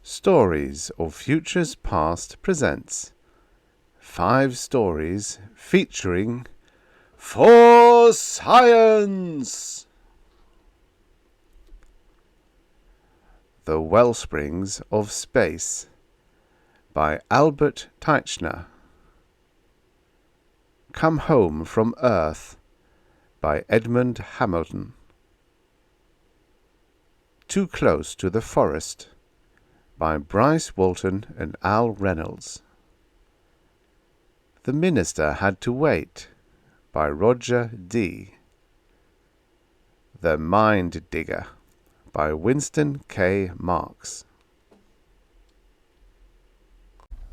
Stories of Futures Past presents 5 stories featuring For Science! The Wellsprings of Space by Albert Teichner. Come Home from Earth by Edmond Hamilton. Too Close to the Forest by Bryce, Walton and Reynolds. The Minister Had to Wait by Roger D. The Mind Digger by Winston K. Marks.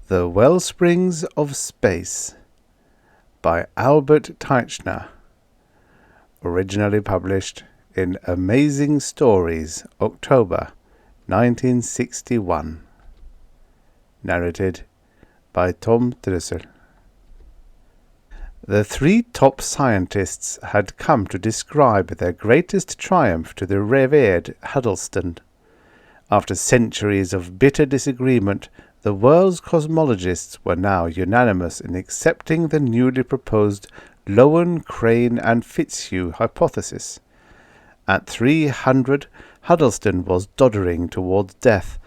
The Wellsprings of Space by Albert Teichner. Originally published in Amazing Stories, October 1961. Narrated by Tom Trussel. The 3 top scientists had come to describe their greatest triumph to the revered Huddleston. After centuries of bitter disagreement, the world's cosmologists were now unanimous in accepting the newly proposed Lowen, Crane and Fitzhugh hypothesis. At 300, Huddleston was doddering towards death,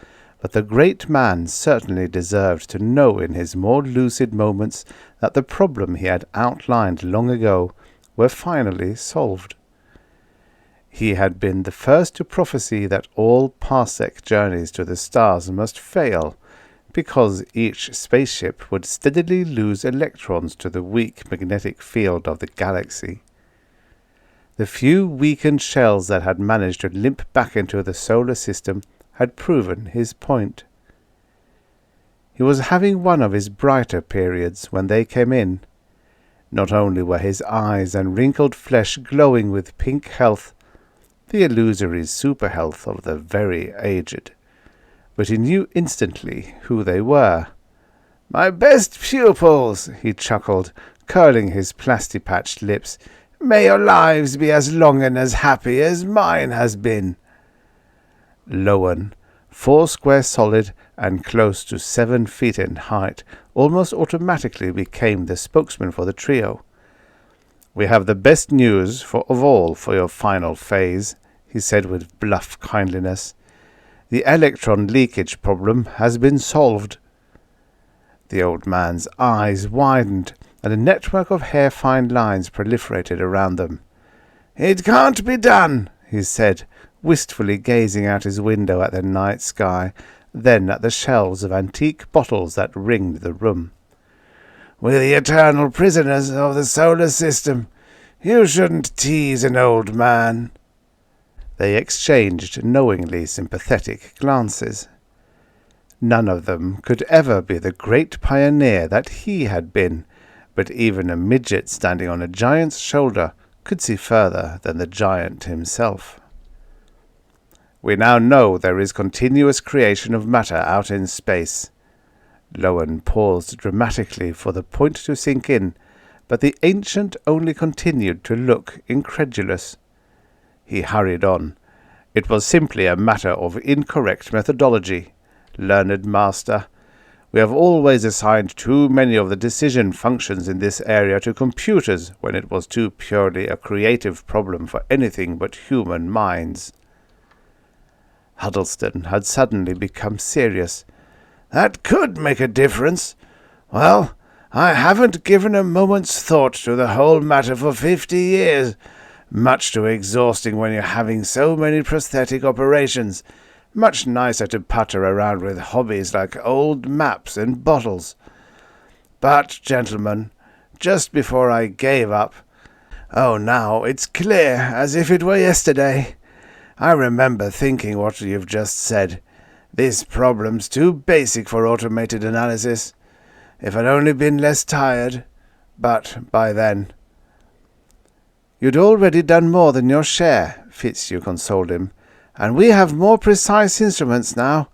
but the great man certainly deserved to know in his more lucid moments that the problem he had outlined long ago were finally solved. He had been the first to prophesy that all parsec journeys to the stars must fail, because each spaceship would steadily lose electrons to the weak magnetic field of the galaxy. The few weakened shells that had managed to limp back into the solar system had proven his point. He was having one of his brighter periods when they came in. Not only were his eyes and wrinkled flesh glowing with pink health, the illusory super health of the very aged, but he knew instantly who they were. "My best pupils," he chuckled, curling his plasti-patched lips. "May your lives be as long and as happy as mine has been." Lowen, 4 square solid and close to 7 feet in height, almost automatically became the spokesman for the trio. "We have the best news of all for your final phase," he said with bluff kindliness. "The electron leakage problem has been solved." The old man's eyes widened, and a network of hair-fine lines proliferated around them. "It can't be done," he said, wistfully gazing out his window at the night sky, then at the shelves of antique bottles that ringed the room. "We're the eternal prisoners of the solar system. You shouldn't tease an old man." They exchanged knowingly sympathetic glances. None of them could ever be the great pioneer that he had been, but even a midget standing on a giant's shoulder could see further than the giant himself. "We now know there is continuous creation of matter out in space." Lowen paused dramatically for the point to sink in, but the ancient only continued to look incredulous. He hurried on. "It was simply a matter of incorrect methodology, learned master. We have always assigned too many of the decision functions in this area to computers when it was too purely a creative problem for anything but human minds." Huddleston had suddenly become serious. "That could make a difference. Well, I haven't given a moment's thought to the whole matter for 50 years. Much too exhausting when you're having so many prosthetic operations. Much nicer to putter around with hobbies like old maps and bottles. But, gentlemen, just before I gave up, now it's clear as if it were yesterday. I remember thinking what you've just said. This problem's too basic for automated analysis. If I'd only been less tired. But by then—" "You'd already done more than your share," Fitzhugh consoled him. "And we have more precise instruments now.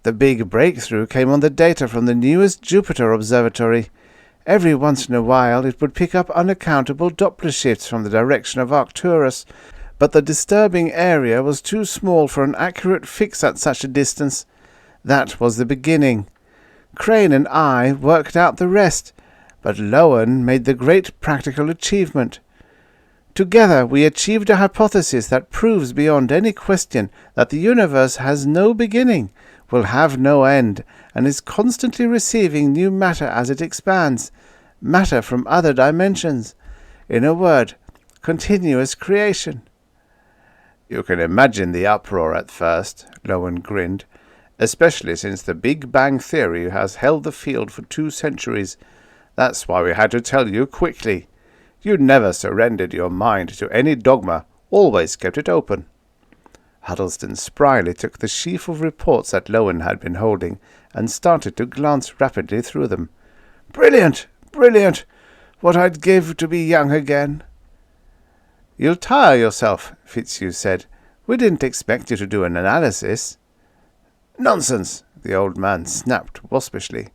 The big breakthrough came on the data from the newest Jupiter observatory. Every once in a while it would pick up unaccountable Doppler shifts from the direction of Arcturus, but the disturbing area was too small for an accurate fix at such a distance. That was the beginning. Crane and I worked out the rest, but Lowen made the great practical achievement. Together we achieved a hypothesis that proves beyond any question that the universe has no beginning, will have no end, and is constantly receiving new matter as it expands, matter from other dimensions. In a word, continuous creation. You can imagine the uproar at first, Lowen grinned, especially since the Big Bang Theory has held the field for 2 centuries. That's why we had to tell you quickly. You never surrendered your mind to any dogma, always kept it open. Huddleston spryly took the sheaf of reports that Lowen had been holding and started to glance rapidly through them. Brilliant! Brilliant! What I'd give to be young again. You'll tire yourself, Fitzhugh said. We didn't expect you to do an analysis. Nonsense, the old man snapped waspishly.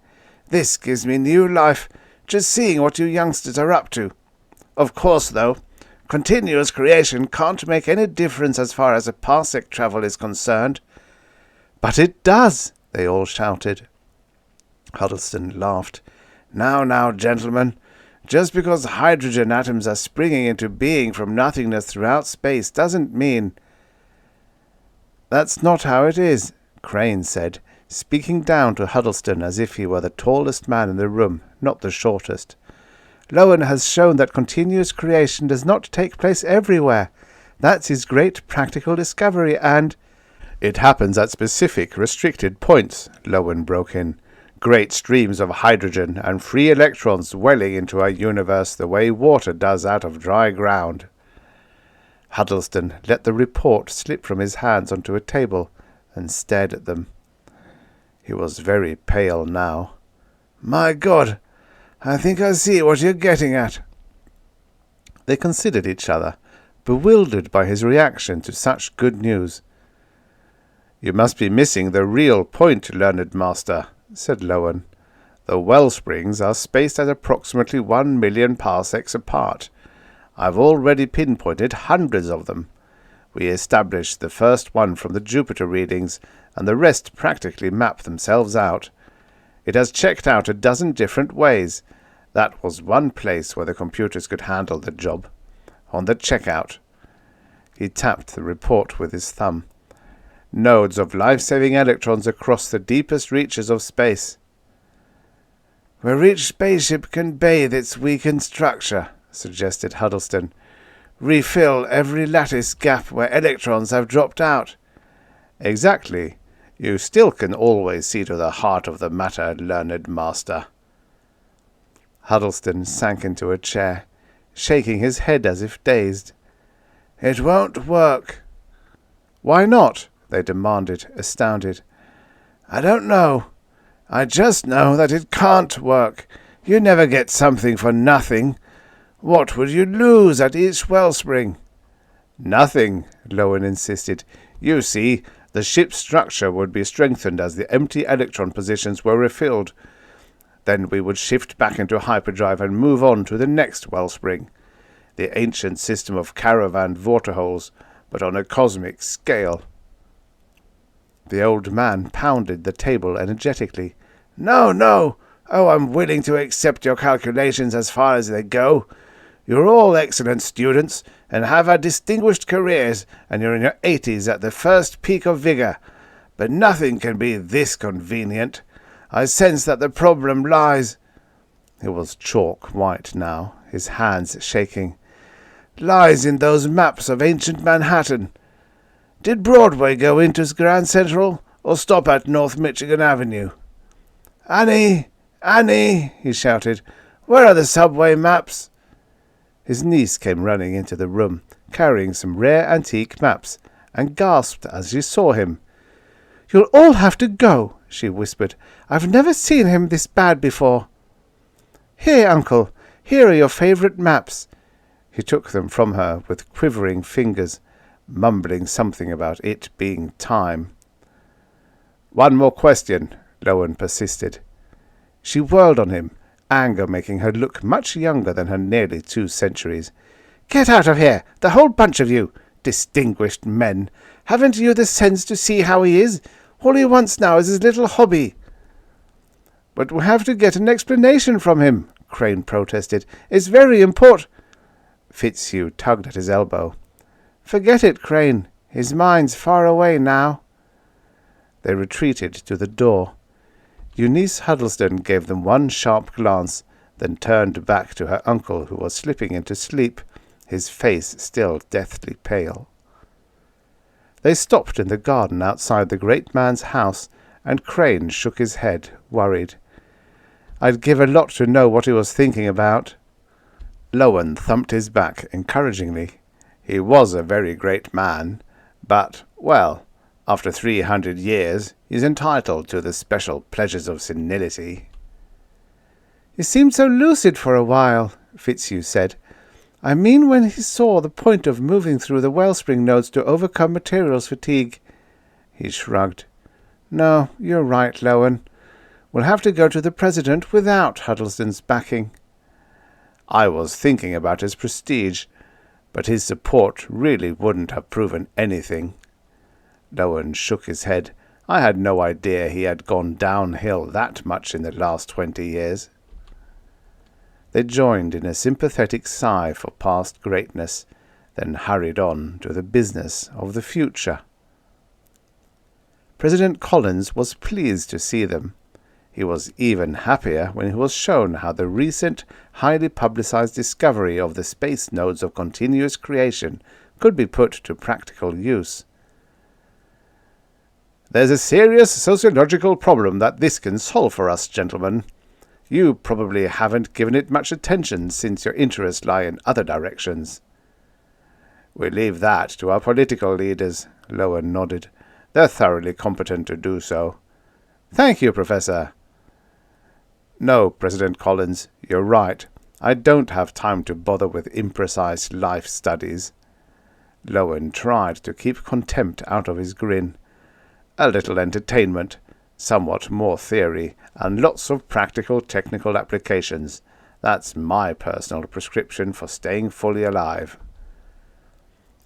This gives me new life, just seeing what you youngsters are up to. Of course, though, continuous creation can't make any difference as far as a parsec travel is concerned. But it does, they all shouted. Huddleston laughed. Now, gentlemen, just because hydrogen atoms are springing into being from nothingness throughout space doesn't mean... That's not how it is, Crane said, speaking down to Huddleston as if he were the tallest man in the room, not the shortest. Lowen has shown that continuous creation does not take place everywhere. That's his great practical discovery, and... It happens at specific, restricted points, Lowen broke in. Great streams of hydrogen and free electrons welling into our universe the way water does out of dry ground. Huddleston let the report slip from his hands onto a table and stared at them. He was very pale now. My God, I think I see what you're getting at. They considered each other, bewildered by his reaction to such good news. You must be missing the real point, learned master, said Lowen. The Wellsprings are spaced at approximately 1 million parsecs apart. I've already pinpointed hundreds of them. We established the first one from the Jupiter readings, and the rest practically map themselves out. It has checked out a dozen different ways. That was one place where the computers could handle the job. On the checkout. He tapped the report with his thumb. Nodes of life-saving electrons across the deepest reaches of space. Where each spaceship can bathe its weakened structure, suggested Huddleston. Refill every lattice gap where electrons have dropped out. Exactly. You still can always see to the heart of the matter, learned master. Huddleston sank into a chair, shaking his head as if dazed. It won't work. Why not? They demanded, astounded. I don't know. I just know that it can't work. You never get something for nothing. What would you lose at each wellspring? Nothing, Lowen insisted. You see, the ship's structure would be strengthened as the empty electron positions were refilled. Then we would shift back into hyperdrive and move on to the next wellspring. The ancient system of caravan waterholes, but on a cosmic scale. The old man pounded the table energetically. No. Oh, I'm willing to accept your calculations as far as they go. You're all excellent students, and have had distinguished careers, and you're in your 80s at the first peak of vigor. But nothing can be this convenient. I sense that the problem lies... He was chalk white now, his hands shaking. Lies in those maps of ancient Manhattan. Did Broadway go into Grand Central, or stop at North Michigan Avenue? Annie! He shouted. Where are the subway maps? His niece came running into the room, carrying some rare antique maps, and gasped as she saw him. You'll all have to go, she whispered. I've never seen him this bad before. Here, Uncle, here are your favourite maps. He took them from her with quivering fingers, mumbling something about it being time. One more question, Lowen persisted. She whirled on him, anger making her look much younger than her nearly 2 centuries. Get out of here, the whole bunch of you, distinguished men. Haven't you the sense to see how he is? All he wants now is his little hobby." "But we'll have to get an explanation from him," Crane protested. "It's very important." Fitzhugh tugged at his elbow. "Forget it, Crane. His mind's far away now." They retreated to the door. Eunice Huddleston gave them one sharp glance, then turned back to her uncle, who was slipping into sleep, his face still deathly pale. They stopped in the garden outside the great man's house, and Crane shook his head, worried. "I'd give a lot to know what he was thinking about." Lowen thumped his back encouragingly. "He was a very great man, but, well, after 300 years, he's entitled to the special pleasures of senility." "He seemed so lucid for a while," Fitzhugh said. "I mean when he saw the point of moving through the Wellspring nodes to overcome materials fatigue." He shrugged. "No, you're right, Lowen. We'll have to go to the President without Huddleston's backing." "I was thinking about his prestige, but his support really wouldn't have proven anything." Lowen shook his head. "I had no idea he had gone downhill that much in the last 20 years. They joined in a sympathetic sigh for past greatness, then hurried on to the business of the future. President Collins was pleased to see them. He was even happier when he was shown how the recent, highly publicized discovery of the space nodes of continuous creation could be put to practical use. "There's a serious sociological problem that this can solve for us, gentlemen. You probably haven't given it much attention since your interests lie in other directions." "We leave that to our political leaders," Lowen nodded. "They're thoroughly competent to do so." "Thank you, Professor." "No, President Collins, you're right. I don't have time to bother with imprecise life studies." Lowen tried to keep contempt out of his grin. "A little entertainment, somewhat more theory, and lots of practical technical applications. That's my personal prescription for staying fully alive."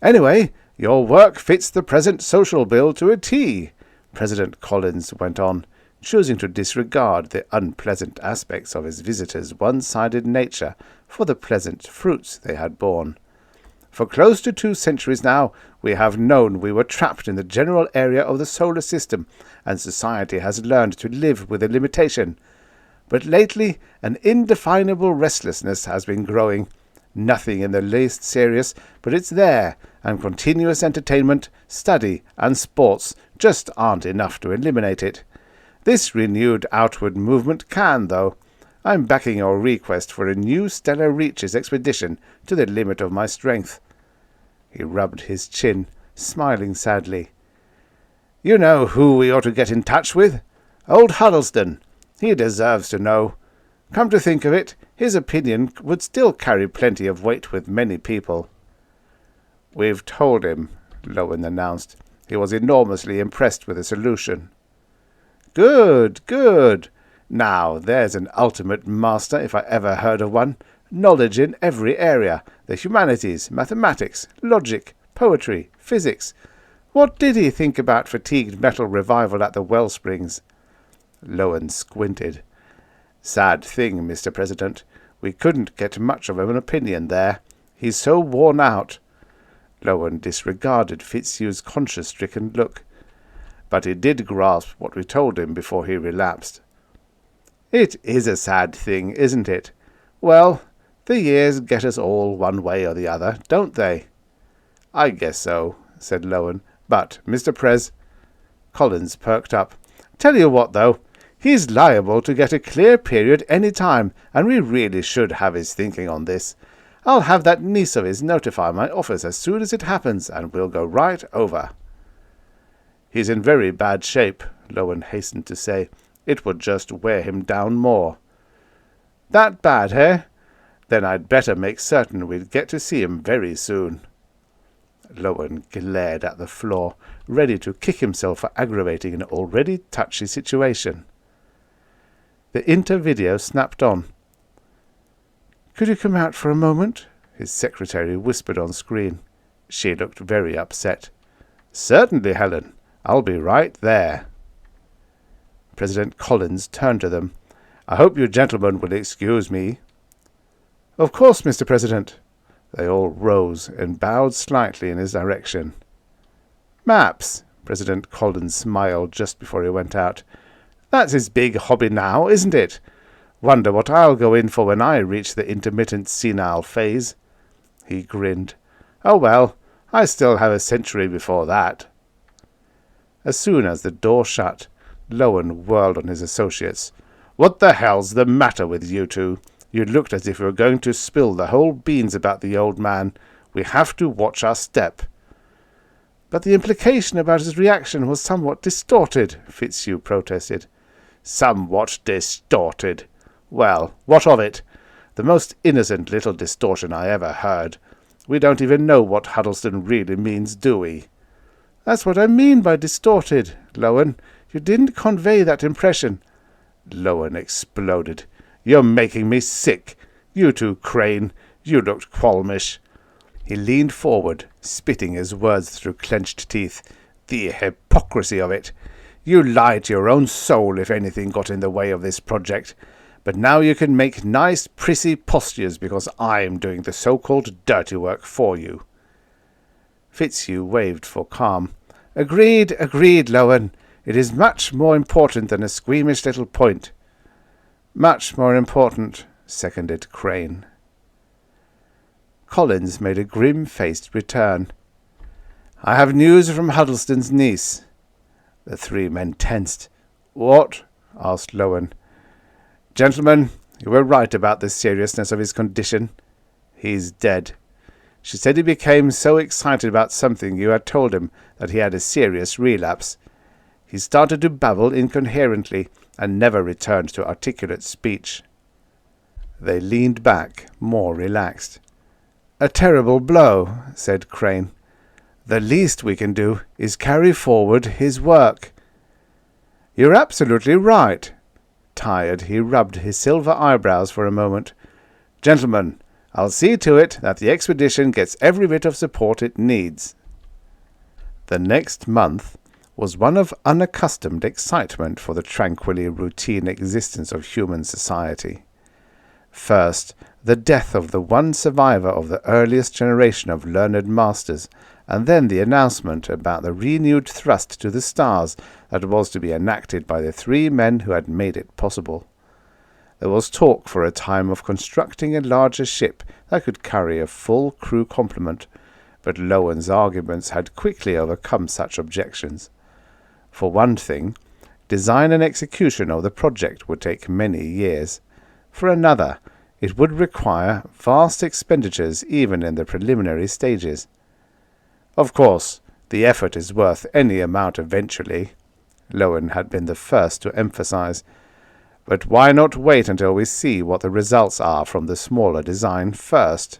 "Anyway, your work fits the present social bill to a T," President Collins went on, choosing to disregard the unpleasant aspects of his visitors' one-sided nature for the pleasant fruits they had borne. "For close to 2 centuries now, we have known we were trapped in the general area of the solar system, and society has learned to live with a limitation. But lately, an indefinable restlessness has been growing. Nothing in the least serious, but it's there, and continuous entertainment, study, and sports just aren't enough to eliminate it. This renewed outward movement can, though. I'm backing your request for a new Stellar Reaches expedition to the limit of my strength." He rubbed his chin, smiling sadly. "You know who we ought to get in touch with? Old Huddleston. He deserves to know. Come to think of it, his opinion would still carry plenty of weight with many people." "We've told him," Lowen announced. "He was enormously impressed with the solution." "Good, good. Now there's an ultimate master if I ever heard of one. Knowledge in every area, the humanities, mathematics, logic, poetry, physics. What did he think about fatigued metal revival at the Wellsprings?" Lowen squinted. "Sad thing, Mr. President. We couldn't get much of an opinion there. He's so worn out." Lowen disregarded Fitzhugh's conscience-stricken look. "But he did grasp what we told him before he relapsed." "It is a sad thing, isn't it? Well, the years get us all one way or the other, don't they?" "I guess so," said Lowen. "But, Mr. Prez—" Collins perked up. "Tell you what, though. He's liable to get a clear period any time, and we really should have his thinking on this. I'll have that niece of his notify my office as soon as it happens, and we'll go right over." "He's in very bad shape," Lowen hastened to say. "It would just wear him down more." "That bad, eh? Then I'd better make certain we get to see him very soon." Lowen glared at the floor, ready to kick himself for aggravating an already touchy situation. The inter-video snapped on. "Could you come out for a moment?" his secretary whispered on screen. She looked very upset. "Certainly, Helen. I'll be right there." President Collins turned to them. "I hope you gentlemen will excuse me." "Of course, Mr. President." They all rose and bowed slightly in his direction. "Maps," President Collins smiled just before he went out. "That's his big hobby now, isn't it? Wonder what I'll go in for when I reach the intermittent senile phase." He grinned. "Oh well, I still have a century before that." As soon as the door shut, Lowen whirled on his associates. "What the hell's the matter with you two? You looked as if you were going to spill the whole beans about the old man. We have to watch our step." "But the implication about his reaction was somewhat distorted," Fitzhugh protested. "Somewhat distorted? Well, what of it? The most innocent little distortion I ever heard. We don't even know what Huddleston really means, do we?" "That's what I mean by distorted, Lowen. You didn't convey that impression." Lowen exploded. "You're making me sick. You too, Crane. You looked qualmish." He leaned forward, spitting his words through clenched teeth. "The hypocrisy of it! You lied to your own soul if anything got in the way of this project. But now you can make nice, prissy postures because I'm doing the so-called dirty work for you." Fitzhugh waved for calm. Agreed, Lowen. It is much more important than a squeamish little point." "Much more important," seconded Crane. Collins made a grim-faced return. "I have news from Huddleston's niece." The three men tensed. "What?" asked Lowen. "Gentlemen, you were right about the seriousness of his condition. He's dead. She said he became so excited about something you had told him that he had a serious relapse. He started to babble incoherently and never returned to articulate speech." They leaned back, more relaxed. "A terrible blow," said Crane. "The least we can do is carry forward his work." "You're absolutely right." Tired, he rubbed his silver eyebrows for a moment. "Gentlemen, I'll see to it that the expedition gets every bit of support it needs." The next month was one of unaccustomed excitement for the tranquilly routine existence of human society. First, the death of the one survivor of the earliest generation of learned masters, and then the announcement about the renewed thrust to the stars that was to be enacted by the three men who had made it possible. There was talk for a time of constructing a larger ship that could carry a full crew complement, but Lowen's arguments had quickly overcome such objections. For one thing, design and execution of the project would take many years. For another, it would require vast expenditures even in the preliminary stages. "Of course, the effort is worth any amount eventually," Lowen had been the first to emphasize. "But why not wait until we see what the results are from the smaller design first?"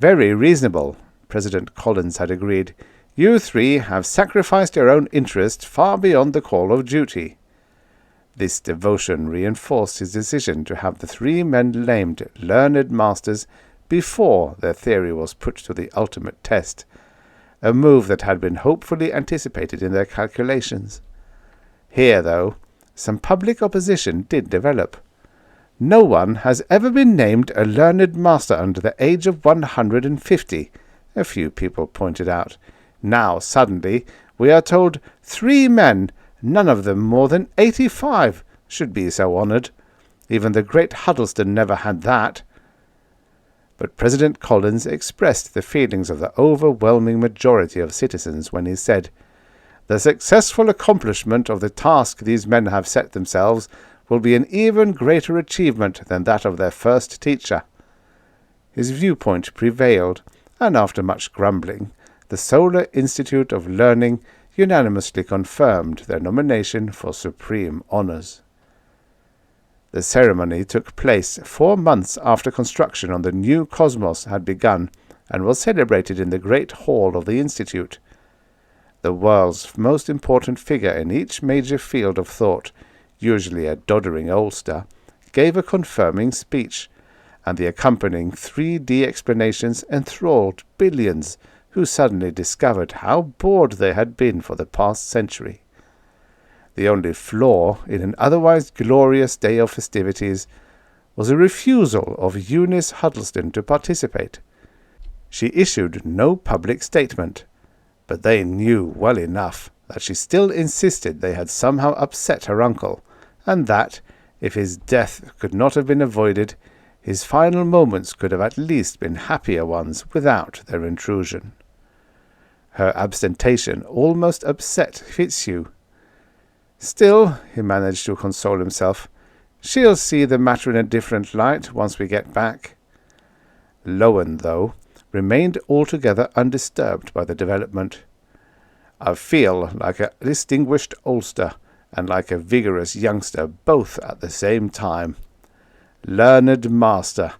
"Very reasonable," President Collins had agreed. "You three have sacrificed your own interest far beyond the call of duty." This devotion reinforced his decision to have the three men named learned masters before their theory was put to the ultimate test, a move that had been hopefully anticipated in their calculations. Here, though, some public opposition did develop. No one has ever been named a learned master under the age of 150, a few people pointed out. Now, suddenly, we are told 3 men, none of them more than 85, should be so honored. Even the great Huddleston never had that. But President Collins expressed the feelings of the overwhelming majority of citizens when he said, "The successful accomplishment of the task these men have set themselves will be an even greater achievement than that of their first teacher." His viewpoint prevailed, and after much grumbling, the Solar Institute of Learning unanimously confirmed their nomination for supreme honors. The ceremony took place 4 months after construction on the new cosmos had begun, and was celebrated in the great hall of the Institute. The world's most important figure in each major field of thought, usually a doddering oldster, gave a confirming speech, and the accompanying 3D explanations enthralled billions who suddenly discovered how bored they had been for the past century. The only flaw in an otherwise glorious day of festivities was a refusal of Eunice Huddleston to participate. She issued no public statement, but they knew well enough that she still insisted they had somehow upset her uncle, and that, if his death could not have been avoided, his final moments could have at least been happier ones without their intrusion. Her abstention almost upset Fitzhugh. Still, he managed to console himself, she'll see the matter in a different light once we get back. Lowen, though, remained altogether undisturbed by the development. I feel like a distinguished oldster and like a vigorous youngster both at the same time. Learned master!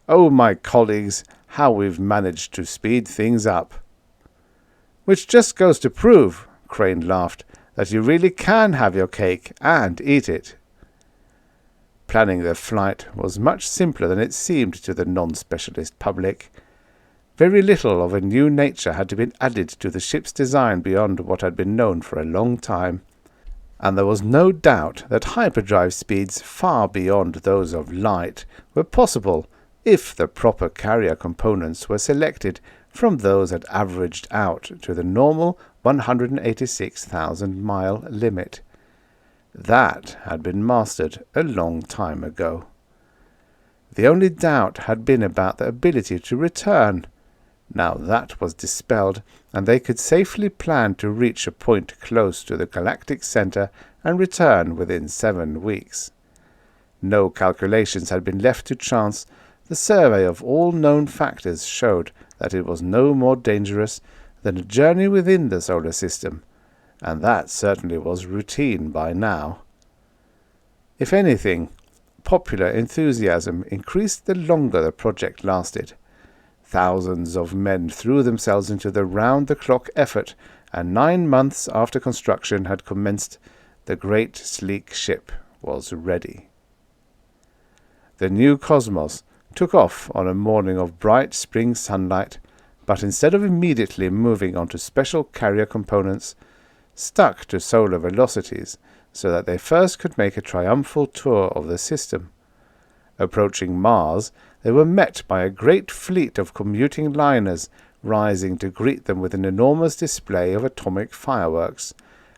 Oh, my colleagues, how we've managed to speed things up. Which just goes to prove, Crane laughed, that you really can have your cake and eat it. Planning their flight was much simpler than it seemed to the non-specialist public. Very little of a new nature had been added to the ship's design beyond what had been known for a long time, and there was no doubt that hyperdrive speeds far beyond those of light were possible if the proper carrier components were selected from those that averaged out to the normal 186,000-mile limit. That had been mastered a long time ago. The only doubt had been about the ability to return. Now that was dispelled, and they could safely plan to reach a point close to the galactic center and return within 7 weeks. No calculations had been left to chance. The survey of all known factors showed that it was no more dangerous than a journey within the solar system, and that certainly was routine by now. If anything, popular enthusiasm increased the longer the project lasted. Thousands of men threw themselves into the round-the-clock effort, and 9 months after construction had commenced, the great sleek ship was ready. The new Cosmos took off on a morning of bright spring sunlight, but instead of immediately moving on to special carrier components, stuck to solar velocities so that they first could make a triumphal tour of the system. Approaching Mars, they were met by a great fleet of commuting liners rising to greet them with an enormous display of atomic fireworks,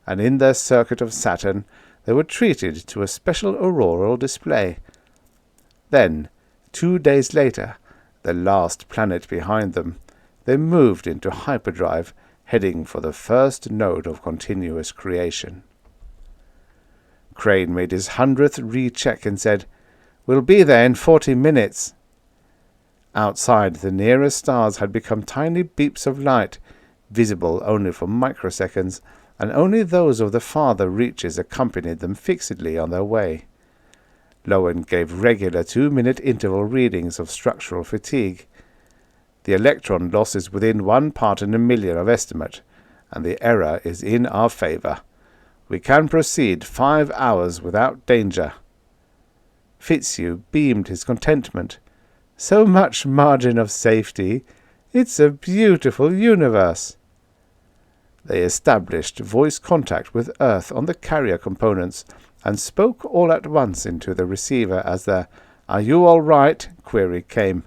and in their circuit of Saturn they were treated to a special auroral display. Then, 2 days later, the last planet behind them, they moved into hyperdrive, heading for the first node of continuous creation. Crane made his 100th recheck and said, "We'll be there in 40 minutes. Outside, the nearest stars had become tiny beeps of light, visible only for microseconds, and only those of the farther reaches accompanied them fixedly on their way. Lowen gave regular 2-minute interval readings of structural fatigue. The electron loss is within 1 part in a million of estimate, and the error is in our favor. We can proceed 5 hours without danger." Fitzhugh beamed his contentment. "So much margin of safety. It's a beautiful universe." They established voice contact with Earth on the carrier components and spoke all at once into the receiver as the "Are you all right?" query came.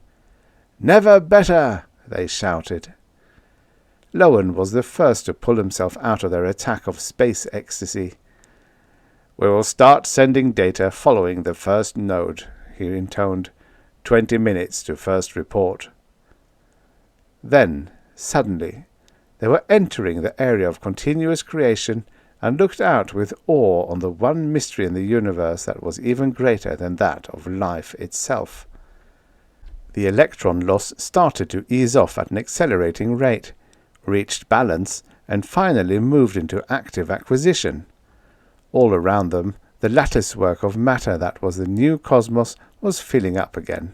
"Never better!" they shouted. Lowen was the first to pull himself out of their attack of space ecstasy. "We will start sending data following the first node," he intoned. 20 minutes to first report." Then, suddenly, they were entering the area of continuous creation and looked out with awe on the one mystery in the universe that was even greater than that of life itself. The electron loss started to ease off at an accelerating rate, reached balance, and finally moved into active acquisition. All around them, the latticework of matter that was the new cosmos was filling up again.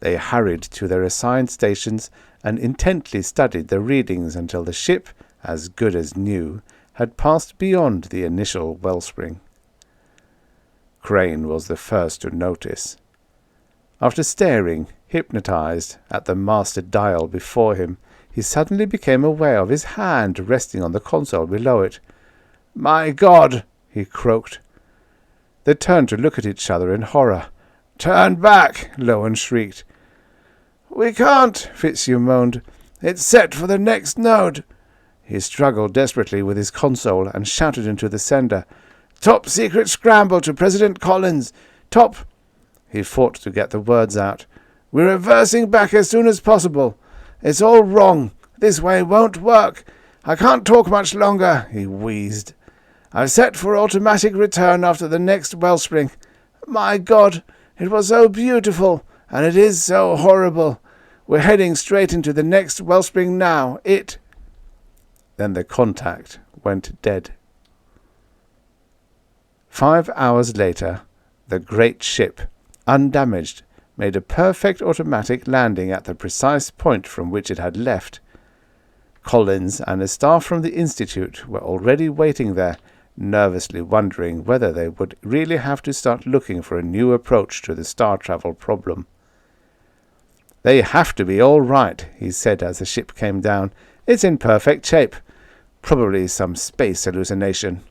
They hurried to their assigned stations and intently studied the readings until the ship, as good as new, had passed beyond the initial wellspring. Crane was the first to notice. After staring, hypnotized, at the master dial before him, he suddenly became aware of his hand resting on the console below it. "My God!" he croaked. They turned to look at each other in horror. "Turn back!" Lowen shrieked. "We can't," Fitzhugh moaned. "It's set for the next node." He struggled desperately with his console and shouted into the sender. "Top secret scramble to President Collins! Top—" He fought to get the words out. "We're reversing back as soon as possible. It's all wrong. This way won't work. I can't talk much longer," he wheezed. "I've set for automatic return after the next Wellspring. My God, it was so beautiful, and it is so horrible. We're heading straight into the next Wellspring now. Then the contact went dead. 5 hours later, the great ship, undamaged, made a perfect automatic landing at the precise point from which it had left. Collins and a staff from the Institute were already waiting there, nervously wondering whether they would really have to start looking for a new approach to the star travel problem. "They have to be all right," he said as the ship came down. "It's in perfect shape. Probably some space hallucination."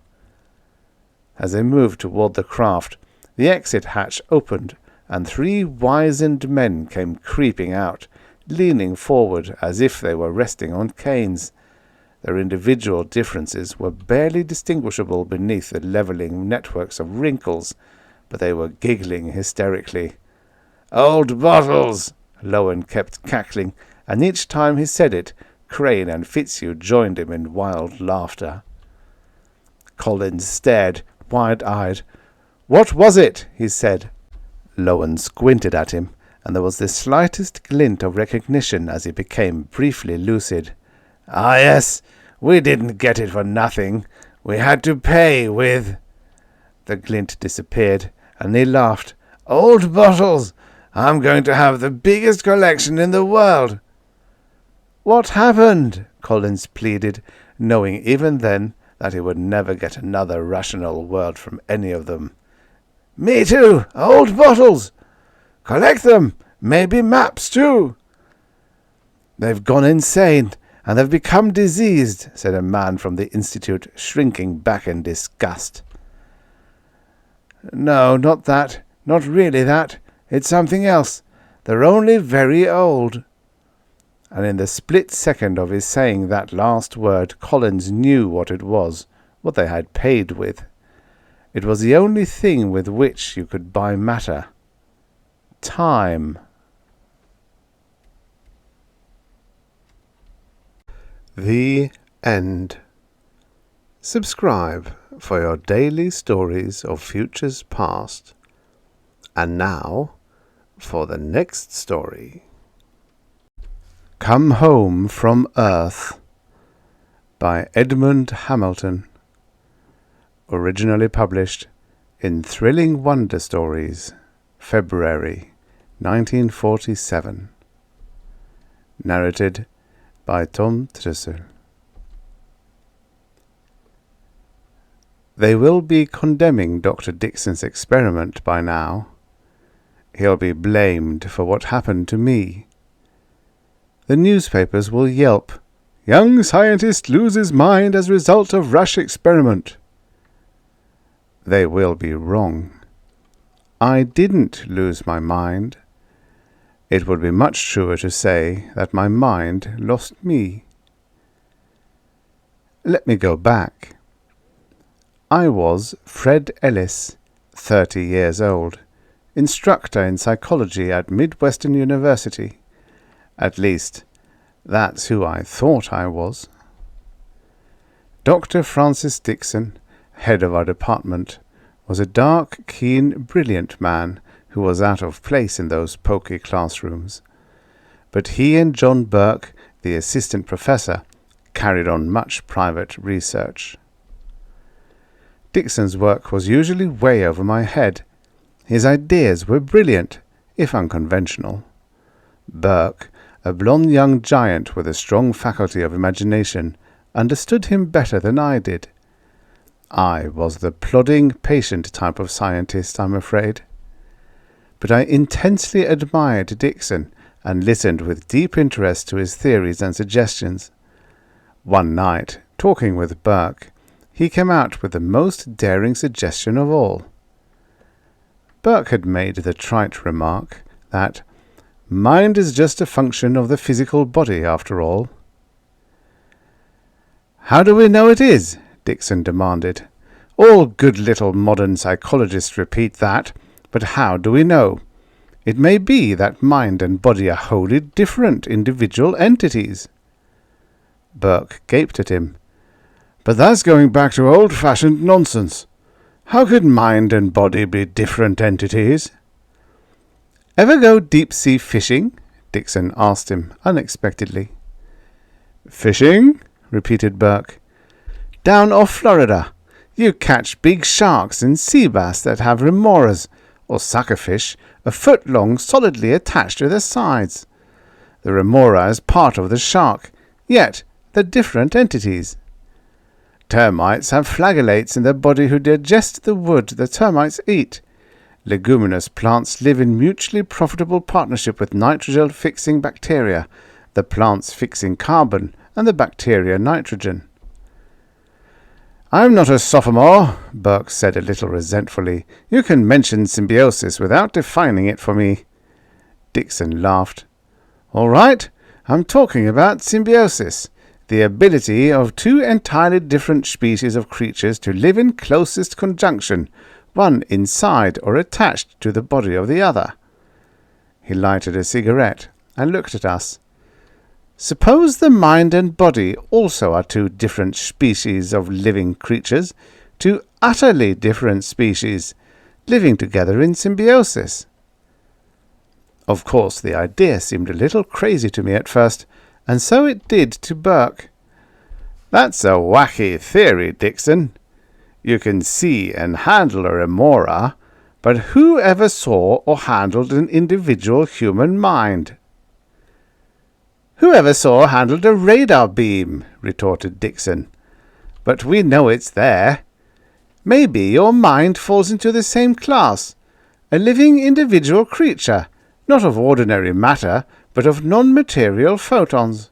As they moved toward the craft, the exit hatch opened, and 3 wizened men came creeping out, leaning forward as if they were resting on canes. Their individual differences were barely distinguishable beneath the levelling networks of wrinkles, but they were giggling hysterically. "Old bottles!" Lowen kept cackling, and each time he said it, Crane and Fitzhugh joined him in wild laughter. Collins stared, wide-eyed. "What was it?" he said. Lowen squinted at him, and there was the slightest glint of recognition as he became briefly lucid. "Ah, yes, we didn't get it for nothing. We had to pay with—" The glint disappeared, and he laughed. "Old bottles! I'm going to have the biggest collection in the world." "What happened?" Collins pleaded, knowing even then that he would never get another rational word from any of them. "Me too! Old bottles! Collect them! Maybe maps too!" "They've gone insane, and they've become diseased," said a man from the Institute, shrinking back in disgust. "No, not that. Not really that. It's something else. They're only very old." And in the split second of his saying that last word, Collins knew what it was, what they had paid with. It was the only thing with which you could buy matter. Time. The end. Subscribe for your daily stories of futures past. And now, for the next story. Come Home from Earth by Edmond Hamilton. Originally published in Thrilling Wonder Stories, February 1947. Narrated by Tom Trussel. They will be condemning Dr. Dixon's experiment by now. He'll be blamed for what happened to me. The newspapers will yelp, "Young scientist loses mind as result of rash experiment." They will be wrong. I didn't lose my mind. It would be much truer to say that my mind lost me. Let me go back. I was Fred Ellis, 30 years old, instructor in psychology at Midwestern University. At least, that's who I thought I was. Dr. Francis Dixon, head of our department, was a dark, keen, brilliant man who was out of place in those poky classrooms. But he and John Burke, the assistant professor, carried on much private research. Dixon's work was usually way over my head. His ideas were brilliant, if unconventional. Burke, a blond young giant with a strong faculty of imagination, understood him better than I did. I was the plodding, patient type of scientist, I'm afraid. But I intensely admired Dixon and listened with deep interest to his theories and suggestions. One night, talking with Burke, he came out with the most daring suggestion of all. Burke had made the trite remark that mind is just a function of the physical body after all. "How do we know it is?" Dixon demanded. "All good little modern psychologists repeat that, but how do we know? It may be that mind and body are wholly different individual entities." Burke gaped at him. "But that's going back to old-fashioned nonsense. How could mind and body be different entities?" "Ever go deep-sea fishing?" Dixon asked him unexpectedly. "Fishing?" repeated Burke. "Down off Florida. You catch big sharks and sea bass that have remoras, or suckerfish, a foot long solidly attached to their sides. The remora is part of the shark, yet they're different entities. Termites have flagellates in their body who digest the wood the termites eat. Leguminous plants live in mutually profitable partnership with nitrogen-fixing bacteria, the plants fixing carbon and the bacteria nitrogen." "I'm not a sophomore," Burke said a little resentfully. "You can mention symbiosis without defining it for me." Dixon laughed. "All right, I'm talking about symbiosis, the ability of two entirely different species of creatures to live in closest conjunction, one inside or attached to the body of the other." He lighted a cigarette and looked at us. "Suppose the mind and body also are two different species of living creatures, two utterly different species, living together in symbiosis." Of course, the idea seemed a little crazy to me at first, and so it did to Burke. "That's a wacky theory, Dixon. You can see and handle a remora, but who ever saw or handled an individual human mind?" "Who ever saw or handled a radar beam?" retorted Dixon. "But we know it's there. Maybe your mind falls into the same class, a living individual creature, not of ordinary matter, but of non-material photons."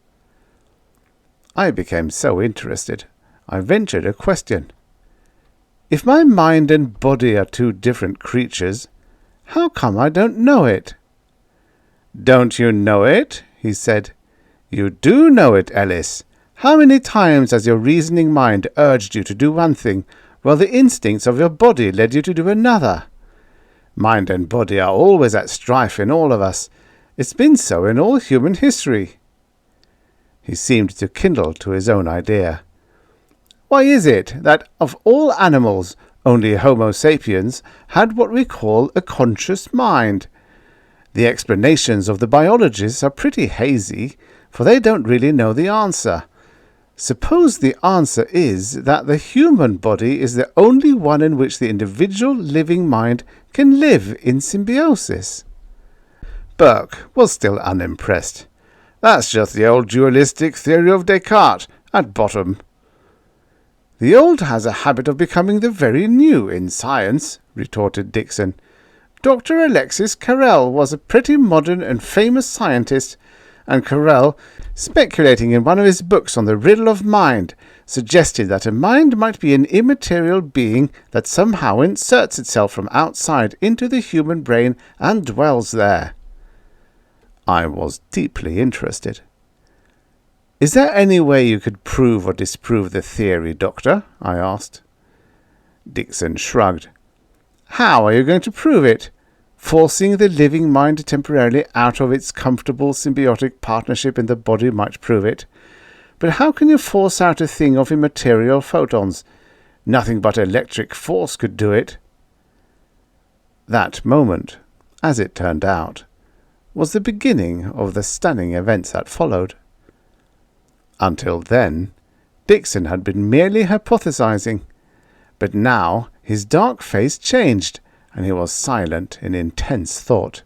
I became so interested, I ventured a question. "If my mind and body are two different creatures, how come I don't know it?" "Don't you know it?" he said. "You do know it, Ellis. How many times has your reasoning mind urged you to do one thing, while the instincts of your body led you to do another? Mind and body are always at strife in all of us. It's been so in all human history." He seemed to kindle to his own idea. "Why is it that of all animals only Homo sapiens had what we call a conscious mind? The explanations of the biologists are pretty hazy, for they don't really know the answer. Suppose the answer is that the human body is the only one in which the individual living mind can live in symbiosis." Burke was still unimpressed. "That's just the old dualistic theory of Descartes, at bottom." "The old has a habit of becoming the very new in science," retorted Dixon. "Dr. Alexis Carrel was a pretty modern and famous scientist, and Carrel, speculating in one of his books on the riddle of mind, suggested that a mind might be an immaterial being that somehow inserts itself from outside into the human brain and dwells there." I was deeply interested. "Is there any way you could prove or disprove the theory, Doctor?" I asked. Dixon shrugged. "How are you going to prove it? Forcing the living mind temporarily out of its comfortable symbiotic partnership in the body might prove it. But how can you force out a thing of immaterial photons? Nothing but electric force could do it." That moment, as it turned out, was the beginning of the stunning events that followed. Until then, Dixon had been merely hypothesizing, but now his dark face changed, and he was silent in intense thought.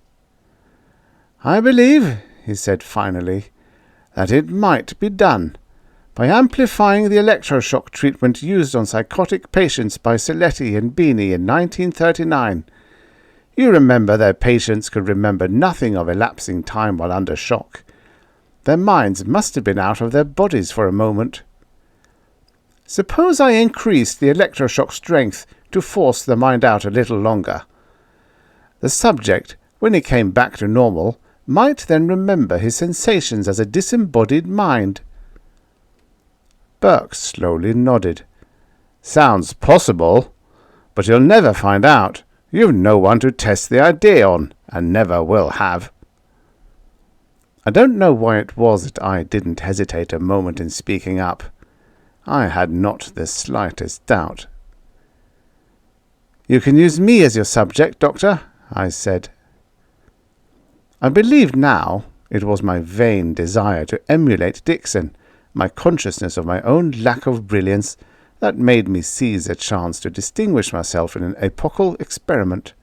"I believe," he said finally, "that it might be done, by amplifying the electroshock treatment used on psychotic patients by Saletti and Bini in 1939. You remember their patients could remember nothing of elapsing time while under shock. Their minds must have been out of their bodies for a moment." Suppose I increased the electroshock strength to force the mind out a little longer. The subject, when he came back to normal, might then remember his sensations as a disembodied mind. Burke slowly nodded. Sounds possible, but you'll never find out. You've no one to test the idea on, and never will have. I don't know why it was that I didn't hesitate a moment in speaking up. I had not the slightest doubt. You can use me as your subject, Doctor, I said. I believed now it was my vain desire to emulate Dixon, my consciousness of my own lack of brilliance, that made me seize a chance to distinguish myself in an epochal experiment.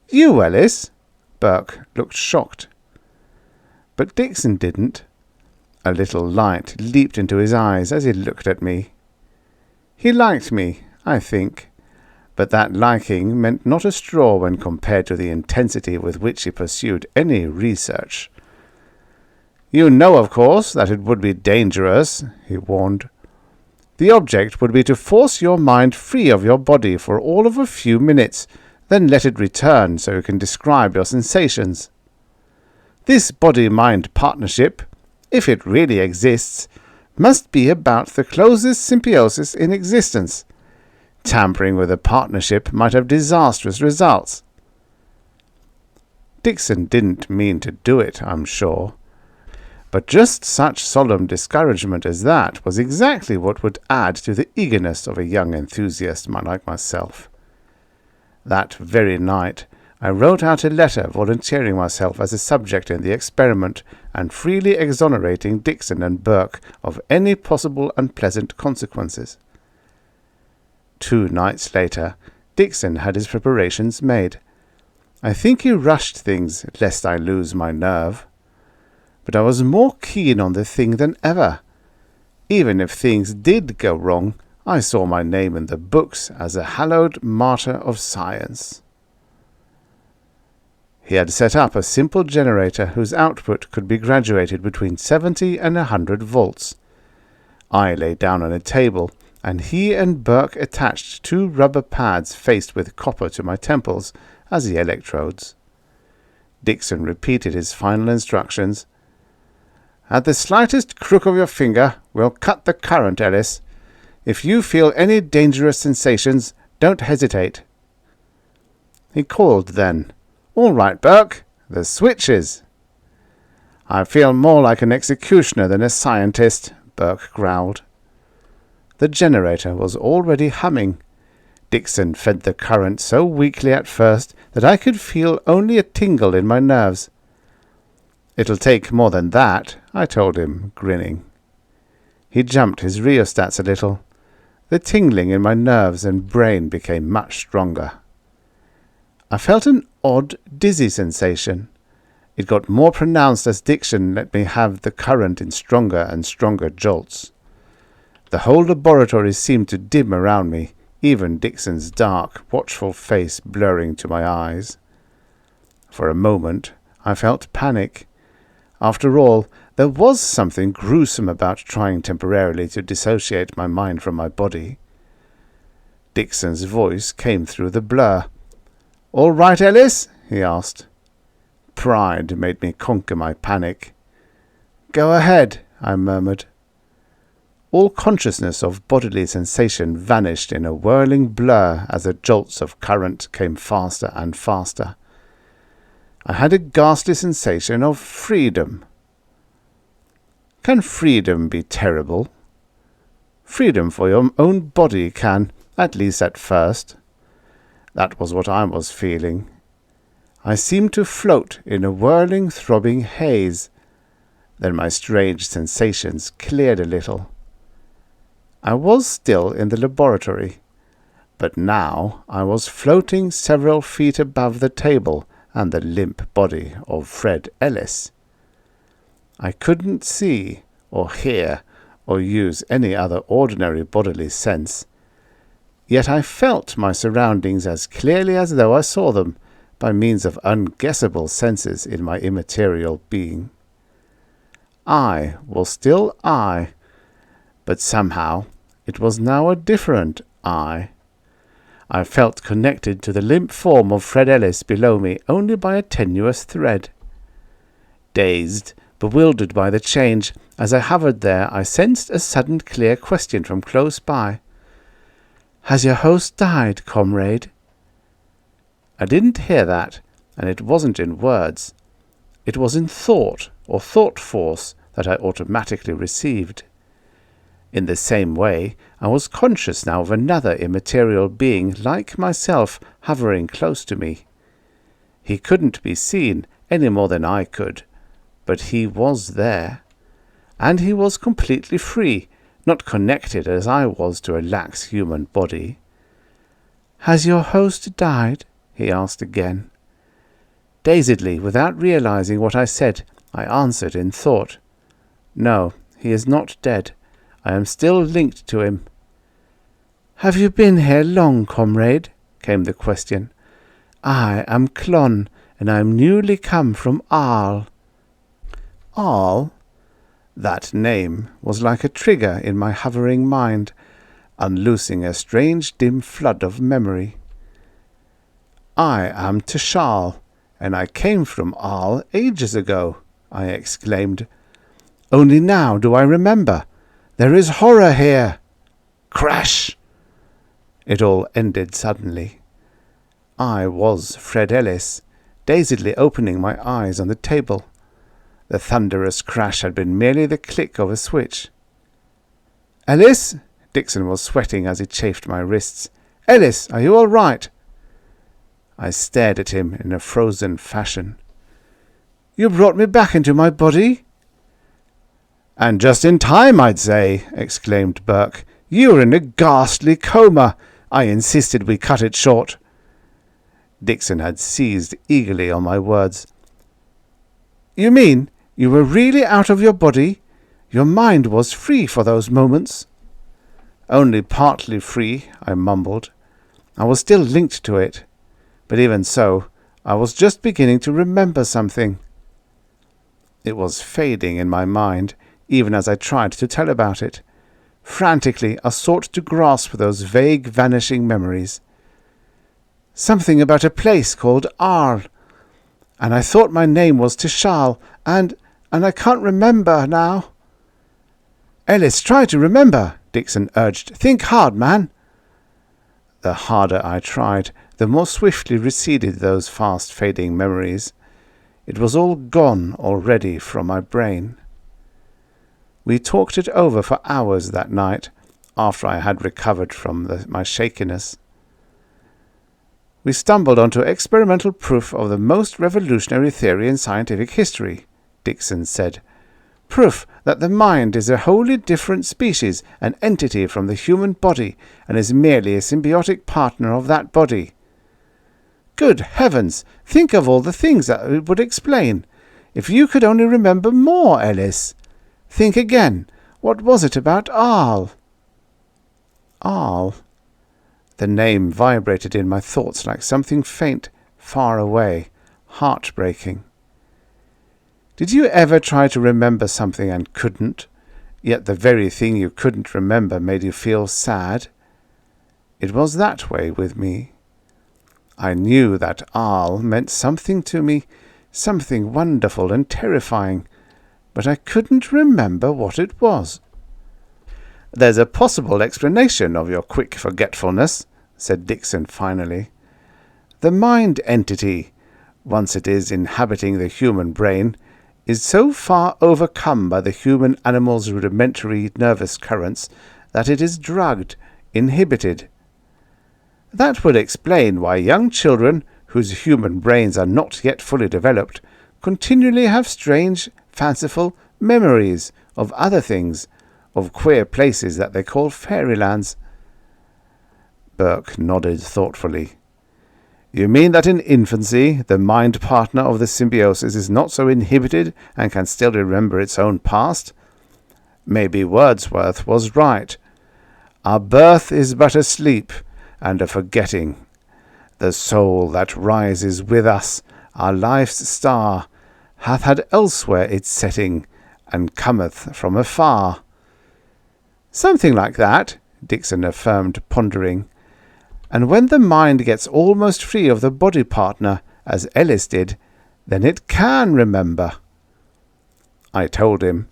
You, Ellis? Burke looked shocked. But Dixon didn't. A little light leaped into his eyes as he looked at me. He liked me, I think, but that liking meant not a straw when compared to the intensity with which he pursued any research. You know, of course, that it would be dangerous, he warned. The object would be to force your mind free of your body for all of a few minutes, then let it return so you can describe your sensations. This body-mind partnership, if it really exists, must be about the closest symbiosis in existence. Tampering with a partnership might have disastrous results. Dixon didn't mean to do it, I'm sure. But just such solemn discouragement as that was exactly what would add to the eagerness of a young enthusiast like myself. That very night I wrote out a letter volunteering myself as a subject in the experiment and freely exonerating Dixon and Burke of any possible unpleasant consequences. 2 nights later, Dixon had his preparations made. I think he rushed things lest I lose my nerve. But I was more keen on the thing than ever. Even if things did go wrong, I saw my name in the books as a hallowed martyr of science. He had set up a simple generator whose output could be graduated between 70 and 100 volts. I lay down on a table, and he and Burke attached 2 rubber pads faced with copper to my temples as the electrodes. Dixon repeated his final instructions. At the slightest crook of your finger, we'll cut the current, Ellis. If you feel any dangerous sensations, don't hesitate. He called then. All right, Burke, the switches. I feel more like an executioner than a scientist, Burke growled. The generator was already humming. Dixon fed the current so weakly at first that I could feel only a tingle in my nerves. It'll take more than that, I told him, grinning. He jumped his rheostats a little. The tingling in my nerves and brain became much stronger. I felt an odd, dizzy sensation. It got more pronounced as Dixon let me have the current in stronger and stronger jolts. The whole laboratory seemed to dim around me, even Dixon's dark, watchful face blurring to my eyes. For a moment I felt panic. After all, there was something gruesome about trying temporarily to dissociate my mind from my body. Dixon's voice came through the blur. "All right, Ellis?" he asked. Pride made me conquer my panic. "Go ahead," I murmured. All consciousness of bodily sensation vanished in a whirling blur as the jolts of current came faster and faster. I had a ghastly sensation of freedom. Can freedom be terrible? Freedom for your own body can, at least at first. That was what I was feeling. I seemed to float in a whirling, throbbing haze. Then my strange sensations cleared a little. I was still in the laboratory, but now I was floating several feet above the table and the limp body of Fred Ellis. I couldn't see or hear or use any other ordinary bodily sense, yet I felt my surroundings as clearly as though I saw them by means of unguessable senses in my immaterial being. I was still I, but somehow It was now a different I. I felt connected to the limp form of Fred Ellis below me only by a tenuous thread. Dazed, bewildered by the change, as I hovered there, I sensed a sudden clear question from close by. "Has your host died, comrade?" I didn't hear that, and it wasn't in words. It was in thought, or thought force, that I automatically received. In the same way, I was conscious now of another immaterial being like myself hovering close to me. He couldn't be seen any more than I could, but he was there. And he was completely free, not connected as I was to a lax human body. "Has your host died?" he asked again. Dazedly, without realizing what I said, I answered in thought. "No, he is not dead. I am still linked to him." "Have you been here long, comrade?" came the question. "I am Clon, and I am newly come from Arles." Arles? That name was like a trigger in my hovering mind, unloosing a strange dim flood of memory. "I am Trussel, and I came from Arles ages ago," I exclaimed. "Only now do I remember. There is horror here." Crash! It all ended suddenly. I was Fred Ellis, dazedly opening my eyes on the table. The thunderous crash had been merely the click of a switch. "Ellis?" Dixon was sweating as he chafed my wrists. "Ellis, are you all right?" I stared at him in a frozen fashion. "You brought me back into my body?" "And just in time, I'd say," exclaimed Burke. "You were in a ghastly coma. I insisted we cut it short." Dixon had seized eagerly on my words. "You mean you were really out of your body? Your mind was free for those moments?" "Only partly free," I mumbled. I was still linked to it. But even so, I was just beginning to remember something. It was fading in my mind, even as I tried to tell about it. Frantically, I sought to grasp those vague, vanishing memories. Something about a place called Arles, and I thought my name was Trussel, and I can't remember now." "Ellis, try to remember," Dixon urged. "Think hard, man." The harder I tried, the more swiftly receded those fast-fading memories. It was all gone already from my brain. We talked it over for hours that night, after I had recovered from my shakiness. "We stumbled onto experimental proof of the most revolutionary theory in scientific history," Dixon said. "Proof that the mind is a wholly different species, an entity from the human body, and is merely a symbiotic partner of that body." "Good heavens! Think of all the things that it would explain. If you could only remember more, Ellis. Think again. What was it about Arles?" Arles? The name vibrated in my thoughts like something faint, far away, heartbreaking. Did you ever try to remember something and couldn't, yet the very thing you couldn't remember made you feel sad? It was that way with me. I knew that Arles meant something to me, something wonderful and terrifying, but I couldn't remember what it was. "There's a possible explanation of your quick forgetfulness," said Dixon finally. "The mind entity, once it is inhabiting the human brain, is so far overcome by the human animal's rudimentary nervous currents that it is drugged, inhibited. That would explain why young children, whose human brains are not yet fully developed, continually have strange, fanciful memories of other things, of queer places that they call fairylands." Burke nodded thoughtfully. "You mean that in infancy the mind partner of the symbiosis is not so inhibited and can still remember its own past? Maybe Wordsworth was right. Our birth is but a sleep and a forgetting. The soul that rises with us, our life's star, hath had elsewhere its setting, and cometh from afar." "Something like that," Dixon affirmed, pondering. And when the mind gets almost free of the body partner, as Ellis did, then it can remember. I told him,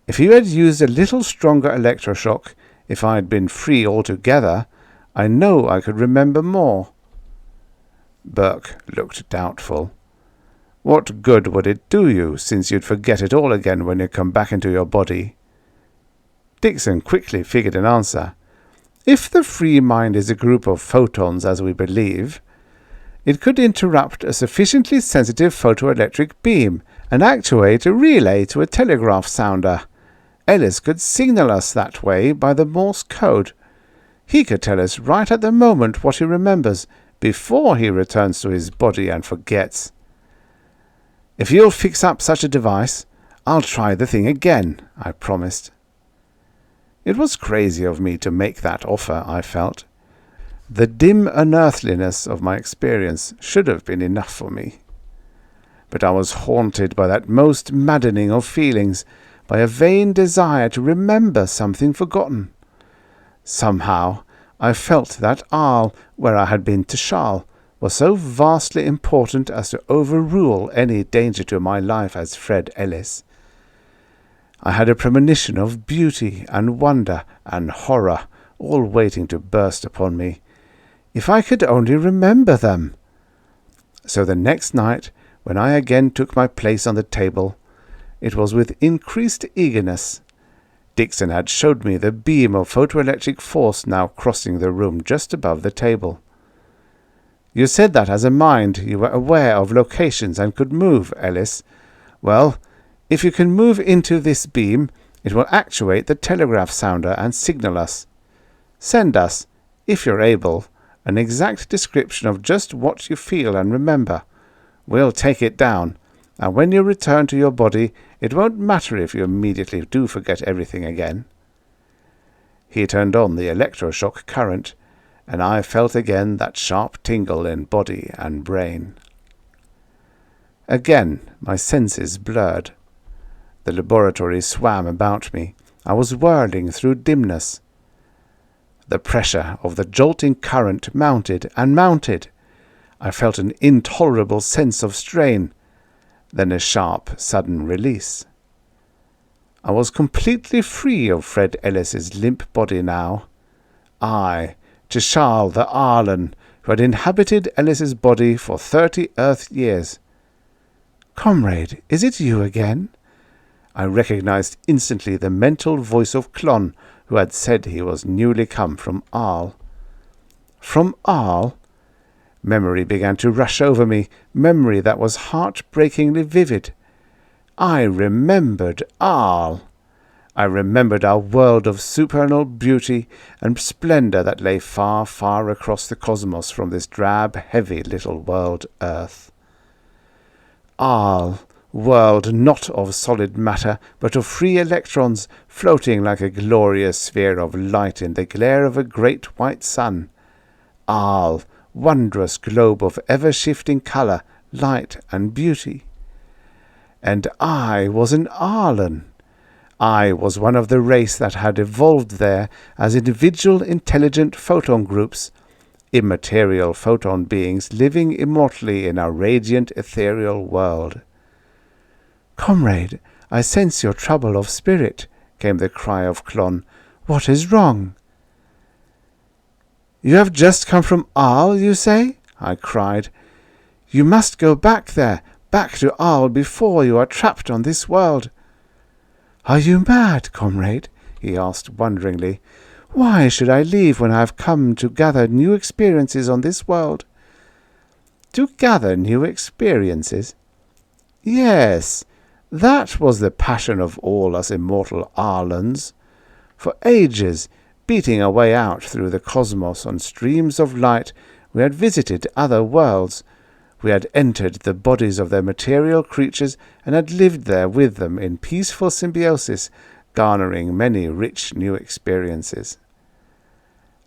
if you had used a little stronger electroshock, if I had been free altogether, I know I could remember more. Burke looked doubtful. What good would it do you, since you'd forget it all again when you come back into your body? Dixon quickly figured an answer. If the free mind is a group of photons, as we believe, it could interrupt a sufficiently sensitive photoelectric beam and actuate a relay to a telegraph sounder. Ellis could signal us that way by the Morse code. He could tell us right at the moment what he remembers, before he returns to his body and forgets. If you'll fix up such a device, I'll try the thing again, I promised. It was crazy of me to make that offer, I felt. The dim unearthliness of my experience should have been enough for me. But I was haunted by that most maddening of feelings, by a vain desire to remember something forgotten. Somehow I felt that Arles, where I had been to Charles, was so vastly important as to overrule any danger to my life as Fred Ellis. I had a premonition of beauty and wonder and horror, all waiting to burst upon me. If I could only remember them! So the next night, when I again took my place on the table, it was with increased eagerness. Dixon had showed me the beam of photoelectric force now crossing the room just above the table. You said that as a mind you were aware of locations and could move, Ellis. Well, if you can move into this beam, it will actuate the telegraph sounder and signal us. Send us, if you're able, an exact description of just what you feel and remember. We'll take it down, and when you return to your body, it won't matter if you immediately do forget everything again. He turned on the electroshock current, and I felt again that sharp tingle in body and brain. Again my senses blurred. The laboratory swam about me. I was whirling through dimness. The pressure of the jolting current mounted and mounted. I felt an intolerable sense of strain, then a sharp, sudden release. I was completely free of Fred Ellis's limp body now. I, to Charles the Arlen, who had inhabited Ellis's body for 30 Earth years. Comrade, is it you again? I recognized instantly the mental voice of Clon, who had said he was newly come from Arles. From Arles? Memory began to rush over me, memory that was heart-breakingly vivid. I remembered Arles. I remembered our world of supernal beauty and splendour that lay far, far across the cosmos from this drab, heavy little world Earth. Arles, world not of solid matter, but of free electrons, floating like a glorious sphere of light in the glare of a great white sun. Arles, wondrous globe of ever-shifting colour, light and beauty. And I was an Arlen. I was one of the race that had evolved there as individual intelligent photon groups, immaterial photon beings living immortally in our radiant ethereal world. Comrade, I sense your trouble of spirit, came the cry of Clon. What is wrong? You have just come from Arles, you say? I cried. You must go back there, back to Arles before you are trapped on this world. Are you mad, comrade? He asked wonderingly. Why should I leave when I have come to gather new experiences on this world? To gather new experiences? Yes, that was the passion of all us immortal Arlens. For ages, beating our way out through the cosmos on streams of light, we had visited other worlds. We had entered the bodies of their material creatures and had lived there with them in peaceful symbiosis, garnering many rich new experiences.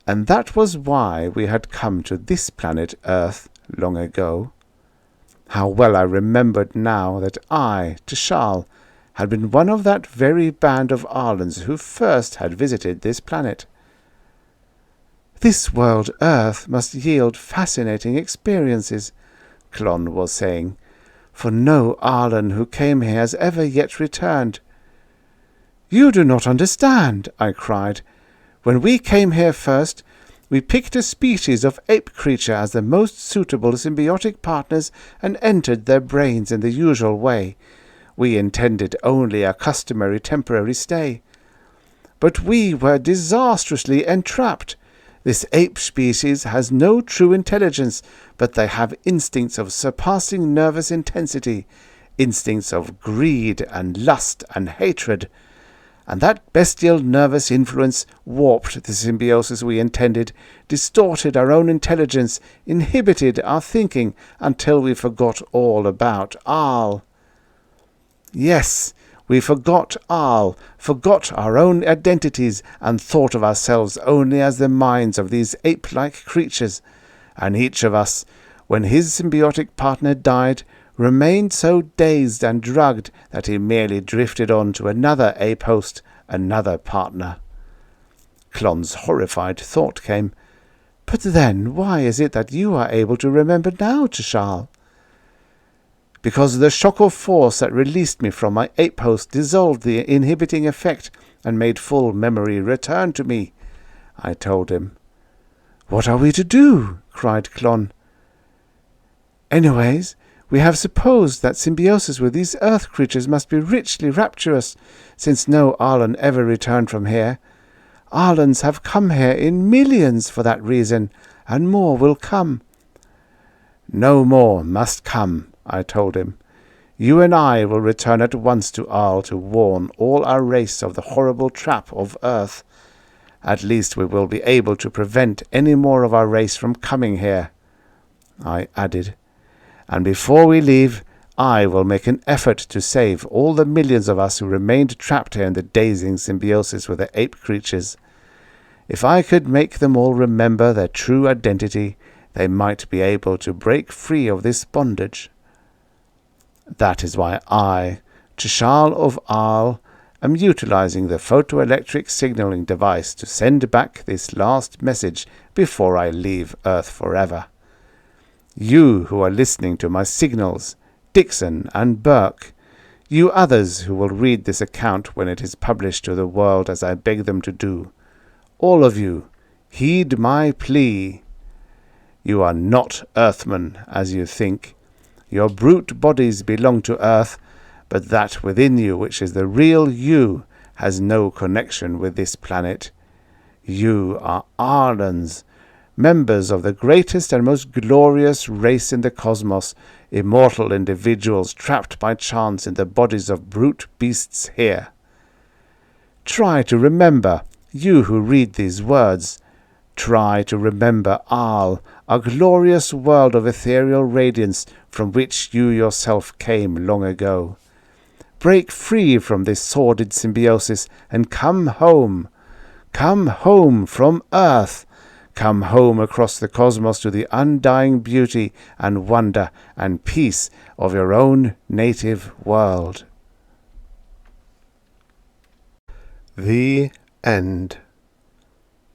And that was why we had come to this planet Earth long ago. How well I remembered now that I, to Charles, had been one of that very band of Arlens who first had visited this planet. This world, Earth, must yield fascinating experiences, Clon was saying, for no Arlen who came here has ever yet returned. You do not understand, I cried. When we came here first, we picked a species of ape creature as the most suitable symbiotic partners and entered their brains in the usual way. We intended only a customary temporary stay. But we were disastrously entrapped. This ape species has no true intelligence, but they have instincts of surpassing nervous intensity, instincts of greed and lust and hatred. And that bestial nervous influence warped the symbiosis we intended, distorted our own intelligence, inhibited our thinking until we forgot all about Arl. Yes, we forgot Arl, forgot our own identities, and thought of ourselves only as the minds of these ape-like creatures. And each of us, when his symbiotic partner died, remained so dazed and drugged that he merely drifted on to another ape host, another partner. Clon's horrified thought came, "But then why is it that you are able to remember now, Trussel?" "Because the shock of force that released me from my ape host dissolved the inhibiting effect and made full memory return to me," I told him. "What are we to do?" cried Clon. "Anyways, we have supposed that symbiosis with these earth creatures must be richly rapturous, since no Arlen ever returned from here. Arlens have come here in millions for that reason, and more will come." "No more must come," I told him. "You and I will return at once to Arl to warn all our race of the horrible trap of Earth. At least we will be able to prevent any more of our race from coming here," I added. "And before we leave, I will make an effort to save all the millions of us who remained trapped here in the dazing symbiosis with the ape creatures. If I could make them all remember their true identity, they might be able to break free of this bondage. That is why I, Trussel of Arl, am utilizing the photoelectric signaling device to send back this last message before I leave Earth forever. You who are listening to my signals, Dixon and Burke, you others who will read this account when it is published to the world as I beg them to do, all of you, heed my plea. You are not Earthmen, as you think. Your brute bodies belong to Earth, but that within you which is the real you has no connection with this planet. You are Arlens, members of the greatest and most glorious race in the cosmos, immortal individuals trapped by chance in the bodies of brute beasts here. Try to remember, you who read these words. Try to remember Arl, a glorious world of ethereal radiance from which you yourself came long ago. Break free from this sordid symbiosis and come home. Come home from Earth. Come home across the cosmos to the undying beauty and wonder and peace of your own native world." The End.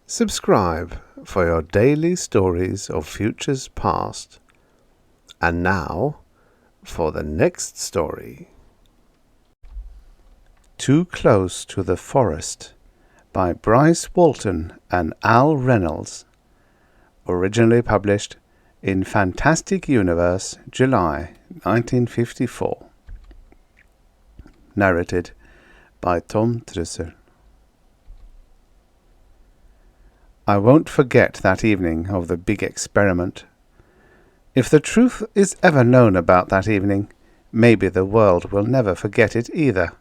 Subscribe for your daily stories of futures past. And now, for the next story. Too Close to the Forest by Bryce Walton and Al Reynolds. Originally published in Fantastic Universe, July 1954. Narrated by Tom Trussel. I won't forget that evening of the big experiment. If the truth is ever known about that evening, maybe the world will never forget it either.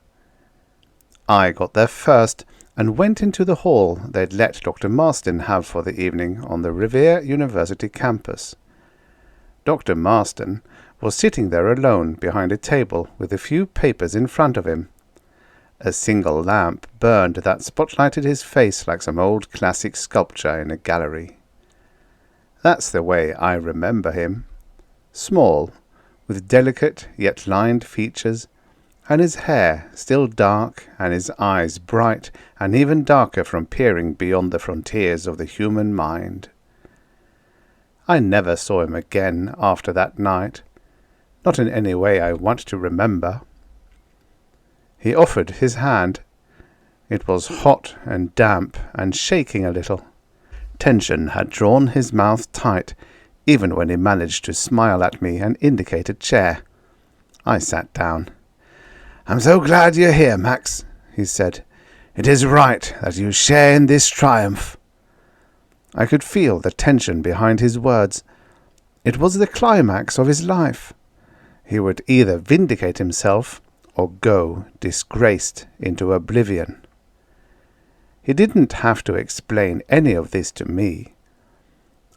I got there first and went into the hall they'd let Dr. Marston have for the evening on the Revere University campus. Dr. Marston was sitting there alone behind a table with a few papers in front of him. A single lamp burned that spotlighted his face like some old classic sculpture in a gallery. That's the way I remember him. Small, with delicate yet lined features, and his hair still dark, and his eyes bright and even darker from peering beyond the frontiers of the human mind. I never saw him again after that night, not in any way I want to remember. He offered his hand. It was hot and damp and shaking a little. Tension had drawn his mouth tight, even when he managed to smile at me and indicate a chair. I sat down. "I'm so glad you're here, Max," he said. "It is right that you share in this triumph." I could feel the tension behind his words. It was the climax of his life. He would either vindicate himself or go disgraced into oblivion. He didn't have to explain any of this to me.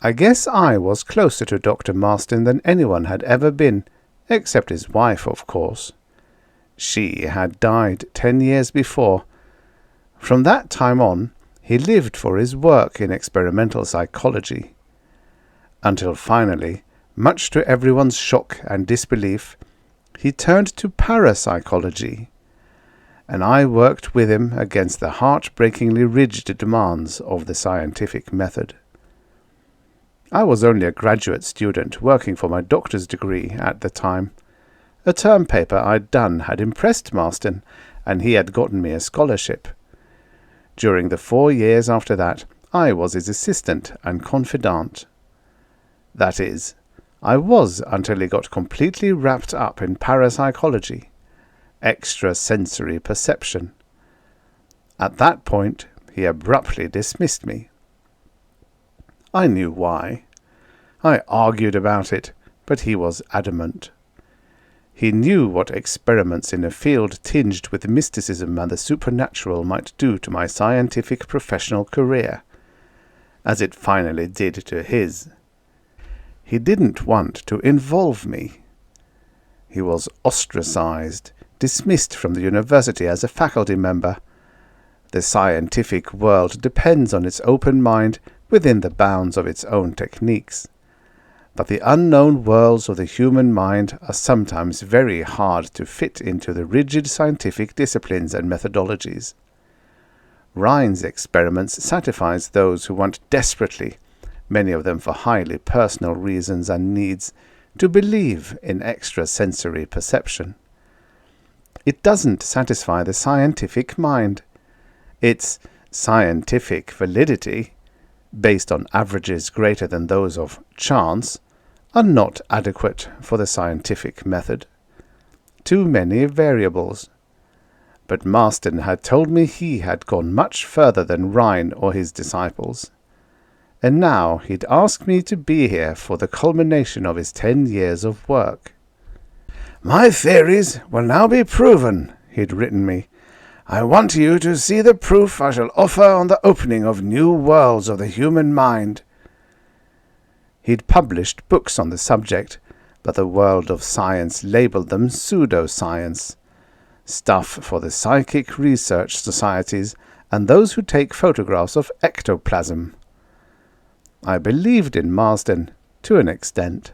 I guess I was closer to Dr. Marston than anyone had ever been, except his wife, of course. She had died 10 years before. From that time on, he lived for his work in experimental psychology. Until finally, much to everyone's shock and disbelief, he turned to parapsychology, and I worked with him against the heart-breakingly rigid demands of the scientific method. I was only a graduate student working for my doctor's degree at the time. A term paper I'd done had impressed Marston, and he had gotten me a scholarship. During the 4 years after that, I was his assistant and confidant. That is, I was until he got completely wrapped up in parapsychology, extrasensory perception. At that point, he abruptly dismissed me. I knew why. I argued about it, but he was adamant. He knew what experiments in a field tinged with mysticism and the supernatural might do to my scientific professional career, as it finally did to his. He didn't want to involve me. He was ostracized, dismissed from the university as a faculty member. The scientific world depends on its open mind within the bounds of its own techniques. But the unknown worlds of the human mind are sometimes very hard to fit into the rigid scientific disciplines and methodologies. Rhine's experiments satisfies those who want desperately, many of them for highly personal reasons and needs, to believe in extrasensory perception. It doesn't satisfy the scientific mind. Its scientific validity, based on averages greater than those of chance, are not adequate for the scientific method. Too many variables. But Marston had told me he had gone much further than Rhine or his disciples. And now he'd asked me to be here for the culmination of his 10 years of work. "My theories will now be proven," he'd written me. "I want you to see the proof I shall offer on the opening of new worlds of the human mind." He'd published books on the subject, but the world of science labelled them pseudoscience, stuff for the psychic research societies and those who take photographs of ectoplasm. I believed in Marsden, to an extent,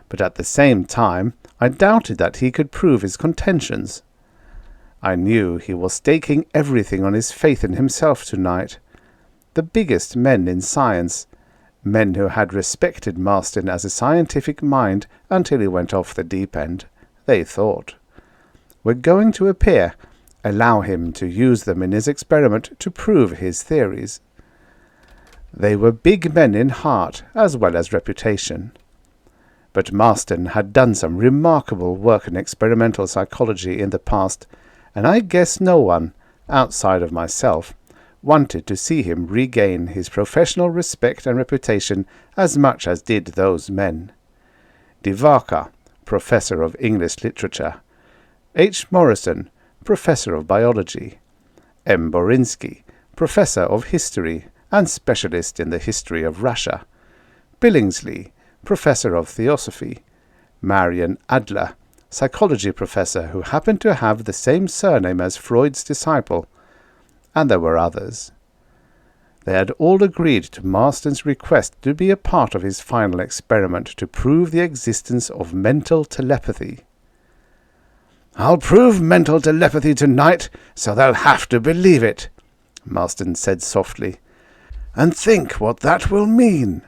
but at the same time I doubted that he could prove his contentions. I knew he was staking everything on his faith in himself tonight. The biggest men in science, men who had respected Marsden as a scientific mind until he went off the deep end, they thought, were going to appear, allow him to use them in his experiment to prove his theories. They were big men in heart as well as reputation. But Marsden had done some remarkable work in experimental psychology in the past, and I guess no one, outside of myself, wanted to see him regain his professional respect and reputation as much as did those men. Divaka, Professor of English Literature; H. Morrison, Professor of Biology; M. Borinsky, Professor of History and Specialist in the History of Russia; Billingsley, Professor of Theosophy; Marian Adler, Psychology Professor who happened to have the same surname as Freud's disciple, and there were others. They had all agreed to Marston's request to be a part of his final experiment to prove the existence of mental telepathy. "I'll prove mental telepathy tonight, so they'll have to believe it," Marston said softly. "And think what that will mean.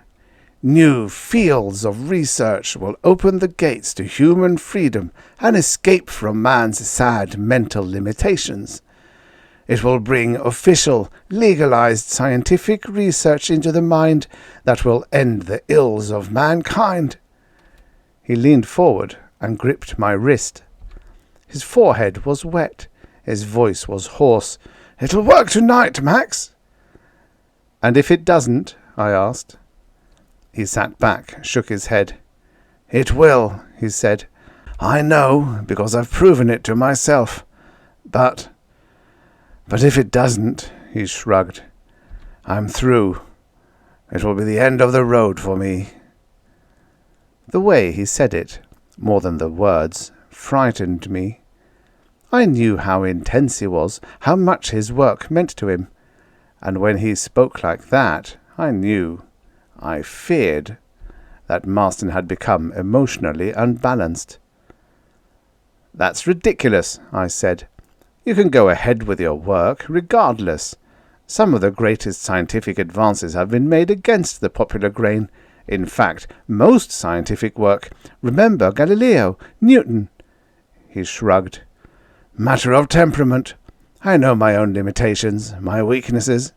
New fields of research will open the gates to human freedom and escape from man's sad mental limitations. It will bring official, legalized scientific research into the mind that will end the ills of mankind." He leaned forward and gripped my wrist. His forehead was wet. His voice was hoarse. "It'll work tonight, Max." "And if it doesn't?" I asked. He sat back, shook his head. "It will," he said. "I know, because I've proven it to myself. But if it doesn't," he shrugged, "I'm through. It will be the end of the road for me." The way he said it, more than the words, frightened me. I knew how intense he was, how much his work meant to him, and when he spoke like that, I feared that Marston had become emotionally unbalanced. "That's ridiculous," I said. "You can go ahead with your work, regardless. Some of the greatest scientific advances have been made against the popular grain. In fact, most scientific work. Remember Galileo, Newton." He shrugged. "Matter of temperament. I know my own limitations, my weaknesses.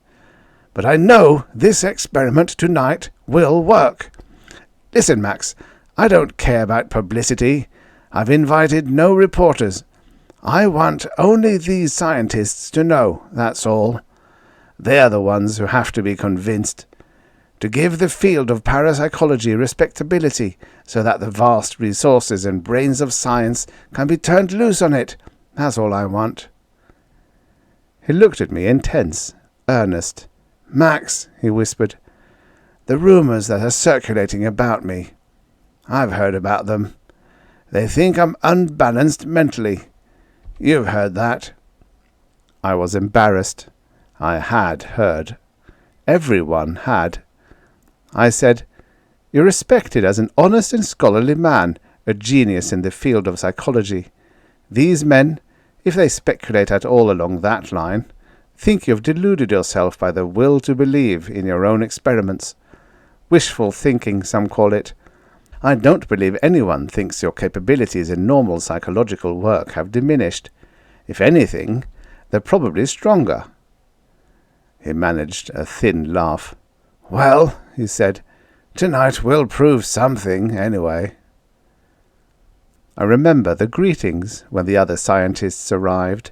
But I know this experiment tonight will work. Listen, Max, I don't care about publicity. I've invited no reporters. I want only these scientists to know, that's all. They're the ones who have to be convinced. To give the field of parapsychology respectability so that the vast resources and brains of science can be turned loose on it. That's all I want." He looked at me intense, earnest. "Max," he whispered, "the rumors that are circulating about me. I've heard about them. They think I'm unbalanced mentally. You've heard that." I was embarrassed. I had heard. Everyone had. I said, "You're respected as an honest and scholarly man, a genius in the field of psychology. These men, if they speculate at all along that line, think you've deluded yourself by the will to believe in your own experiments. Wishful thinking, some call it. I don't believe anyone thinks your capabilities in normal psychological work have diminished. If anything, they're probably stronger." He managed a thin laugh. "Well," he said, "tonight will prove something, anyway." I remember the greetings when the other scientists arrived,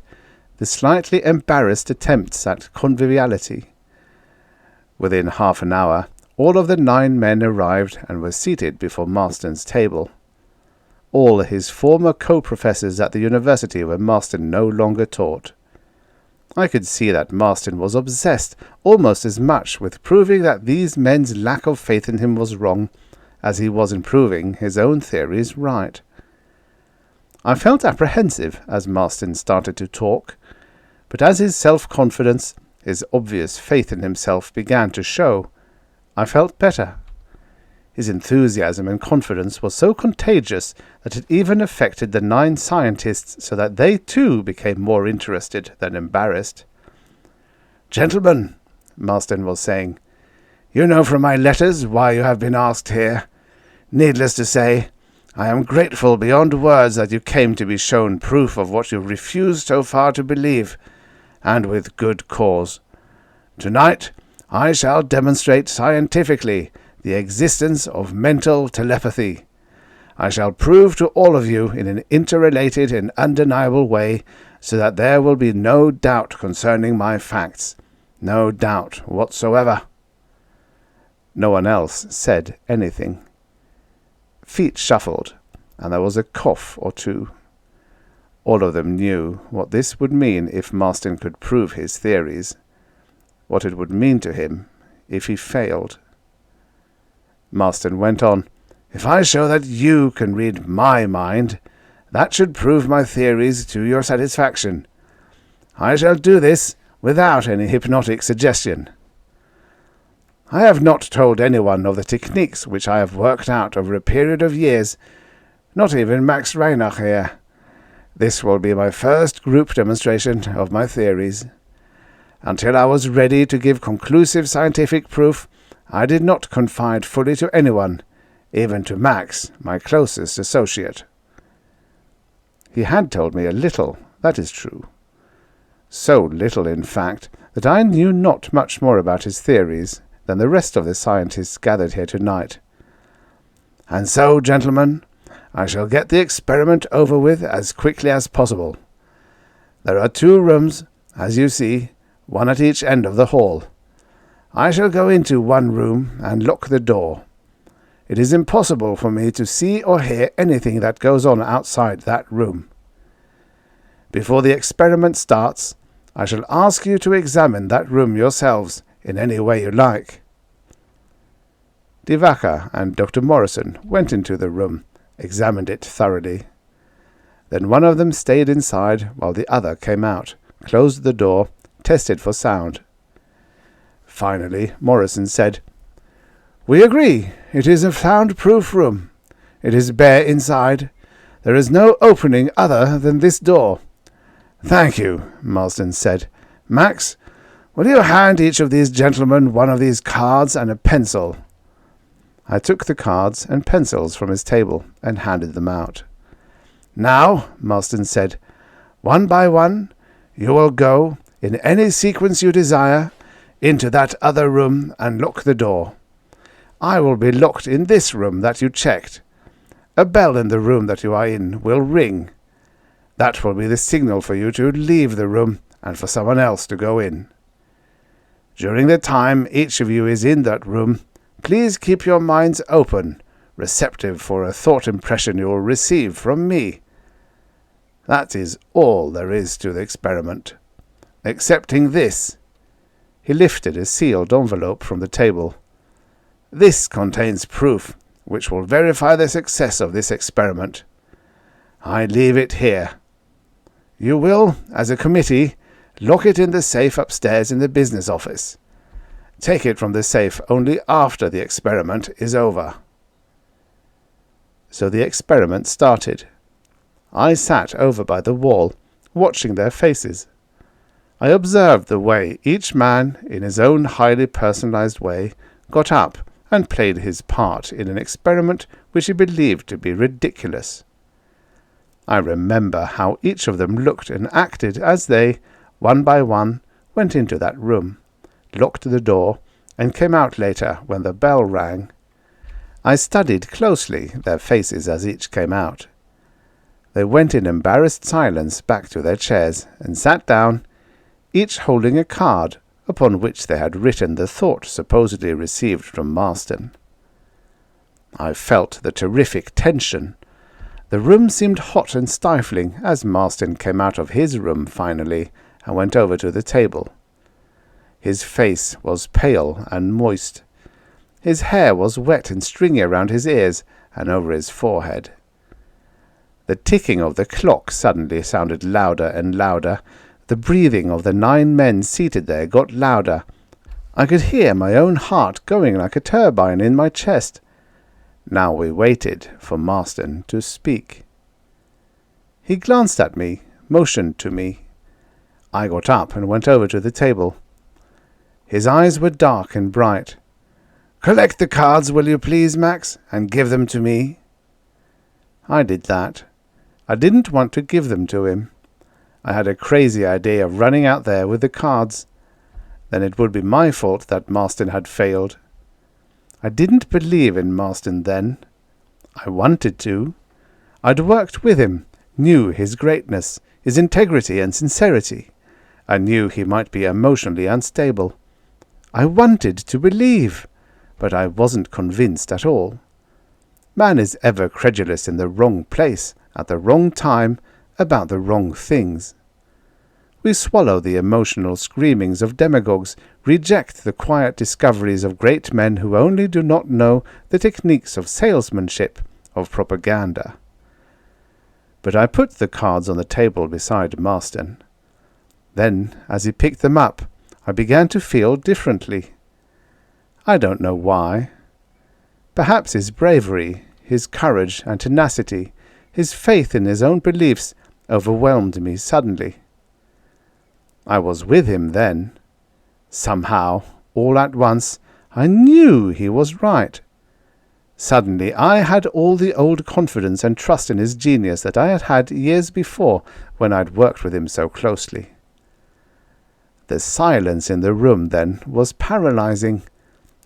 the slightly embarrassed attempts at conviviality. Within half an hour, all of the 9 men arrived and were seated before Marston's table. All his former co-professors at the university where Marston no longer taught. I could see that Marston was obsessed almost as much with proving that these men's lack of faith in him was wrong as he was in proving his own theories right. I felt apprehensive as Marston started to talk, but as his self-confidence, his obvious faith in himself began to show, I felt better. His enthusiasm and confidence was so contagious that it even affected the 9 scientists so that they too became more interested than embarrassed. "Gentlemen," Marston was saying, "you know from my letters why you have been asked here. Needless to say, I am grateful beyond words that you came to be shown proof of what you refused so far to believe, and with good cause. Tonight I shall demonstrate scientifically the existence of mental telepathy. I shall prove to all of you in an interrelated and undeniable way, so that there will be no doubt concerning my facts. No doubt whatsoever." No one else said anything. Feet shuffled, and there was a cough or two. All of them knew what this would mean if Marston could prove his theories, what it would mean to him if he failed. Marston went on, "If I show that you can read my mind, that should prove my theories to your satisfaction. I shall do this without any hypnotic suggestion. I have not told anyone of the techniques which I have worked out over a period of years, not even Max Reinach here. This will be my first group demonstration of my theories. Until I was ready to give conclusive scientific proof, I did not confide fully to anyone, even to Max, my closest associate. He had told me a little, that is true. So little, in fact, that I knew not much more about his theories than the rest of the scientists gathered here tonight. And so, gentlemen, I shall get the experiment over with as quickly as possible. There are 2 rooms, as you see, one at each end of the hall. I shall go into one room and lock the door. It is impossible for me to see or hear anything that goes on outside that room. Before the experiment starts, I shall ask you to examine that room yourselves in any way you like. Divaka and Dr. Morrison went into the room, examined it thoroughly. Then one of them stayed inside while the other came out, closed the door, tested for sound. Finally, Morrison said, "We agree. It is a sound-proof room. It is bare inside. There is no opening other than this door." "Thank you," Marsden said. "Max, will you hand each of these gentlemen one of these cards and a pencil?" I took the cards and pencils from his table and handed them out. "Now," Marsden said, "one by one, you will go, in any sequence you desire, into that other room and lock the door. I will be locked in this room that you checked. A bell in the room that you are in will ring. That will be the signal for you to leave the room and for someone else to go in. During the time each of you is in that room, please keep your minds open, receptive for a thought impression you will receive from me. That is all there is to the experiment. Excepting this." He lifted a sealed envelope from the table. "This contains proof which will verify the success of this experiment. I leave it here. You will, as a committee, lock it in the safe upstairs in the business office. Take it from the safe only after the experiment is over." So the experiment started. I sat over by the wall, watching their faces. I observed the way each man, in his own highly personalized way, got up and played his part in an experiment which he believed to be ridiculous. I remember how each of them looked and acted as they, one by one, went into that room, locked the door, and came out later when the bell rang. I studied closely their faces as each came out. They went in embarrassed silence back to their chairs and sat down, each holding a card upon which they had written the thought supposedly received from Marsden. I felt the terrific tension. The room seemed hot and stifling as Marsden came out of his room finally and went over to the table. His face was pale and moist. His hair was wet and stringy around his ears and over his forehead. The ticking of the clock suddenly sounded louder and louder. The breathing of the 9 men seated there got louder. I could hear my own heart going like a turbine in my chest. Now we waited for Marsden to speak. He glanced at me, motioned to me. I got up and went over to the table. His eyes were dark and bright. "Collect the cards, will you please, Max, and give them to me?" I did that. I didn't want to give them to him. I had a crazy idea of running out there with the cards. Then it would be my fault that Marsden had failed. I didn't believe in Marsden then. I wanted to. I'd worked with him, knew his greatness, his integrity and sincerity. I knew he might be emotionally unstable. I wanted to believe, but I wasn't convinced at all. Man is ever credulous in the wrong place, at the wrong time, about the wrong things. We swallow the emotional screamings of demagogues, reject the quiet discoveries of great men who only do not know the techniques of salesmanship, of propaganda. But I put the cards on the table beside Marsden. Then, as he picked them up, I began to feel differently. I don't know why. Perhaps his bravery, his courage and tenacity, his faith in his own beliefs, overwhelmed me suddenly. I was with him then. Somehow, all at once, I knew he was right. Suddenly I had all the old confidence and trust in his genius that I had had years before when I'd worked with him so closely. The silence in the room then was paralyzing,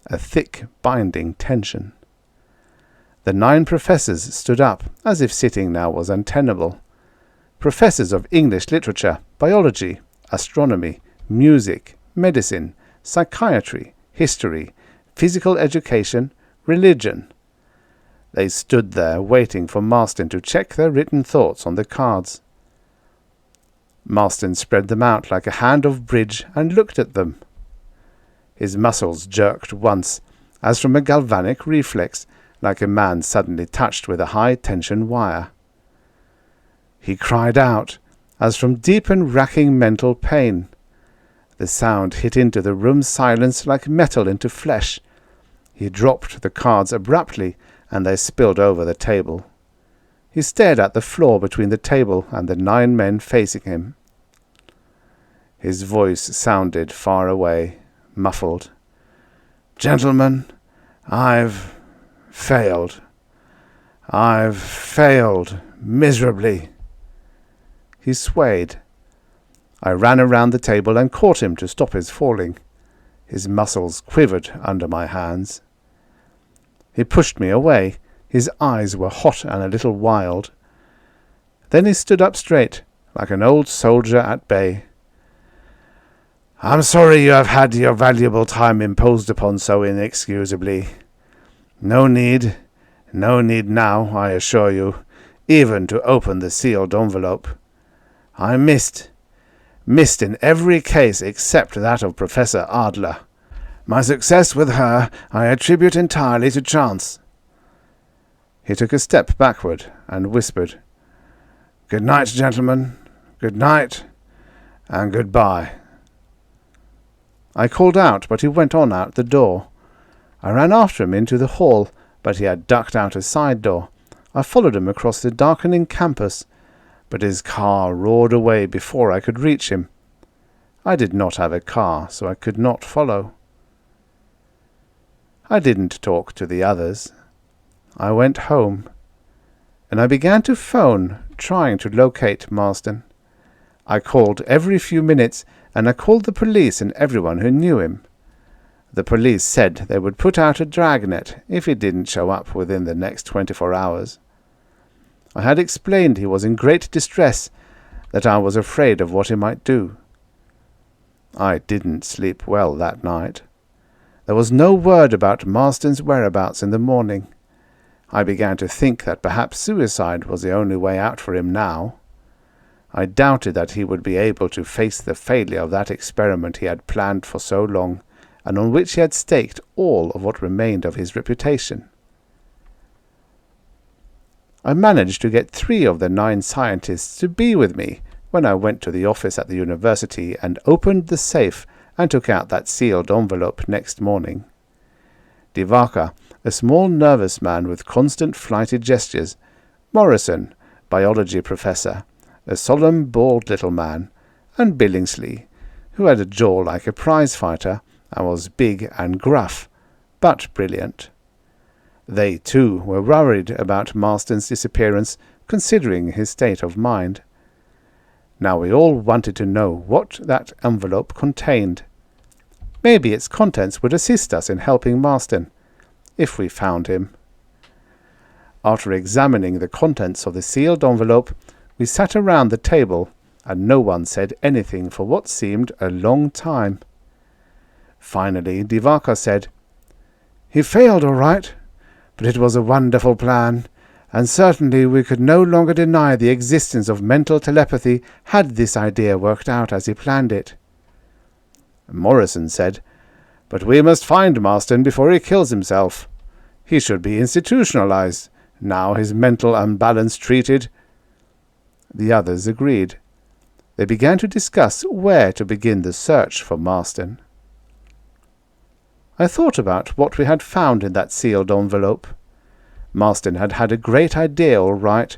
a thick, binding tension. The 9 professors stood up, as if sitting now was untenable. Professors of English literature, biology, astronomy, music, medicine, psychiatry, history, physical education, religion. They stood there waiting for Marston to check their written thoughts on the cards. Marston spread them out like a hand of bridge and looked at them. His muscles jerked once, as from a galvanic reflex, like a man suddenly touched with a high-tension wire. He cried out, as from deep and racking mental pain. The sound hit into the room's silence like metal into flesh. He dropped the cards abruptly, and they spilled over the table. He stared at the floor between the table and the 9 men facing him. His voice sounded far away, muffled. "Gentlemen, I've failed. I've failed miserably." He swayed. I ran around the table and caught him to stop his falling. His muscles quivered under my hands. He pushed me away. His eyes were hot and a little wild. Then he stood up straight, like an old soldier at bay. "I'm sorry you have had your valuable time imposed upon so inexcusably. No need now, I assure you, even to open the sealed envelope. I missed in every case except that of Professor Adler. My success with her I attribute entirely to chance." He took a step backward and whispered, "Good night, gentlemen. Good night, and goodbye." I called out, but he went on out the door. I ran after him into the hall, but he had ducked out a side door. I followed him across the darkening campus, but his car roared away before I could reach him. I did not have a car, so I could not follow. I didn't talk to the others. I went home, and I began to phone, trying to locate Marston. I called every few minutes, and I called the police and everyone who knew him. The police said they would put out a dragnet if he didn't show up within the next 24 hours. I had explained he was in great distress, that I was afraid of what he might do. I didn't sleep well that night. There was no word about Marston's whereabouts in the morning. I began to think that perhaps suicide was the only way out for him now. I doubted that he would be able to face the failure of that experiment he had planned for so long, and on which he had staked all of what remained of his reputation. I managed to get 3 of the 9 scientists to be with me when I went to the office at the university and opened the safe and took out that sealed envelope next morning. Divaka, a small nervous man with constant flighty gestures, Morrison, biology professor, a solemn bald little man, and Billingsley, who had a jaw like a prize-fighter and was big and gruff, but brilliant. They, too, were worried about Marston's disappearance, considering his state of mind. Now we all wanted to know what that envelope contained. Maybe its contents would assist us in helping Marston, if we found him. After examining the contents of the sealed envelope, we sat around the table, and no one said anything for what seemed a long time. Finally, Divaka said, "He failed all right, but it was a wonderful plan, and certainly we could no longer deny the existence of mental telepathy had this idea worked out as he planned it." Morrison said, "But we must find Marston before he kills himself. He should be institutionalized, now his mental unbalance treated." The others agreed. They began to discuss where to begin the search for Marston. I thought about what we had found in that sealed envelope. Marston had had a great idea, all right.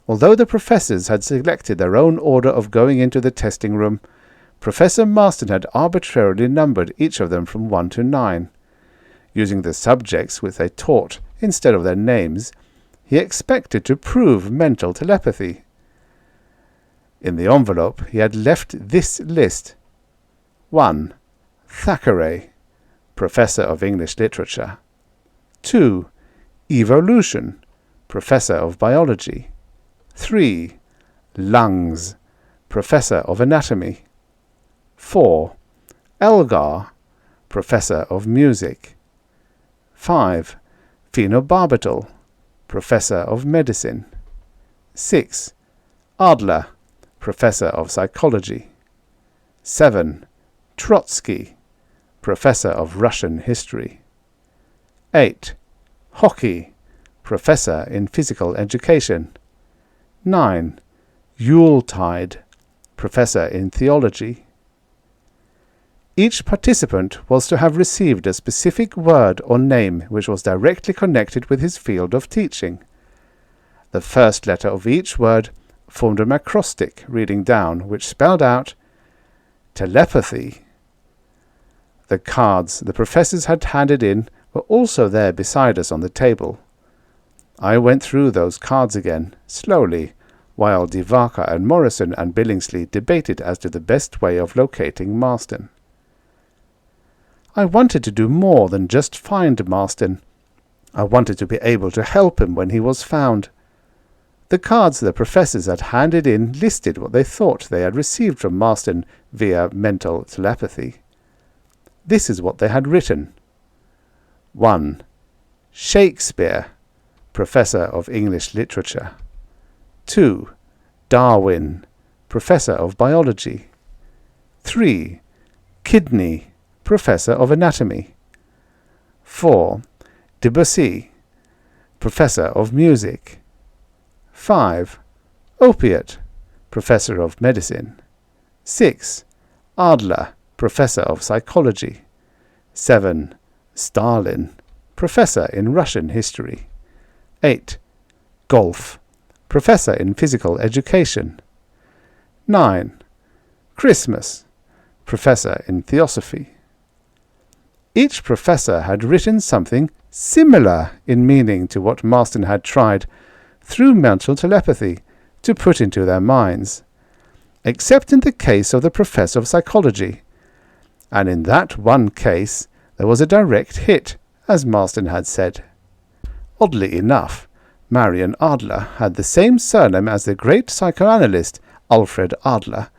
Although the professors had selected their own order of going into the testing room, Professor Marston had arbitrarily numbered each of them from 1 to 9. Using the subjects which they taught instead of their names, he expected to prove mental telepathy. In the envelope he had left this list: 1. Thackeray, Professor of English Literature. 2. Evolution, Professor of Biology. 3. Lungs, Professor of Anatomy. 4. Elgar, Professor of Music. 5. Phenobarbital, Professor of Medicine. 6. Adler, Professor of Psychology. 7. Trotsky, Professor of Russian History. 8. Hockey, Professor in Physical Education. 9. Yuletide, Professor in Theology. Each participant was to have received a specific word or name which was directly connected with his field of teaching. The first letter of each word formed an acrostic reading down, which spelled out telepathy. The cards the professors had handed in were also there beside us on the table. I went through those cards again, slowly, while Divaca and Morrison and Billingsley debated as to the best way of locating Marston. I wanted to do more than just find Marston. I wanted to be able to help him when he was found. The cards the professors had handed in listed what they thought they had received from Marston via mental telepathy. This is what they had written. 1. Shakespeare, Professor of English Literature. 2. Darwin, Professor of Biology. 3. Kidney, Professor of Anatomy. 4. Debussy, Professor of Music. 5. Opiate, Professor of Medicine. 6. Adler, Professor of Psychology. 7. Stalin, Professor in Russian History. 8. Golf, Professor in Physical Education. 9. Christmas, Professor in Theosophy. Each professor had written something similar in meaning to what Marston had tried, through mental telepathy, to put into their minds, except in the case of the professor of psychology. And in that one case there was a direct hit, as Marston had said. Oddly enough, Marion Adler had the same surname as the great psychoanalyst Alfred Adler,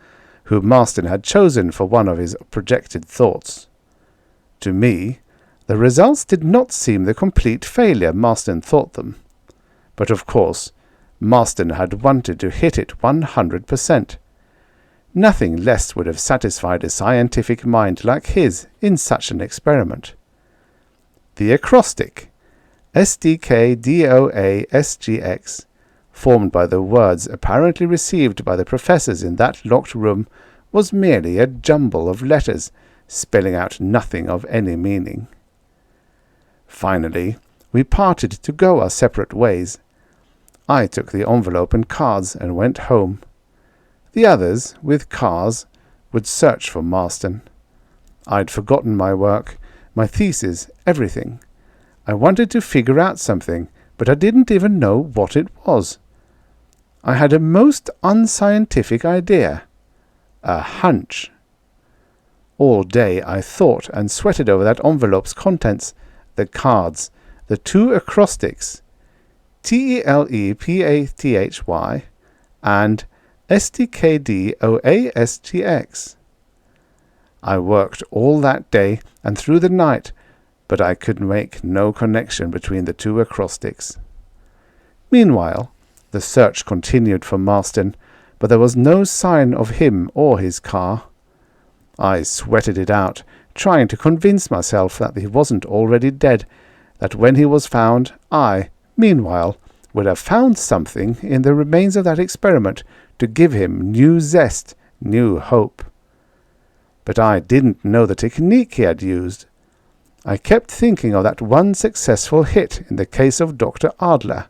whom Marston had chosen for one of his projected thoughts. To me, the results did not seem the complete failure Marston thought them. But of course, Marston had wanted to hit it 100%. Nothing less would have satisfied a scientific mind like his in such an experiment. The acrostic, SDKDOASGX, formed by the words apparently received by the professors in that locked room, was merely a jumble of letters, spelling out nothing of any meaning. Finally, we parted to go our separate ways. I took the envelope and cards and went home. The others, with cars, would search for Marston. I'd forgotten my work, my thesis, everything. I wanted to figure out something, but I didn't even know what it was. I had a most unscientific idea. A hunch. All day I thought and sweated over that envelope's contents, the cards, the 2 acrostics, TELEPATHY and SDKDOASGX. I worked all that day and through the night, but I could make no connection between the 2 acrostics. Meanwhile, the search continued for Marston, but there was no sign of him or his car. I sweated it out, trying to convince myself that he wasn't already dead, that when he was found, I, meanwhile, would have found something in the remains of that experiment to give him new zest, new hope. But I didn't know the technique he had used. I kept thinking of that one successful hit in the case of Dr. Adler.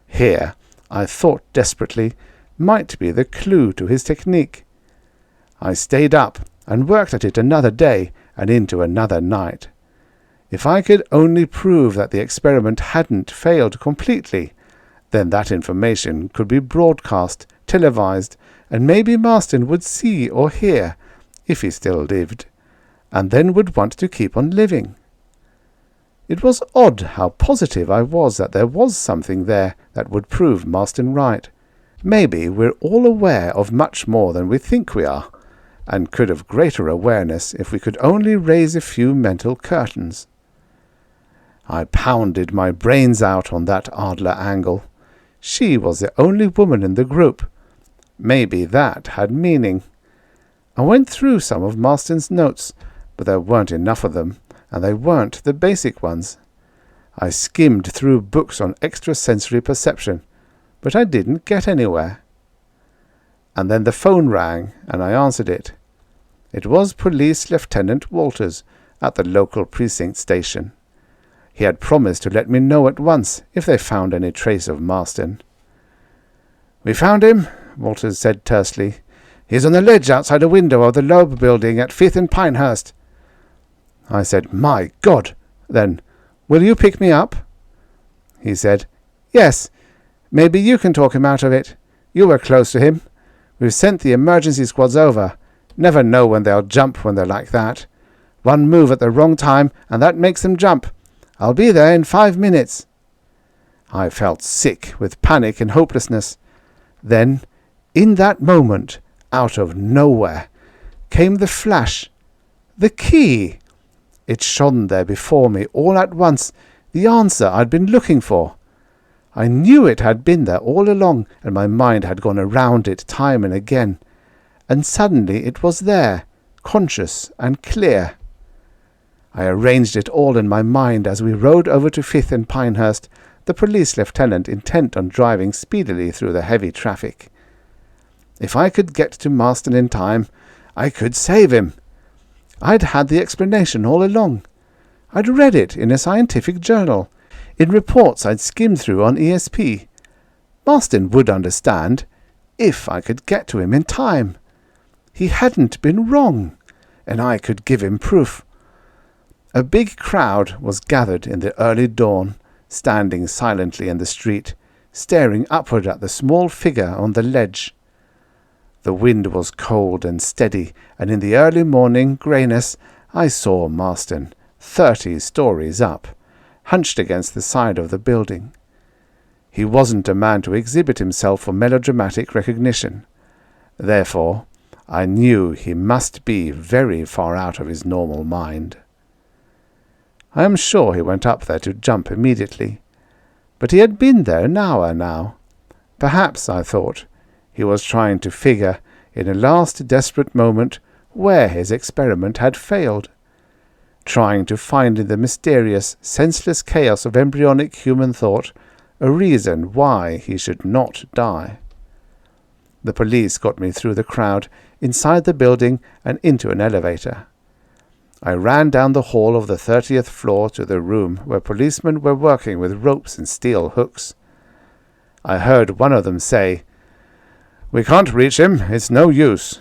Here, I thought desperately, might be the clue to his technique. I stayed up and worked at it another day and into another night. If I could only prove that the experiment hadn't failed completely, then that information could be broadcast, televised, and maybe Marston would see or hear, if he still lived, and then would want to keep on living. It was odd how positive I was that there was something there that would prove Marston right. Maybe we're all aware of much more than we think we are, and could have greater awareness if we could only raise a few mental curtains. I pounded my brains out on that Adler angle. She was the only woman in the group. Maybe that had meaning. I went through some of Marston's notes, but there weren't enough of them, and they weren't the basic ones. I skimmed through books on extrasensory perception, but I didn't get anywhere. And then the phone rang, and I answered it. It was Police Lieutenant Walters at the local precinct station. He had promised to let me know at once if they found any trace of Marston. "We found him," Walters said tersely. "He's on the ledge outside a window of the Loeb building at 5th and Pinehurst." I said, "My God!" Then, "Will you pick me up?" He said, "Yes. Maybe you can talk him out of it. You were close to him. We've sent the emergency squads over. Never know when they'll jump when they're like that. One move at the wrong time, and that makes them jump. I'll be there in 5 minutes." I felt sick with panic and hopelessness. Then, in that moment, out of nowhere, came the flash. The key! It shone there before me all at once, the answer I'd been looking for. I knew it had been there all along, and my mind had gone around it time and again. And suddenly it was there, conscious and clear. I arranged it all in my mind as we rode over to 5th and Pinehurst, the police lieutenant intent on driving speedily through the heavy traffic. If I could get to Marston in time, I could save him. I'd had the explanation all along. I'd read it in a scientific journal, in reports I'd skimmed through on ESP. Marston would understand, if I could get to him in time. He hadn't been wrong, and I could give him proof. A big crowd was gathered in the early dawn, standing silently in the street, staring upward at the small figure on the ledge. The wind was cold and steady, and in the early morning greyness I saw Marston, 30 stories up, hunched against the side of the building. He wasn't a man to exhibit himself for melodramatic recognition. Therefore, I knew he must be very far out of his normal mind. I am sure he went up there to jump immediately. But he had been there an hour now. Perhaps, I thought, he was trying to figure, in a last desperate moment, where his experiment had failed. Trying to find in the mysterious, senseless chaos of embryonic human thought a reason why he should not die. The police got me through the crowd, inside the building, and into an elevator. I ran down the hall of the 30th floor to the room where policemen were working with ropes and steel hooks. I heard one of them say, "We can't reach him. It's no use."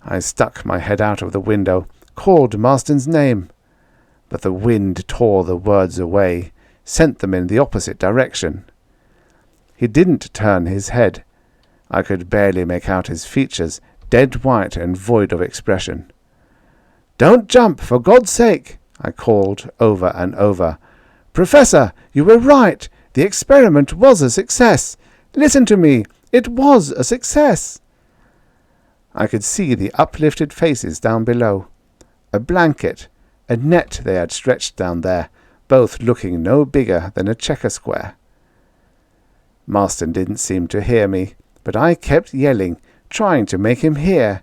I stuck my head out of the window, called Marston's name, but the wind tore the words away, sent them in the opposite direction. He didn't turn his head. I could barely make out his features, dead white and void of expression. "Don't jump, for God's sake!" I called over and over. "Professor, you were right. The experiment was a success. Listen to me. It was a success." I could see the uplifted faces down below. A blanket, a net they had stretched down there, both looking no bigger than a checker square. Marston didn't seem to hear me, but I kept yelling, trying to make him hear.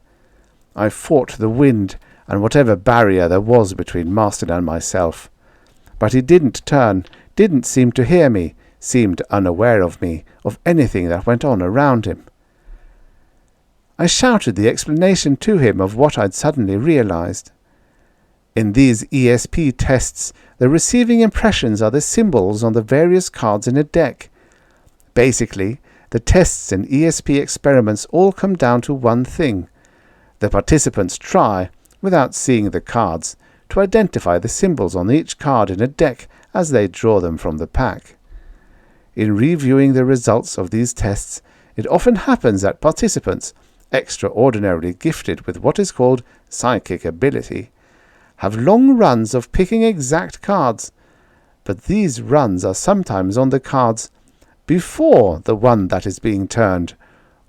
I fought the wind and whatever barrier there was between Marston and myself. But he didn't turn, didn't seem to hear me, seemed unaware of me, of anything that went on around him. I shouted the explanation to him of what I'd suddenly realized. In these ESP tests, the receiving impressions are the symbols on the various cards in a deck. Basically, The tests and ESP experiments all come down to one thing. The participants try, without seeing the cards, to identify the symbols on each card in a deck as they draw them from the pack. In reviewing the results of these tests, it often happens that participants, extraordinarily gifted with what is called psychic ability, have long runs of picking exact cards, but these runs are sometimes on the cards before the one that is being turned,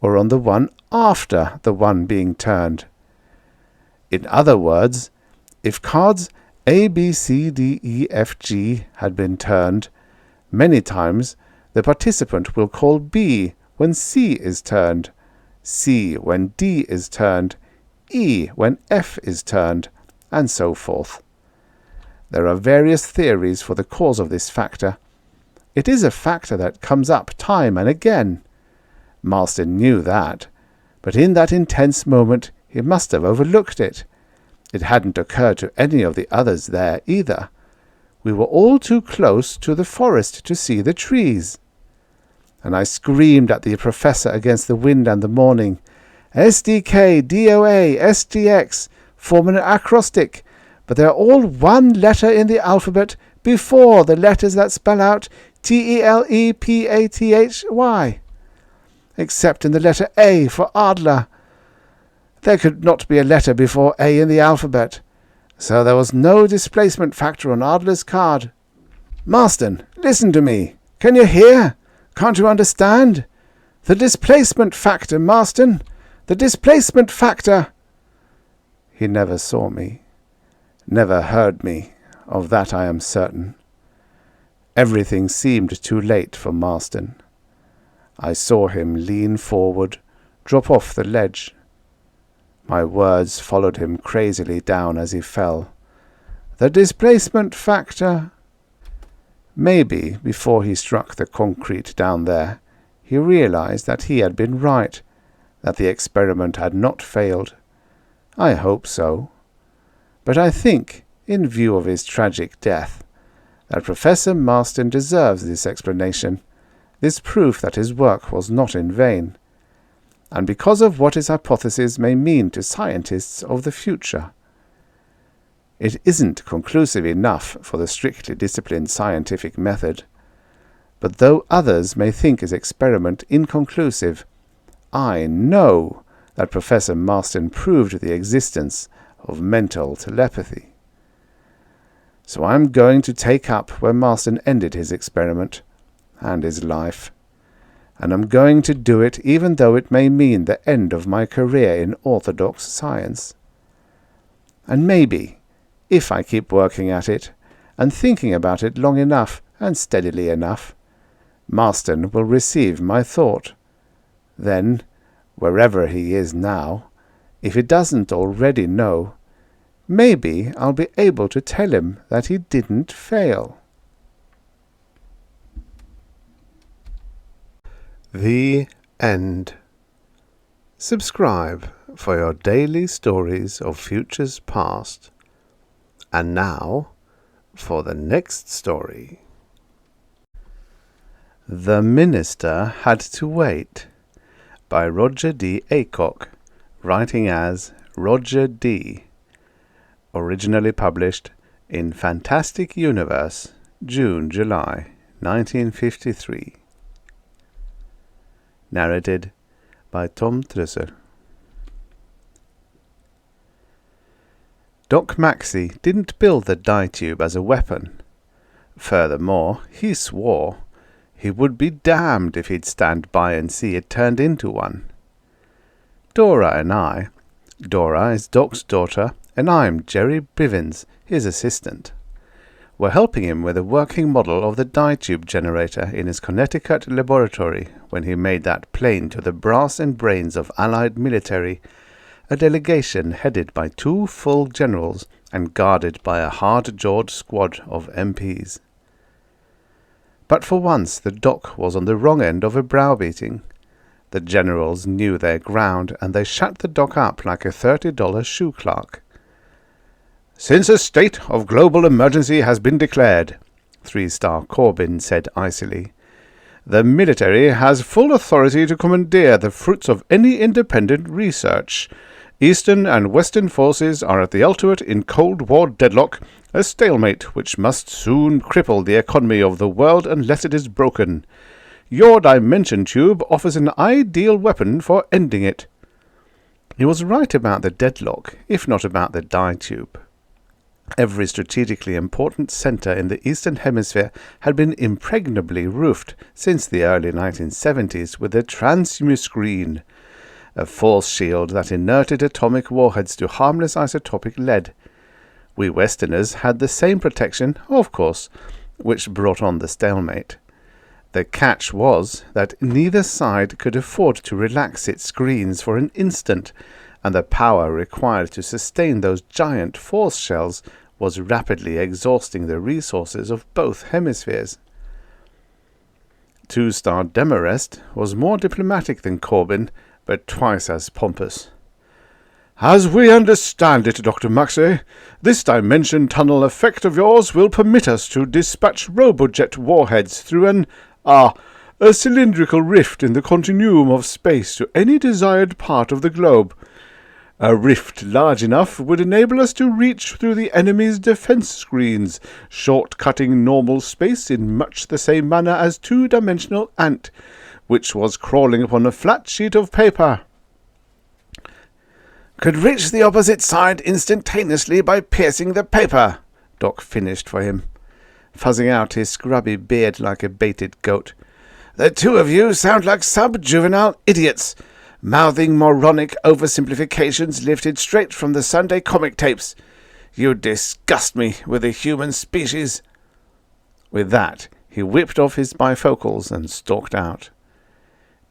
or on the one after the one being turned. In other words, if cards A, B, C, D, E, F, G had been turned, many times the participant will call B when C is turned, C when D is turned, E when F is turned, and so forth. There are various theories for the cause of this factor. It is a factor that comes up time and again. Marston knew that, but in that intense moment he must have overlooked it. It hadn't occurred to any of the others there either. We were all too close to the forest to see the trees. And I screamed at the professor against the wind and the morning. SDK, DOA, SDX form an acrostic, but they're all one letter in the alphabet before the letters that spell out TELEPATHY, except in the letter A for Adler. There could not be a letter before A in the alphabet, so there was no displacement factor on Adler's card. Marston, listen to me. Can you hear? Can't you understand? The displacement factor, Marston. The displacement factor. He never saw me, never heard me. Of that I am certain. Everything seemed too late for Marston. I saw him lean forward, drop off the ledge. My words followed him crazily down as he fell. The displacement factor. Maybe before he struck the concrete down there, he realized that he had been right, that the experiment had not failed. I hope so. But I think, in view of his tragic death, that Professor Marston deserves this explanation, this proof that his work was not in vain, and because of what his hypothesis may mean to scientists of the future. It isn't conclusive enough for the strictly disciplined scientific method, but though others may think his experiment inconclusive, I know that Professor Marston proved the existence of mental telepathy. So I'm going to take up where Marston ended his experiment and his life, and I'm going to do it even though it may mean the end of my career in orthodox science. And maybe, if I keep working at it, and thinking about it long enough and steadily enough, Marston will receive my thought. Then, wherever he is now, if he doesn't already know, maybe I'll be able to tell him that he didn't fail. The End. Subscribe for your daily stories of futures past. And now, for the next story. The Minister Had to Wait, by Roger D. Aycock, writing as Roger D. Originally published in Fantastic Universe, June-July 1953. Narrated by Tom Trussel. Doc Maxey didn't build the dye tube as a weapon. Furthermore, he swore he would be damned if he'd stand by and see it turned into one. Dora and I, Dora is Doc's daughter, and I'm Jerry Bivens, his assistant, were helping him with a working model of the dye tube generator in his Connecticut laboratory when he made that plain to the brass and brains of Allied military, a delegation headed by 2 full generals and guarded by a hard-jawed squad of MPs. But for once the doc was on the wrong end of a browbeating. The generals knew their ground, and they shut the doc up like a $30 shoe clerk. "Since a state of global emergency has been declared," 3-star Corbin said icily, The military has full authority to commandeer the fruits of any independent research. Eastern and Western forces are at the ultimate in Cold War deadlock, a stalemate which must soon cripple the economy of the world unless it is broken. Your dimension tube offers an ideal weapon for ending it." He was right about the deadlock, if not about the dye tube. Every strategically important centre in the Eastern Hemisphere had been impregnably roofed since the early 1970s with a transmuscreen, a force shield that inerted atomic warheads to harmless isotopic lead. We Westerners had the same protection, of course, which brought on the stalemate. The catch was that neither side could afford to relax its screens for an instant, and the power required to sustain those giant force shells was rapidly exhausting the resources of both hemispheres. Two-star Demarest was more diplomatic than Corbin, but twice as pompous. "As we understand it, Dr. Maxey, this dimension tunnel effect of yours will permit us to dispatch robojet warheads through a cylindrical rift in the continuum of space to any desired part of the globe. A rift large enough would enable us to reach through the enemy's defense screens, short-cutting normal space in much the same manner as two-dimensional ant, which was crawling upon a flat sheet of paper. Could reach the opposite side instantaneously by piercing the paper," Doc finished for him, fuzzing out his scrubby beard like a baited goat. "The two of you sound like sub-juvenile idiots, mouthing moronic oversimplifications lifted straight from the Sunday comic tapes. You disgust me with the human species." With that, he whipped off his bifocals and stalked out.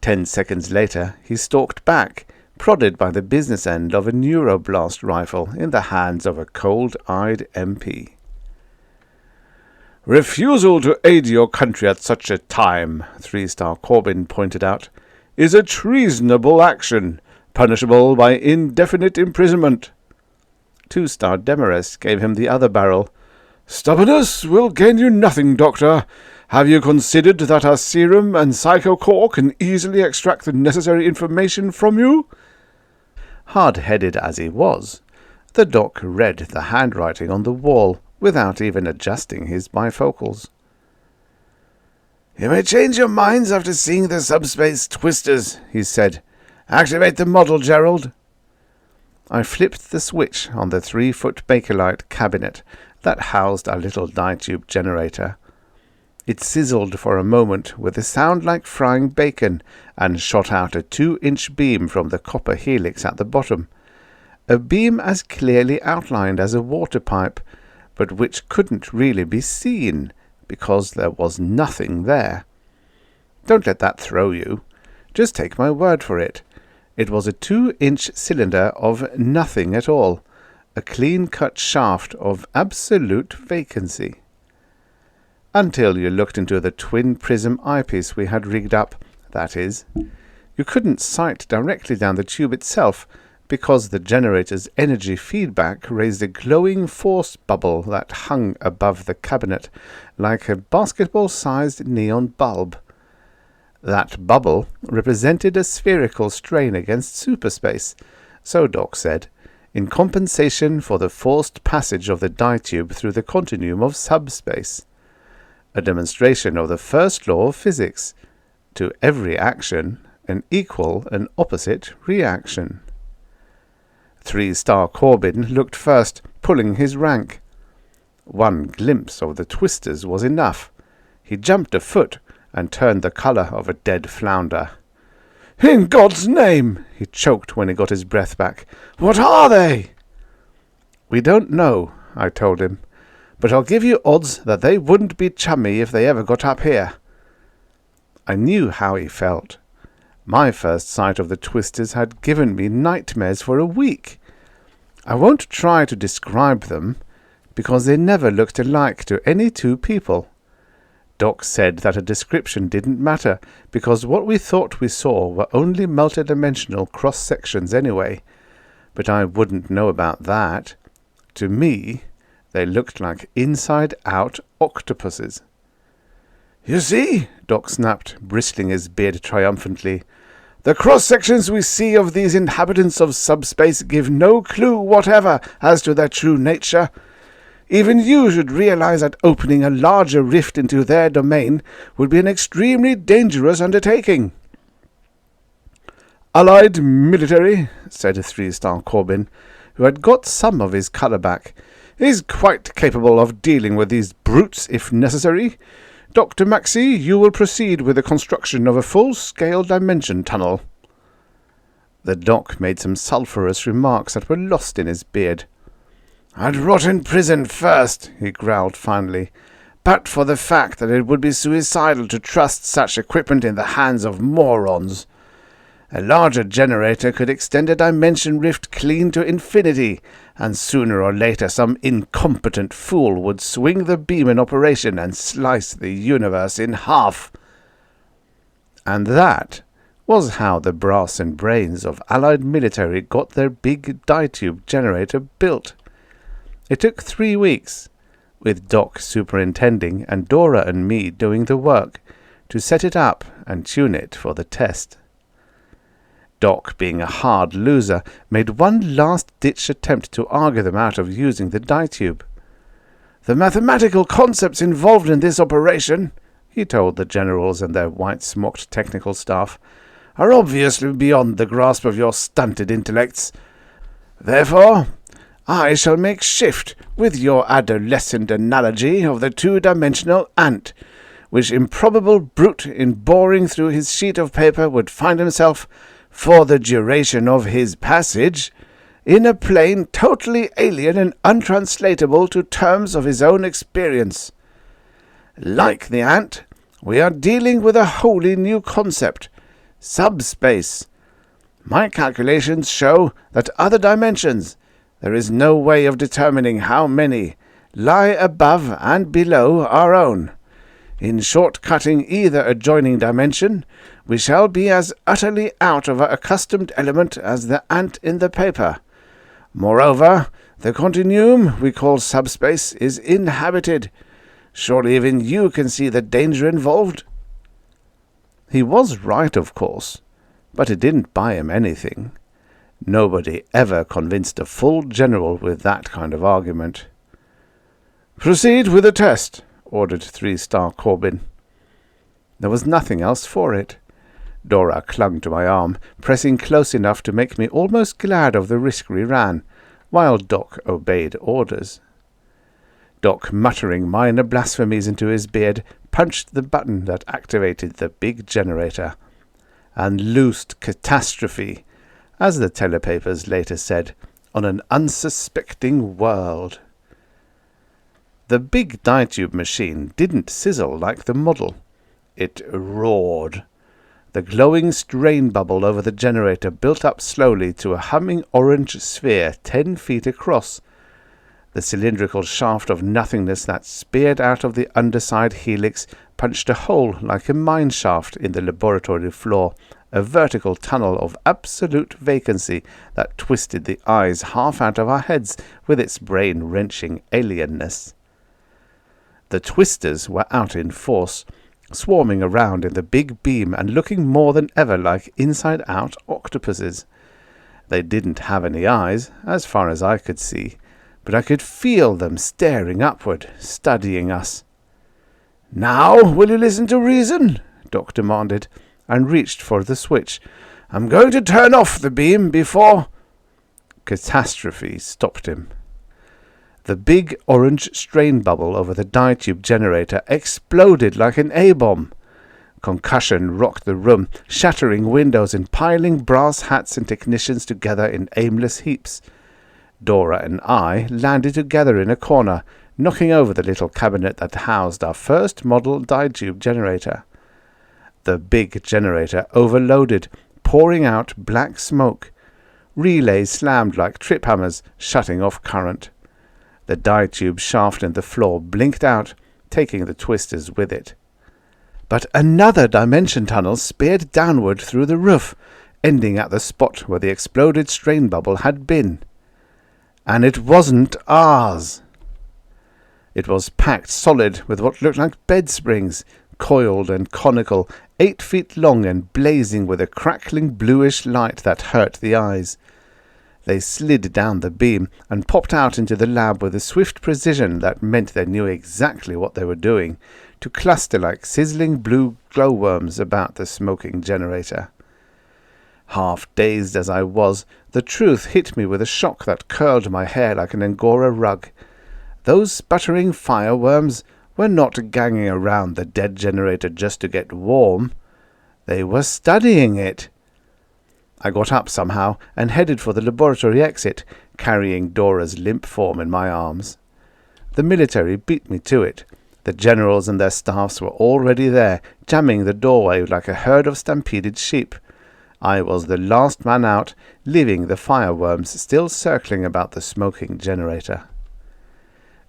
10 seconds later, he stalked back, prodded by the business end of a neuroblast rifle in the hands of a cold-eyed MP. "Refusal to aid your country at such a time," 3-star Corbin pointed out, "is a treasonable action, punishable by indefinite imprisonment." 2-star Demarest gave him the other barrel. "Stubbornness will gain you nothing, Doctor. Have you considered that our serum and psychocore can easily extract the necessary information from you?" Hard-headed as he was, the Doc read the handwriting on the wall without even adjusting his bifocals. "You may change your minds after seeing the subspace twisters," he said. "Activate the model, Gerald." I flipped the switch on the 3-foot Bakelite cabinet that housed our little dye-tube generator. It sizzled for a moment with a sound like frying bacon and shot out a 2-inch beam from the copper helix at the bottom, a beam as clearly outlined as a water pipe, but which couldn't really be seen because there was nothing there. Don't let that throw you. Just take my word for it. It was a 2-inch cylinder of nothing at all, a clean-cut shaft of absolute vacancy. Until you looked into the twin-prism eyepiece we had rigged up, that is. You couldn't sight directly down the tube itself, because the generator's energy feedback raised a glowing force bubble that hung above the cabinet like a basketball-sized neon bulb. That bubble represented a spherical strain against superspace, so Doc said, in compensation for the forced passage of the dye tube through the continuum of subspace. A demonstration of the first law of physics: to every action, an equal and opposite reaction. 3-star Corbin looked first, pulling his rank. One glimpse of the twisters was enough. He jumped a foot and turned the colour of a dead flounder. "In God's name!" he choked when he got his breath back. "What are they?" "We don't know," I told him, "but I'll give you odds that they wouldn't be chummy if they ever got up here." I knew how he felt. My first sight of the twisters had given me nightmares for a week. I won't try to describe them, because they never looked alike to any two people. Doc said that a description didn't matter, because what we thought we saw were only multidimensional cross-sections anyway. But I wouldn't know about that. To me, they looked like inside-out octopuses. "You see," Doc snapped, bristling his beard triumphantly, "the cross-sections we see of these inhabitants of subspace give no clue whatever as to their true nature. Even you should realize that opening a larger rift into their domain would be an extremely dangerous undertaking." "Allied military," said 3-star Corbin, who had got some of his colour back, "is quite capable of dealing with these brutes if necessary. Dr. Maxey, you will proceed with the construction of a full-scale dimension tunnel." The doc made some sulphurous remarks that were lost in his beard. "I'd rot in prison first," he growled finally, "but for the fact that it would be suicidal to trust such equipment in the hands of morons. A larger generator could extend a dimension rift clean to infinity, and sooner or later some incompetent fool would swing the beam in operation and slice the universe in half." And that was how the brass and brains of Allied military got their big ditube generator built. It took 3 weeks, with Doc superintending and Dora and me doing the work, to set it up and tune it for the test. Doc, being a hard loser, made one last-ditch attempt to argue them out of using the ditube. "The mathematical concepts involved in this operation," he told the generals and their white-smocked technical staff, "are obviously beyond the grasp of your stunted intellects. Therefore, I shall make shift with your adolescent analogy of the two-dimensional ant, which improbable brute in boring through his sheet of paper would find himself, for the duration of his passage, in a plane totally alien and untranslatable to terms of his own experience. Like the ant, we are dealing with a wholly new concept, subspace. My calculations show that other dimensions, there is no way of determining how many, lie above and below our own. In short-cutting either adjoining dimension, we shall be as utterly out of our accustomed element as the ant in the paper. Moreover, the continuum we call subspace is inhabited. Surely even you can see the danger involved." He was right, of course, but it didn't buy him anything. Nobody ever convinced a full general with that kind of argument. "Proceed with the test," ordered 3-star Corbin. There was nothing else for it. Dora clung to my arm, pressing close enough to make me almost glad of the risk we ran, while Doc obeyed orders. Doc, muttering minor blasphemies into his beard, punched the button that activated the big generator, and loosed catastrophe, as the telepapers later said, on an unsuspecting world. The big ditube machine didn't sizzle like the model. It roared. The glowing strain bubble over the generator built up slowly to a humming orange sphere 10 feet across. The cylindrical shaft of nothingness that speared out of the underside helix punched a hole like a mine shaft in the laboratory floor, a vertical tunnel of absolute vacancy that twisted the eyes half out of our heads with its brain-wrenching alienness. The twisters were out in force, swarming around in the big beam and looking more than ever like inside-out octopuses. They didn't have any eyes, as far as I could see, but I could feel them staring upward, studying us. "Now, will you listen to reason?" Doc demanded, and reached for the switch. "I'm going to turn off the beam before—" Catastrophe stopped him. The big orange strain bubble over the ditube generator exploded like an A-bomb. Concussion rocked the room, shattering windows and piling brass hats and technicians together in aimless heaps. Dora and I landed together in a corner, knocking over the little cabinet that housed our first model ditube generator. The big generator overloaded, pouring out black smoke. Relays slammed like trip hammers, shutting off current. The ditube shaft in the floor blinked out, taking the twisters with it. But another dimension tunnel speared downward through the roof, ending at the spot where the exploded strain bubble had been. And it wasn't ours. It was packed solid with what looked like bed springs, coiled and conical, 8 feet long and blazing with a crackling bluish light that hurt the eyes. They slid down the beam and popped out into the lab with a swift precision that meant they knew exactly what they were doing, to cluster like sizzling blue glowworms about the smoking generator. Half dazed as I was, the truth hit me with a shock that curled my hair like an Angora rug. Those sputtering fireworms were not ganging around the dead generator just to get warm. They were studying it. I got up somehow and headed for the laboratory exit, carrying Dora's limp form in my arms. The military beat me to it. The generals and their staffs were already there, jamming the doorway like a herd of stampeded sheep. I was the last man out, leaving the fireworms still circling about the smoking generator.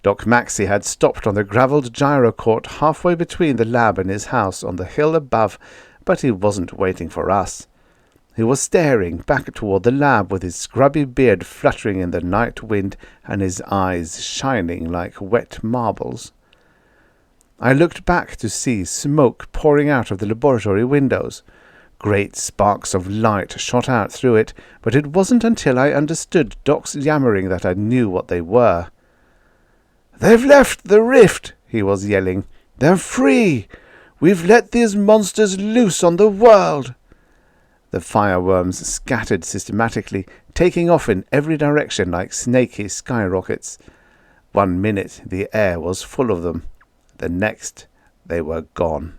Doc Maxey had stopped on the gravelled gyro court halfway between the lab and his house on the hill above, but he wasn't waiting for us. He was staring back toward the lab with his scrubby beard fluttering in the night wind and his eyes shining like wet marbles. I looked back to see smoke pouring out of the laboratory windows. Great sparks of light shot out through it, but it wasn't until I understood Doc's yammering that I knew what they were. "They've left the rift," he was yelling. "They're free! We've let these monsters loose on the world!" The fireworms scattered systematically, taking off in every direction like snaky skyrockets. 1 minute the air was full of them. The next they were gone.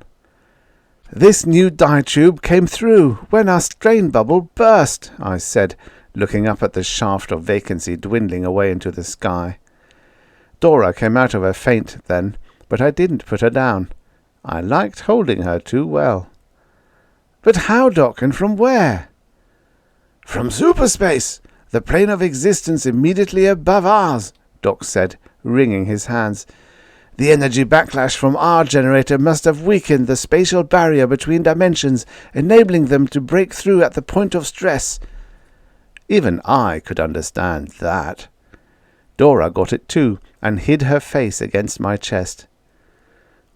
"This new dye tube came through when our strain bubble burst," I said, looking up at the shaft of vacancy dwindling away into the sky. Dora came out of her faint then, but I didn't put her down. I liked holding her too well. "But how, Doc, and from where?" "From superspace, the plane of existence immediately above ours," Doc said, wringing his hands. "The energy backlash from our generator must have weakened the spatial barrier between dimensions, enabling them to break through at the point of stress." Even I could understand that. Dora got it too, and hid her face against my chest.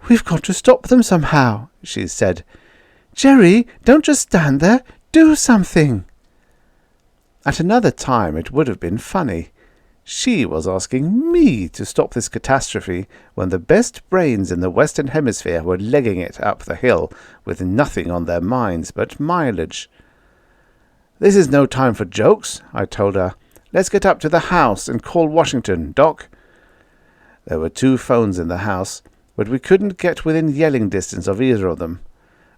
"We've got to stop them somehow," she said. "Jerry, don't just stand there. Do something." At another time it would have been funny. She was asking me to stop this catastrophe when the best brains in the Western Hemisphere were legging it up the hill with nothing on their minds but mileage. "This is no time for jokes," I told her. "Let's get up to the house and call Washington, Doc." There were 2 phones in the house, but we couldn't get within yelling distance of either of them.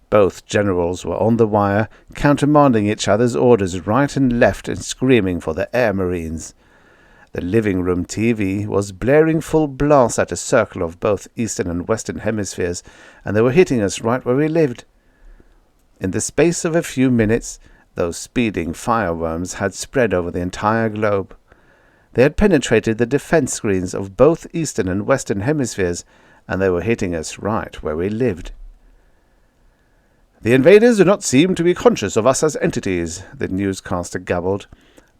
Both generals were on the wire, countermanding each other's orders right and left and screaming for the Air Marines. The living room TV was blaring full blast at a circle of both Eastern and Western hemispheres, and they were hitting us right where we lived. In the space of a few minutes, those speeding fireworms had spread over the entire globe. They had penetrated the defense screens of both Eastern and Western hemispheres, and they were hitting us right where we lived. "The invaders do not seem to be conscious of us as entities," the newscaster gabbled,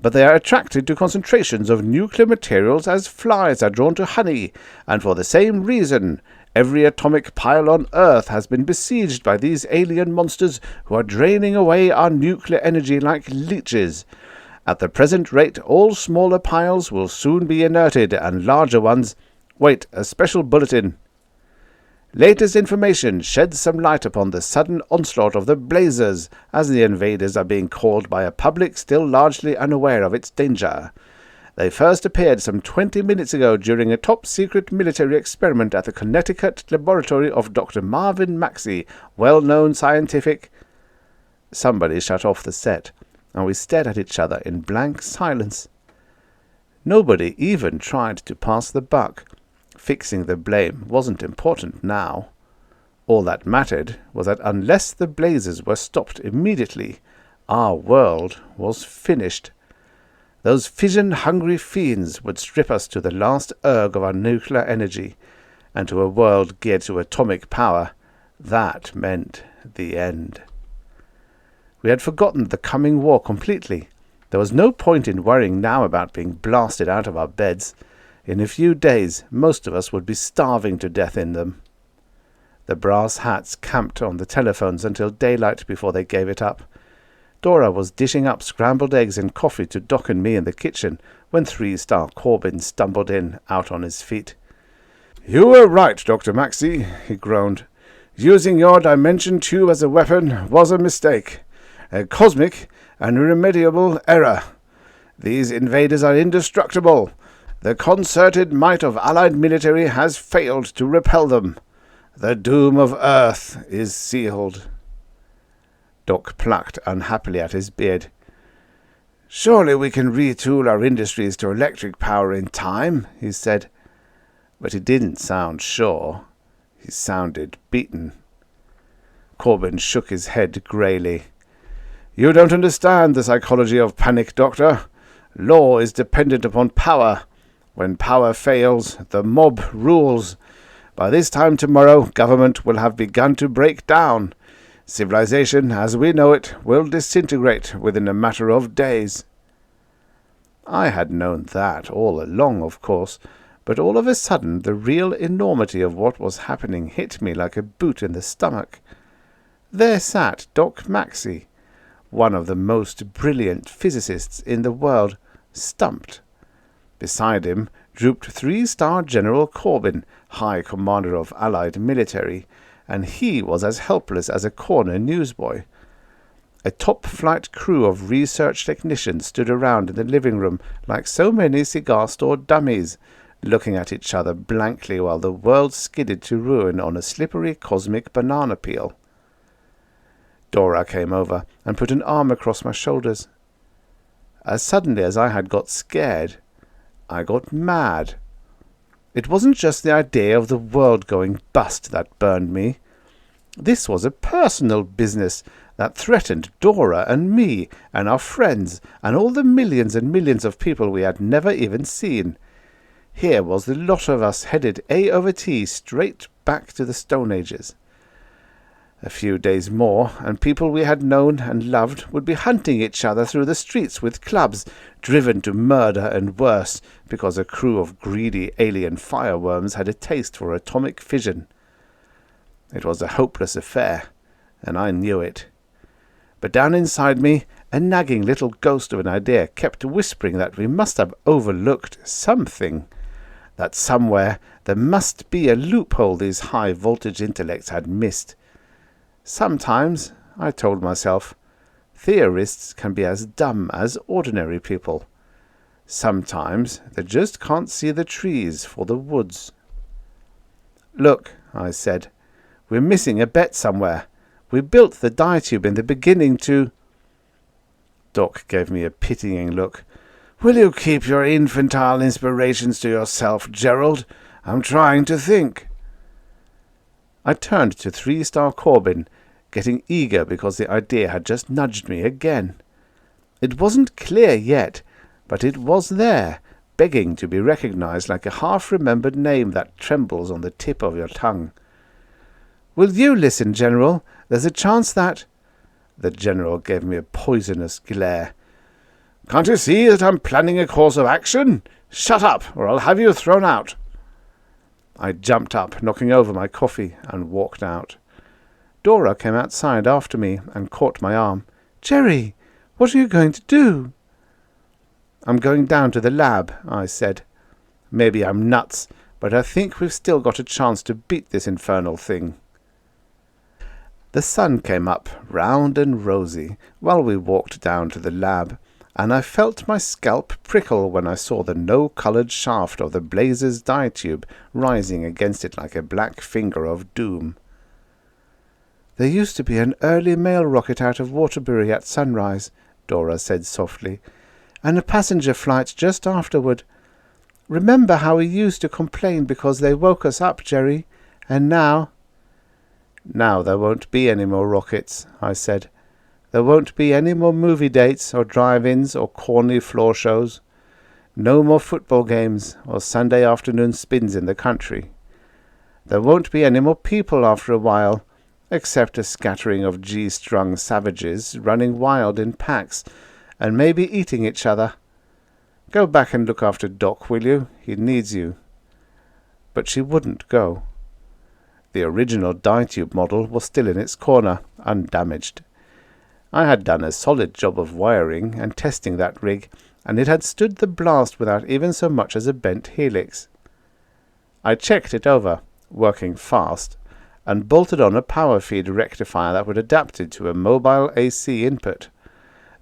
"but they are attracted to concentrations of nuclear materials as flies are drawn to honey, and for the same reason. Every atomic pile on Earth has been besieged by these alien monsters who are draining away our nuclear energy like leeches. At the present rate, all smaller piles will soon be inerted, and larger ones— Wait, a special bulletin. Latest information sheds some light upon the sudden onslaught of the Blazers, as the invaders are being called by a public still largely unaware of its danger. They first appeared some 20 minutes ago during a top-secret military experiment at the Connecticut laboratory of Dr. Marvin Maxey, well-known scientific—" Somebody shut off the set, and we stared at each other in blank silence. Nobody even tried to pass the buck. Fixing the blame wasn't important now. All that mattered was that unless the blazes were stopped immediately, our world was finished. Those fission-hungry fiends would strip us to the last erg of our nuclear energy, and to a world geared to atomic power, that meant the end. We had forgotten the coming war completely. There was no point in worrying now about being blasted out of our beds. In a few days, most of us would be starving to death in them. The brass hats camped on the telephones until daylight before they gave it up. Dora was dishing up scrambled eggs and coffee to Doc and me in the kitchen when 3-star Corbin stumbled in, out on his feet. "You were right, Dr. Maxey," he groaned. "Using your dimension tube as a weapon was a mistake. A cosmic and irremediable error. These invaders are indestructible. The concerted might of Allied military has failed to repel them. The doom of Earth is sealed." Doc plucked unhappily at his beard. "Surely we can retool our industries to electric power in time," he said. But he didn't sound sure. He sounded beaten. Corbin shook his head greyly. "You don't understand the psychology of panic, Doctor. Law is dependent upon power. When power fails, the mob rules. By this time tomorrow, government will have begun to break down. Civilization, as we know it, will disintegrate within a matter of days." I had known that all along, of course, but all of a sudden the real enormity of what was happening hit me like a boot in the stomach. There sat Doc Maxey, one of the most brilliant physicists in the world, stumped. Beside him drooped 3-star General Corbin, High Commander of Allied military, and he was as helpless as a corner newsboy. A top-flight crew of research technicians stood around in the living room like so many cigar-store dummies, looking at each other blankly while the world skidded to ruin on a slippery cosmic banana peel. Dora came over and put an arm across my shoulders. As suddenly as I had got scared, I got mad. It wasn't just the idea of the world going bust that burned me. This was a personal business that threatened Dora and me and our friends and all the millions and millions of people we had never even seen. Here was the lot of us headed A/T straight back to the Stone Ages. A few days more, and people we had known and loved would be hunting each other through the streets with clubs, driven to murder and worse, because a crew of greedy alien fireworms had a taste for atomic fission. It was a hopeless affair, and I knew it. But down inside me, a nagging little ghost of an idea kept whispering that we must have overlooked something, that somewhere there must be a loophole these high-voltage intellects had missed. Sometimes, I told myself, theorists can be as dumb as ordinary people. Sometimes they just can't see the trees for the woods. "Look," I said, "we're missing a bet somewhere. We built the diatube in the beginning to—" Doc gave me a pitying look. "Will you keep your infantile inspirations to yourself, Gerald? I'm trying to think." I turned to 3-star Corbin, getting eager because the idea had just nudged me again. It wasn't clear yet, but it was there, begging to be recognized like a half-remembered name that trembles on the tip of your tongue. "Will you listen, General? There's a chance that—" The General gave me a poisonous glare. "Can't you see that I'm planning a course of action? Shut up, or I'll have you thrown out." I jumped up, knocking over my coffee, and walked out. Dora came outside after me and caught my arm. "Jerry, what are you going to do?" "I'm going down to the lab," I said. "Maybe I'm nuts, but I think we've still got a chance to beat this infernal thing." The sun came up, round and rosy, while we walked down to the lab, and I felt my scalp prickle when I saw the no-coloured shaft of the Blazer's diatube rising against it like a black finger of doom. "There used to be an early mail rocket out of Waterbury at sunrise," Dora said softly, "and a passenger flight just afterward. Remember how we used to complain because they woke us up, Jerry? And now—" "Now there won't be any more rockets," I said. "There won't be any more movie dates or drive-ins or corny floor shows. No more football games or Sunday afternoon spins in the country. There won't be any more people after a while, except a scattering of G-strung savages running wild in packs and maybe eating each other. Go back and look after Doc, will you? He needs you." But she wouldn't go. The original dye-tube model was still in its corner, undamaged. I had done a solid job of wiring and testing that rig, and it had stood the blast without even so much as a bent helix. I checked it over, working fast, and bolted on a power feed rectifier that would adapt it to a mobile AC input.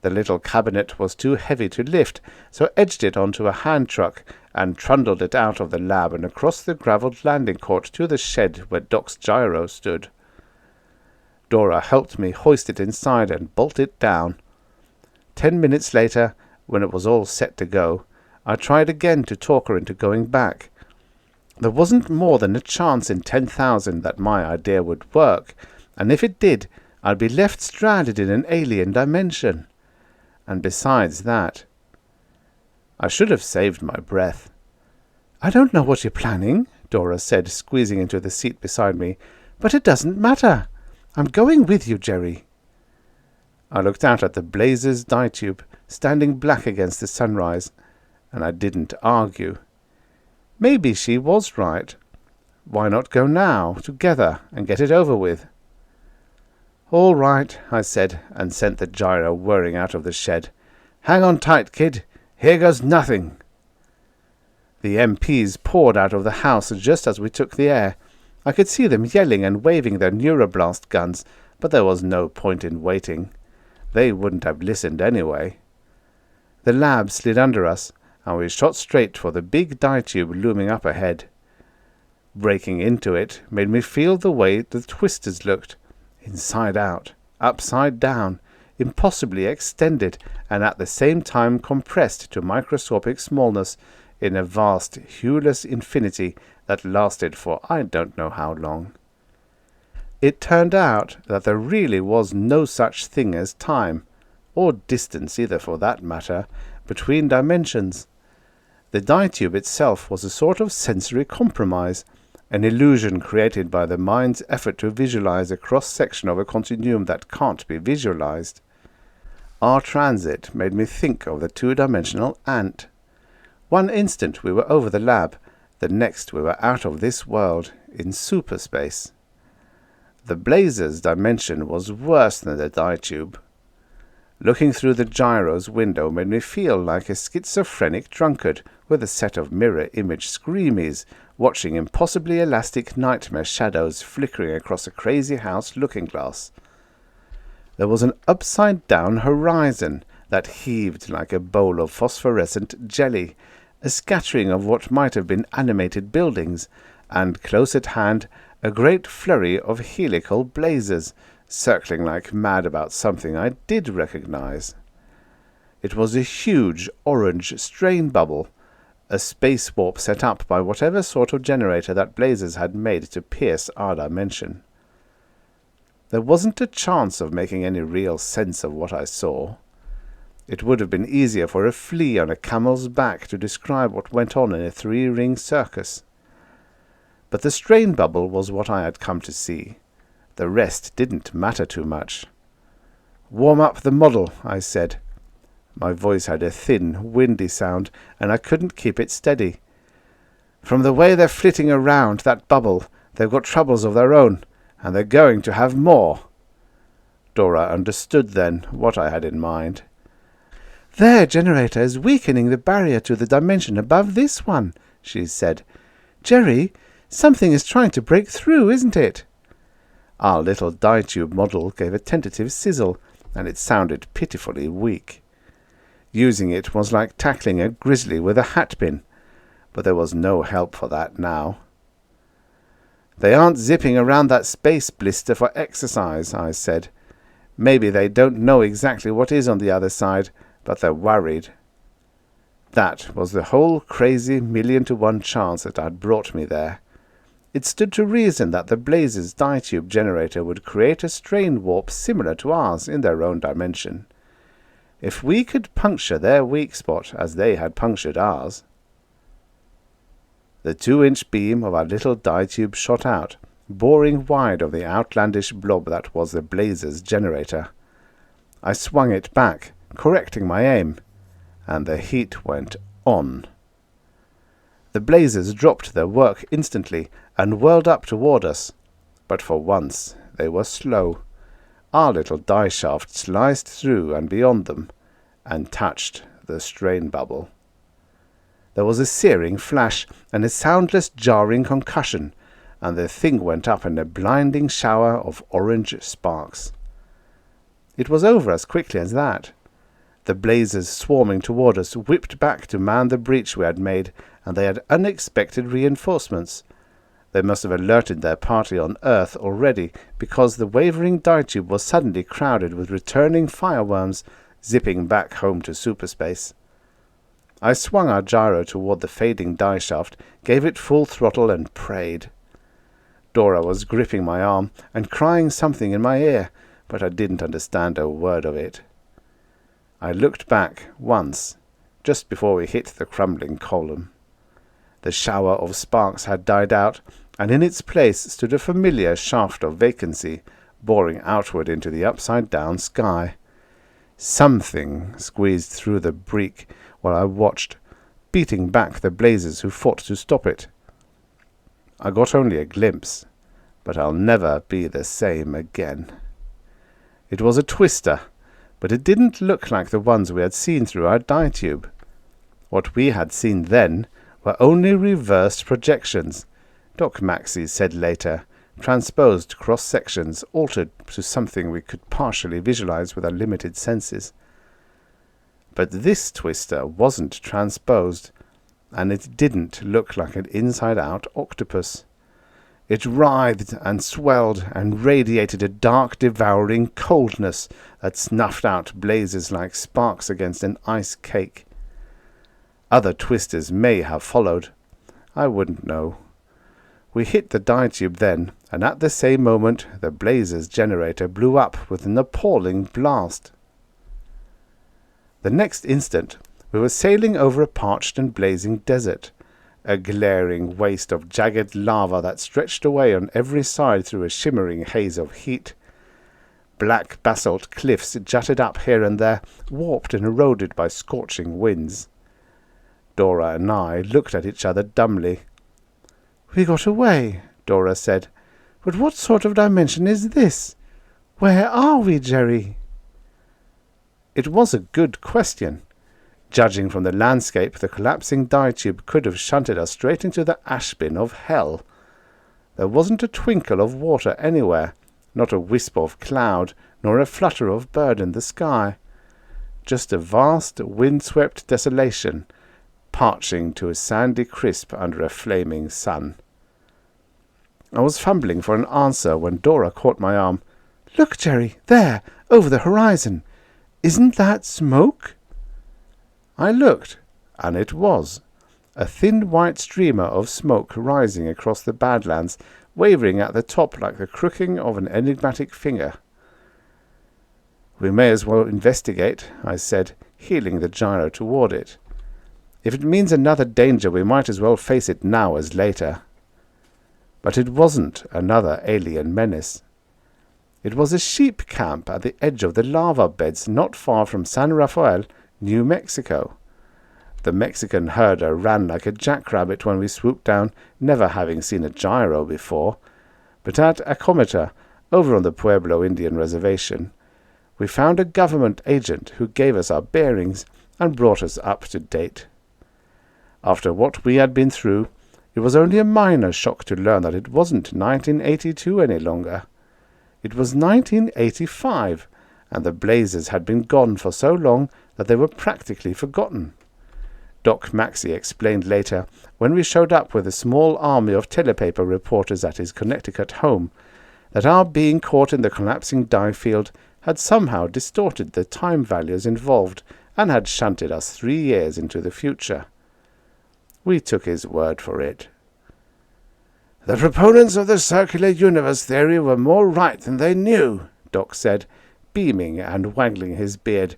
The little cabinet was too heavy to lift, so edged it onto a hand truck and trundled it out of the lab and across the gravelled landing court to the shed where Doc's gyro stood. Dora helped me hoist it inside and bolt it down. 10 minutes later, when it was all set to go, I tried again to talk her into going back. There wasn't more than a chance in 10,000 that my idea would work, and if it did, I'd be left stranded in an alien dimension. And besides that, I should have saved my breath. "I don't know what you're planning," Dora said, squeezing into the seat beside me, "but it doesn't matter. I'm going with you, Jerry." I looked out at the blazer's dye tube, standing black against the sunrise, and I didn't argue. Maybe she was right. Why not go now, together, and get it over with? "All right," I said, and sent the gyro whirring out of the shed. "Hang on tight, kid. Here goes nothing." The MPs poured out of the house just as we took the air. I could see them yelling and waving their neuroblast guns, but there was no point in waiting. They wouldn't have listened anyway. The lab slid under us, and we shot straight for the big dye tube looming up ahead. Breaking into it made me feel the way the twisters looked, inside out, upside down, impossibly extended, and at the same time compressed to microscopic smallness in a vast, hueless infinity that lasted for I don't know how long. It turned out that there really was no such thing as time, or distance either for that matter, between dimensions. The dye tube itself was a sort of sensory compromise, an illusion created by the mind's effort to visualize a cross-section of a continuum that can't be visualized. Our transit made me think of the two-dimensional ant. One instant we were over the lab, the next we were out of this world, in superspace. The blazer's dimension was worse than the dye tube. Looking through the gyro's window made me feel like a schizophrenic drunkard with a set of mirror image screamies, watching impossibly elastic nightmare shadows flickering across a crazy house looking-glass. There was an upside-down horizon that heaved like a bowl of phosphorescent jelly, a scattering of what might have been animated buildings, and close at hand a great flurry of helical blazers, circling like mad about something I did recognize. It was a huge orange strain bubble, a space warp set up by whatever sort of generator that blazers had made to pierce our dimension. There wasn't a chance of making any real sense of what I saw. It would have been easier for a flea on a camel's back to describe what went on in a three-ring circus. But the strain bubble was what I had come to see. The rest didn't matter too much. "Warm up the model," I said. My voice had a thin, windy sound, and I couldn't keep it steady. "From the way they're flitting around that bubble, they've got troubles of their own, and they're going to have more." Dora understood then what I had in mind. "Their generator is weakening the barrier to the dimension above this one," she said. "Jerry, something is trying to break through, isn't it?" Our little dye tube model gave a tentative sizzle, and it sounded pitifully weak. Using it was like tackling a grizzly with a hatpin, but there was no help for that now. "They aren't zipping around that space blister for exercise," I said. "Maybe they don't know exactly what is on the other side, but they're worried." That was the whole crazy 1,000,000 to 1 chance that had brought me there. It stood to reason that the blazer's dye tube generator would create a strain warp similar to ours in their own dimension. If we could puncture their weak spot as they had punctured ours. The 2-inch beam of our little dye tube shot out, boring wide of the outlandish blob that was the blazer's generator. I swung it back, correcting my aim, and the heat went on. The blazers dropped their work instantly and whirled up toward us. but for once they were slow. Our little die shaft sliced through and beyond them, and touched the strain bubble. There was a searing flash and a soundless jarring concussion, and the thing went up in a blinding shower of orange sparks. It was over as quickly as that. The blazes swarming toward us whipped back to man the breach we had made, and they had unexpected reinforcements. They must have alerted their party on Earth already, because the wavering dye tube was suddenly crowded with returning fireworms zipping back home to superspace. I swung our gyro toward the fading dye shaft, gave it full throttle, and prayed. Dora was gripping my arm and crying something in my ear, but I didn't understand a word of it. I looked back once, just before we hit the crumbling column. The shower of sparks had died out, and in its place stood a familiar shaft of vacancy, boring outward into the upside-down sky. Something squeezed through the break while I watched, beating back the blazes who fought to stop it. I got only a glimpse, but I'll never be the same again. It was a twister, but it didn't look like the ones we had seen through our dye tube. What we had seen then were only reversed projections, Doc Maxey said later, transposed cross-sections altered to something we could partially visualize with our limited senses. But this twister wasn't transposed, and it didn't look like an inside-out octopus. It writhed and swelled and radiated a dark, devouring coldness that snuffed out blazes like sparks against an ice cake. Other twisters may have followed. I wouldn't know. We hit the dye tube then, and at the same moment the blazes generator blew up with an appalling blast. The next instant we were sailing over a parched and blazing desert, a glaring waste of jagged lava that stretched away on every side through a shimmering haze of heat. Black basalt cliffs jutted up here and there, warped and eroded by scorching winds. Dora and I looked at each other dumbly. "We got away," Dora said. "But what sort of dimension is this? Where are we, Jerry?" It was a good question. Judging from the landscape, the collapsing dye tube could have shunted us straight into the ash bin of hell. There wasn't a twinkle of water anywhere, not a wisp of cloud, nor a flutter of bird in the sky. Just a vast, wind-swept desolation, parching to a sandy crisp under a flaming sun. I was fumbling for an answer when Dora caught my arm. "Look, Jerry, there, over the horizon. Isn't that smoke?" I looked, and it was. A thin white streamer of smoke rising across the Badlands, wavering at the top like the crooking of an enigmatic finger. "We may as well investigate," I said, heeling the gyro toward it. "If it means another danger, we might as well face it now as later." But it wasn't another alien menace. It was a sheep camp at the edge of the lava beds not far from San Rafael, New Mexico. The Mexican herder ran like a jackrabbit when we swooped down, never having seen a gyro before. But at Acomita, over on the Pueblo Indian Reservation, we found a government agent who gave us our bearings and brought us up to date. After what we had been through, it was only a minor shock to learn that it wasn't 1982 any longer. It was 1985, and the blazes had been gone for so long that they were practically forgotten. Doc Maxey explained later, when we showed up with a small army of telepaper reporters at his Connecticut home, that our being caught in the collapsing dye field had somehow distorted the time values involved and had shunted us 3 years into the future. We took his word for it. "The proponents of the circular universe theory were more right than they knew," Doc said, beaming and waggling his beard.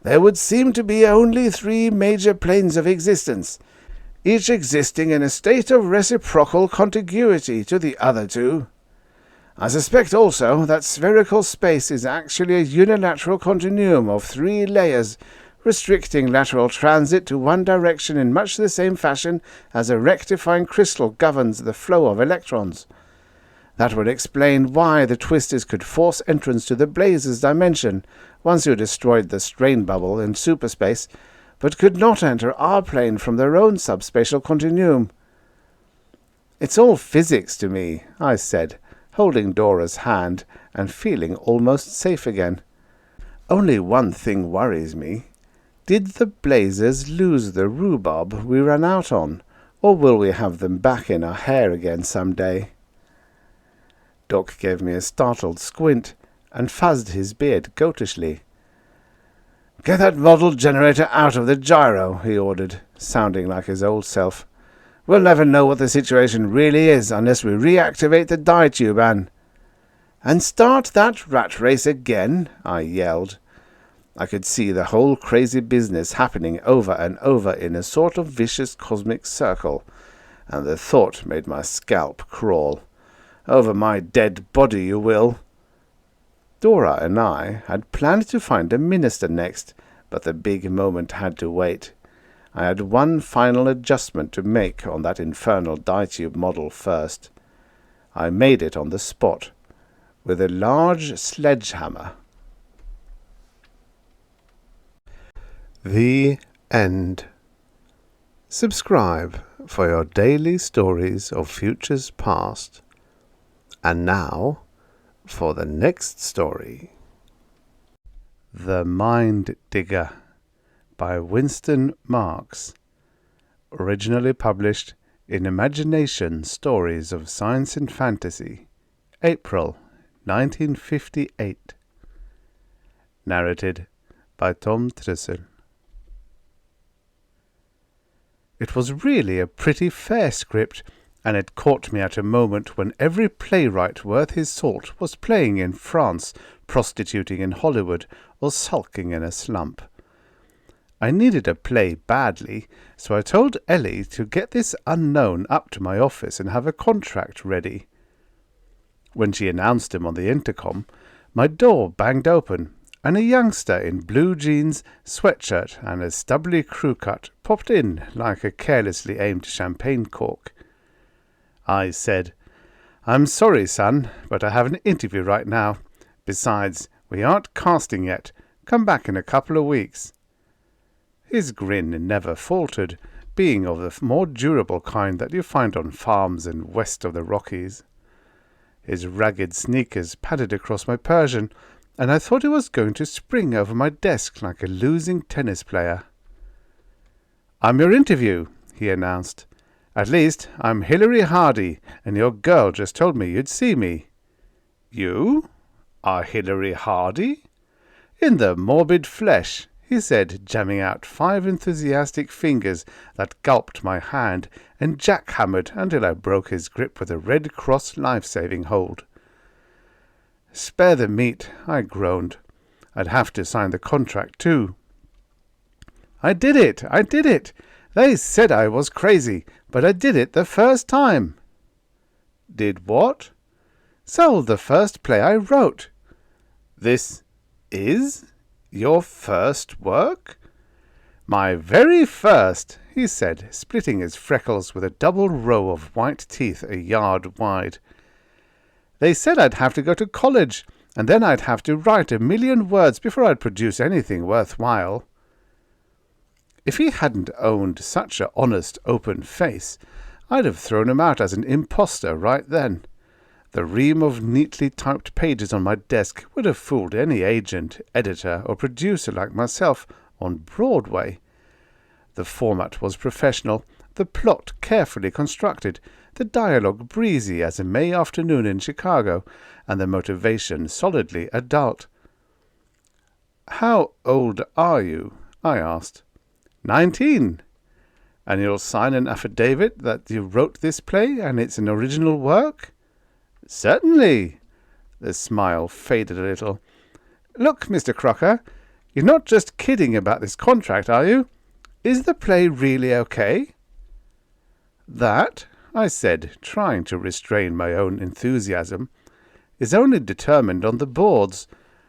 "There would seem to be only 3 major planes of existence, each existing in a state of reciprocal contiguity to the other 2. I suspect also that spherical space is actually a unilateral continuum of 3 layers, restricting lateral transit to one direction in much the same fashion as a rectifying crystal governs the flow of electrons. That would explain why the Twisters could force entrance to the Blazes dimension once you destroyed the strain bubble in superspace, but could not enter our plane from their own subspatial continuum. It's all physics to me, I said, holding Dora's hand and feeling almost safe again. Only one thing worries me. Did the Blazers lose the rhubarb we ran out on, or will we have them back in our hair again some day? Doc gave me a startled squint and fuzzed his beard goatishly. "Get that model generator out of the gyro," he ordered, sounding like his old self. "We'll never know what the situation really is unless we reactivate the dye tube and start that rat race again," I yelled. I could see the whole crazy business happening over and over in a sort of vicious cosmic circle, and the thought made my scalp crawl. Over my dead body, you will. Dora and I had planned to find a minister next, but the big moment had to wait. I had one final adjustment to make on that infernal dye-tube model first. I made it on the spot, with a large sledgehammer. The end. Subscribe for your daily stories of futures past. And now, for the next story. The Mind Digger by Winston Marks. Originally published in Imagination Stories of Science and Fantasy, April 1958. Narrated by Tom Trussel. It was really a pretty fair script, and it caught me at a moment when every playwright worth his salt was playing in France, prostituting in Hollywood, or sulking in a slump. I needed a play badly, so I told Ellie to get this unknown up to my office and have a contract ready. When she announced him on the intercom, my door banged open, and a youngster in blue jeans, sweatshirt, and a stubbly crew cut popped in like a carelessly aimed champagne cork. I said, "I'm sorry, son, but I have an interview right now. Besides, we aren't casting yet. Come back in a couple of weeks." His grin never faltered, being of the more durable kind that you find on farms and west of the Rockies. His ragged sneakers padded across my Persian, and I thought he was going to spring over my desk like a losing tennis player. "I'm your interview," he announced. "At least, I'm Hilary Hardy, and your girl just told me you'd see me." "You are Hilary Hardy?" "In the morbid flesh," he said, jamming out 5 enthusiastic fingers that gulped my hand and jackhammered until I broke his grip with a Red Cross life-saving hold. "Spare the meat," I groaned. "I'd have to sign the contract too." I did it! They said I was crazy, but I did it the first time." "Did what?" "Sold the first play I wrote." "This is your first work?" "My very first," he said, splitting his freckles with a double row of white teeth a yard wide. "They said I'd have to go to college, and then I'd have to write 1,000,000 words before I'd produce anything worthwhile." If he hadn't owned such an honest, open face, I'd have thrown him out as an impostor right then. The ream of neatly typed pages on my desk would have fooled any agent, editor, or producer like myself on Broadway. The format was professional, the plot carefully constructed, the dialogue breezy as a May afternoon in Chicago, and the motivation solidly adult. "How old are you?" I asked. 19. "And you'll sign an affidavit that you wrote this play and it's an original work?" "Certainly." The smile faded a little. "Look, Mr. Crocker, you're not just kidding about this contract, are you? Is the play really okay?" "That," I said, trying to restrain my own enthusiasm, "is only determined on the boards,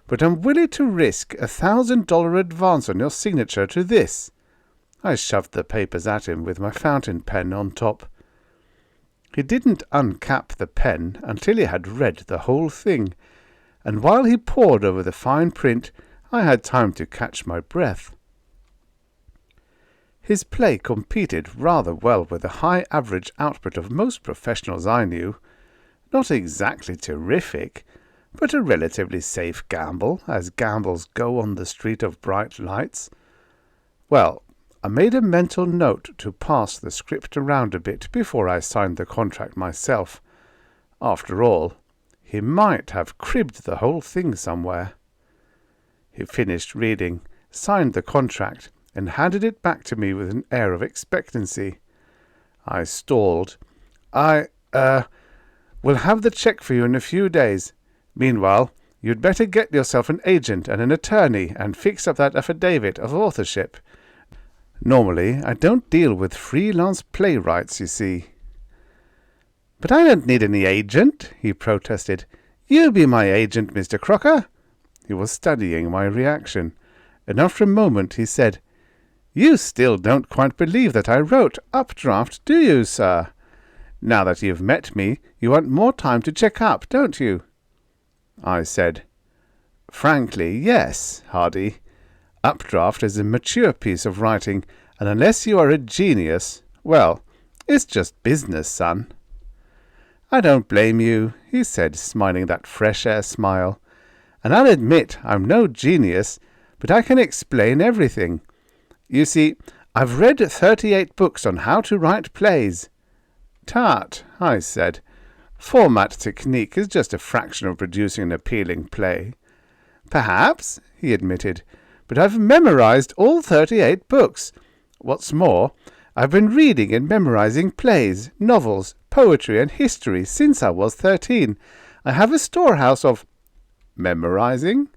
but I'm willing to risk $1,000 advance on your signature to this." I shoved the papers at him with my fountain pen on top. He didn't uncap the pen until he had read the whole thing, and while he pored over the fine print, I had time to catch my breath. His play competed rather well with the high average output of most professionals I knew. Not exactly terrific, but a relatively safe gamble, as gambles go on the street of bright lights. Well, I made a mental note to pass the script around a bit before I signed the contract myself. After all, he might have cribbed the whole thing somewhere. He finished reading, signed the contract, and handed it back to me with an air of expectancy. I stalled. We'll have the cheque for you in a few days. Meanwhile, you'd better get yourself an agent and an attorney and fix up that affidavit of authorship. Normally, I don't deal with freelance playwrights, you see." "But I don't need any agent," he protested. "You be my agent, Mr. Crocker." He was studying my reaction, and after a moment he said, "You still don't quite believe that I wrote Updraft, do you, sir? Now that you've met me, you want more time to check up, don't you?" I said, "Frankly, yes, Hardy. Updraft is a mature piece of writing, and unless you are a genius, well, it's just business, son." "I don't blame you," he said, smiling that fresh-air smile. "And I'll admit I'm no genius, but I can explain everything. You see, I've read 38 books on how to write plays." "Tut," I said. "Format technique is just a fraction of producing an appealing play." "Perhaps," he admitted, "but I've memorized all 38 books. What's more, I've been reading and memorizing plays, novels, poetry, and history since I was 13. I have a storehouse of—" "Memorizing?"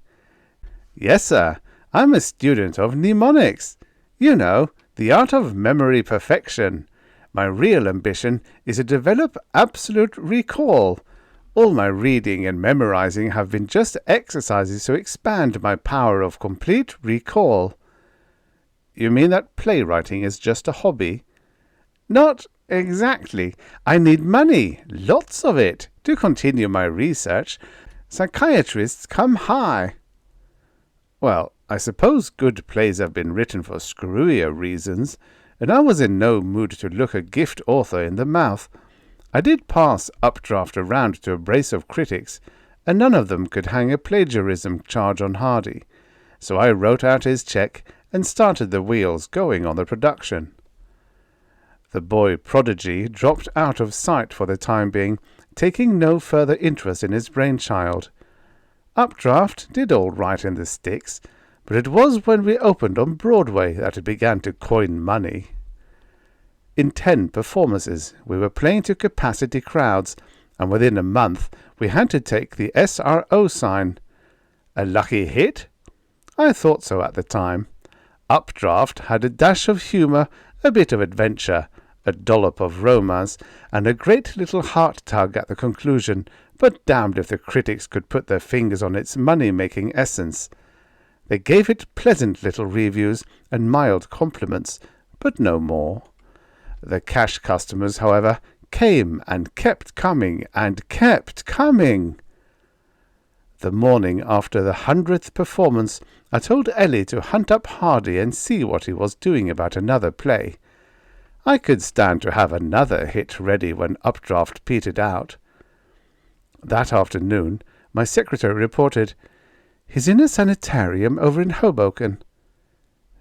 "Yes, sir. I'm a student of mnemonics. You know, the art of memory perfection. My real ambition is to develop absolute recall. All my reading and memorizing have been just exercises to expand my power of complete recall." "You mean that playwriting is just a hobby?" "Not exactly. I need money, lots of it, to continue my research. Psychiatrists come high." Well, I suppose good plays have been written for screwier reasons, and I was in no mood to look a gift author in the mouth. I did pass Updraft around to a brace of critics, and none of them could hang a plagiarism charge on Hardy, so I wrote out his cheque and started the wheels going on the production. The boy prodigy dropped out of sight for the time being, taking no further interest in his brainchild. Updraft did all right in the sticks, but it was when we opened on Broadway that it began to coin money. In 10 performances we were playing to capacity crowds, and within a month we had to take the SRO sign. A lucky hit? I thought so at the time. Updraft had a dash of humour, a bit of adventure, a dollop of romance, and a great little heart-tug at the conclusion, but damned if the critics could put their fingers on its money-making essence. They gave it pleasant little reviews and mild compliments, but no more. The cash customers, however, came and kept coming and kept coming. The morning after the 100th performance, I told Ellie to hunt up Hardy and see what he was doing about another play. I could stand to have another hit ready when Updraft petered out. That afternoon, my secretary reported, "He's in a sanitarium over in Hoboken."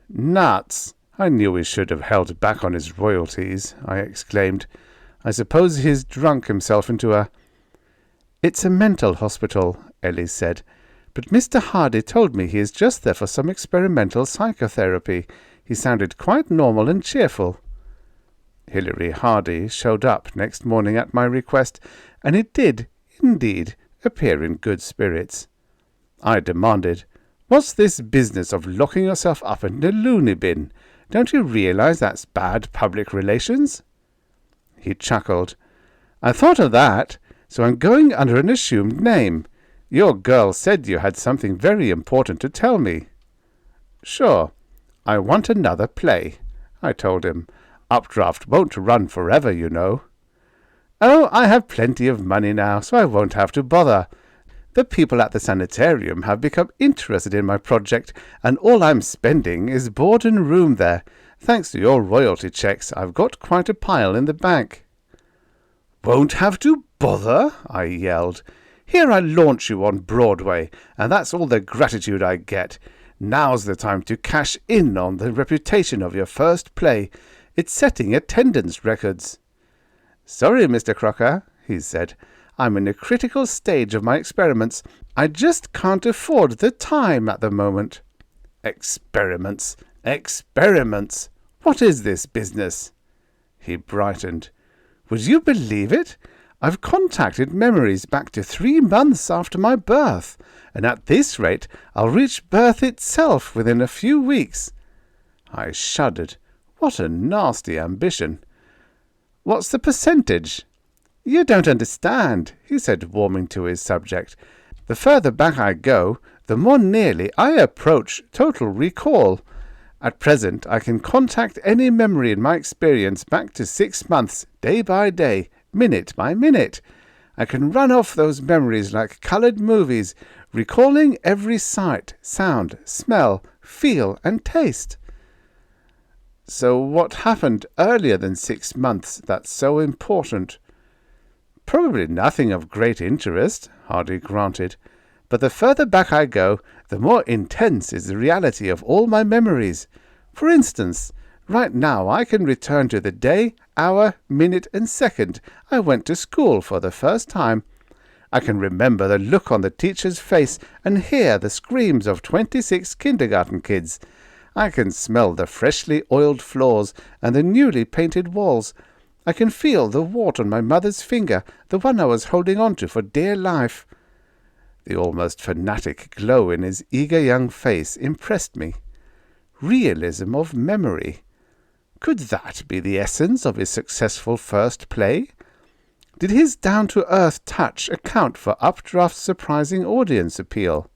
"Nuts! I knew he should have held back on his royalties," I exclaimed. "I suppose he's drunk himself into a—" "It's a mental hospital," Ellie said, "but Mr. Hardy told me he is just there for some experimental psychotherapy. He sounded quite normal and cheerful." Hilary Hardy showed up next morning at my request, and he did, indeed, appear in good spirits. I demanded, "What's this business of locking yourself up in the loony bin? Don't you realize that's bad public relations?" He chuckled. "I thought of that, so I'm going under an assumed name. Your girl said you had something very important to tell me." "Sure. I want another play," I told him. "Updraft won't run forever, you know." Oh, I have plenty of money now, so I won't have to bother. The people at the sanitarium have become interested in my project, and all I'm spending is board and room there. Thanks to your royalty checks, I've got quite a pile in the bank." "Won't have to bother?" I yelled. "Here I launch you on Broadway, and that's all the gratitude I get. Now's the time to cash in on the reputation of your first play. It's setting attendance records." "Sorry, Mr. Crocker," he said. "I'm in a critical stage of my experiments. I just can't afford the time at the moment." "Experiments! Experiments! What is this business?" He brightened. "Would you believe it? I've contacted memories back to 3 months after my birth, and at this rate I'll reach birth itself within a few weeks." I shuddered. What a nasty ambition. "What's the percentage?" "You don't understand," he said, warming to his subject. "The further back I go, the more nearly I approach total recall. At present I can contact any memory in my experience back to 6 months, day by day, minute by minute. I can run off those memories like coloured movies, recalling every sight, sound, smell, feel, and taste." "So what happened earlier than 6 months that's so important?" "Probably nothing of great interest," Hardy granted. "But the further back I go, the more intense is the reality of all my memories. For instance, right now I can return to the day, hour, minute, and second I went to school for the first time. I can remember the look on the teacher's face and hear the screams of 26 kindergarten kids. I can smell the freshly oiled floors and the newly painted walls. I can feel the wart on my mother's finger, the one I was holding on to for dear life." The almost fanatic glow in his eager young face impressed me. Realism of memory. Could that be the essence of his successful first play? Did his down-to-earth touch account for Updraft's surprising audience appeal?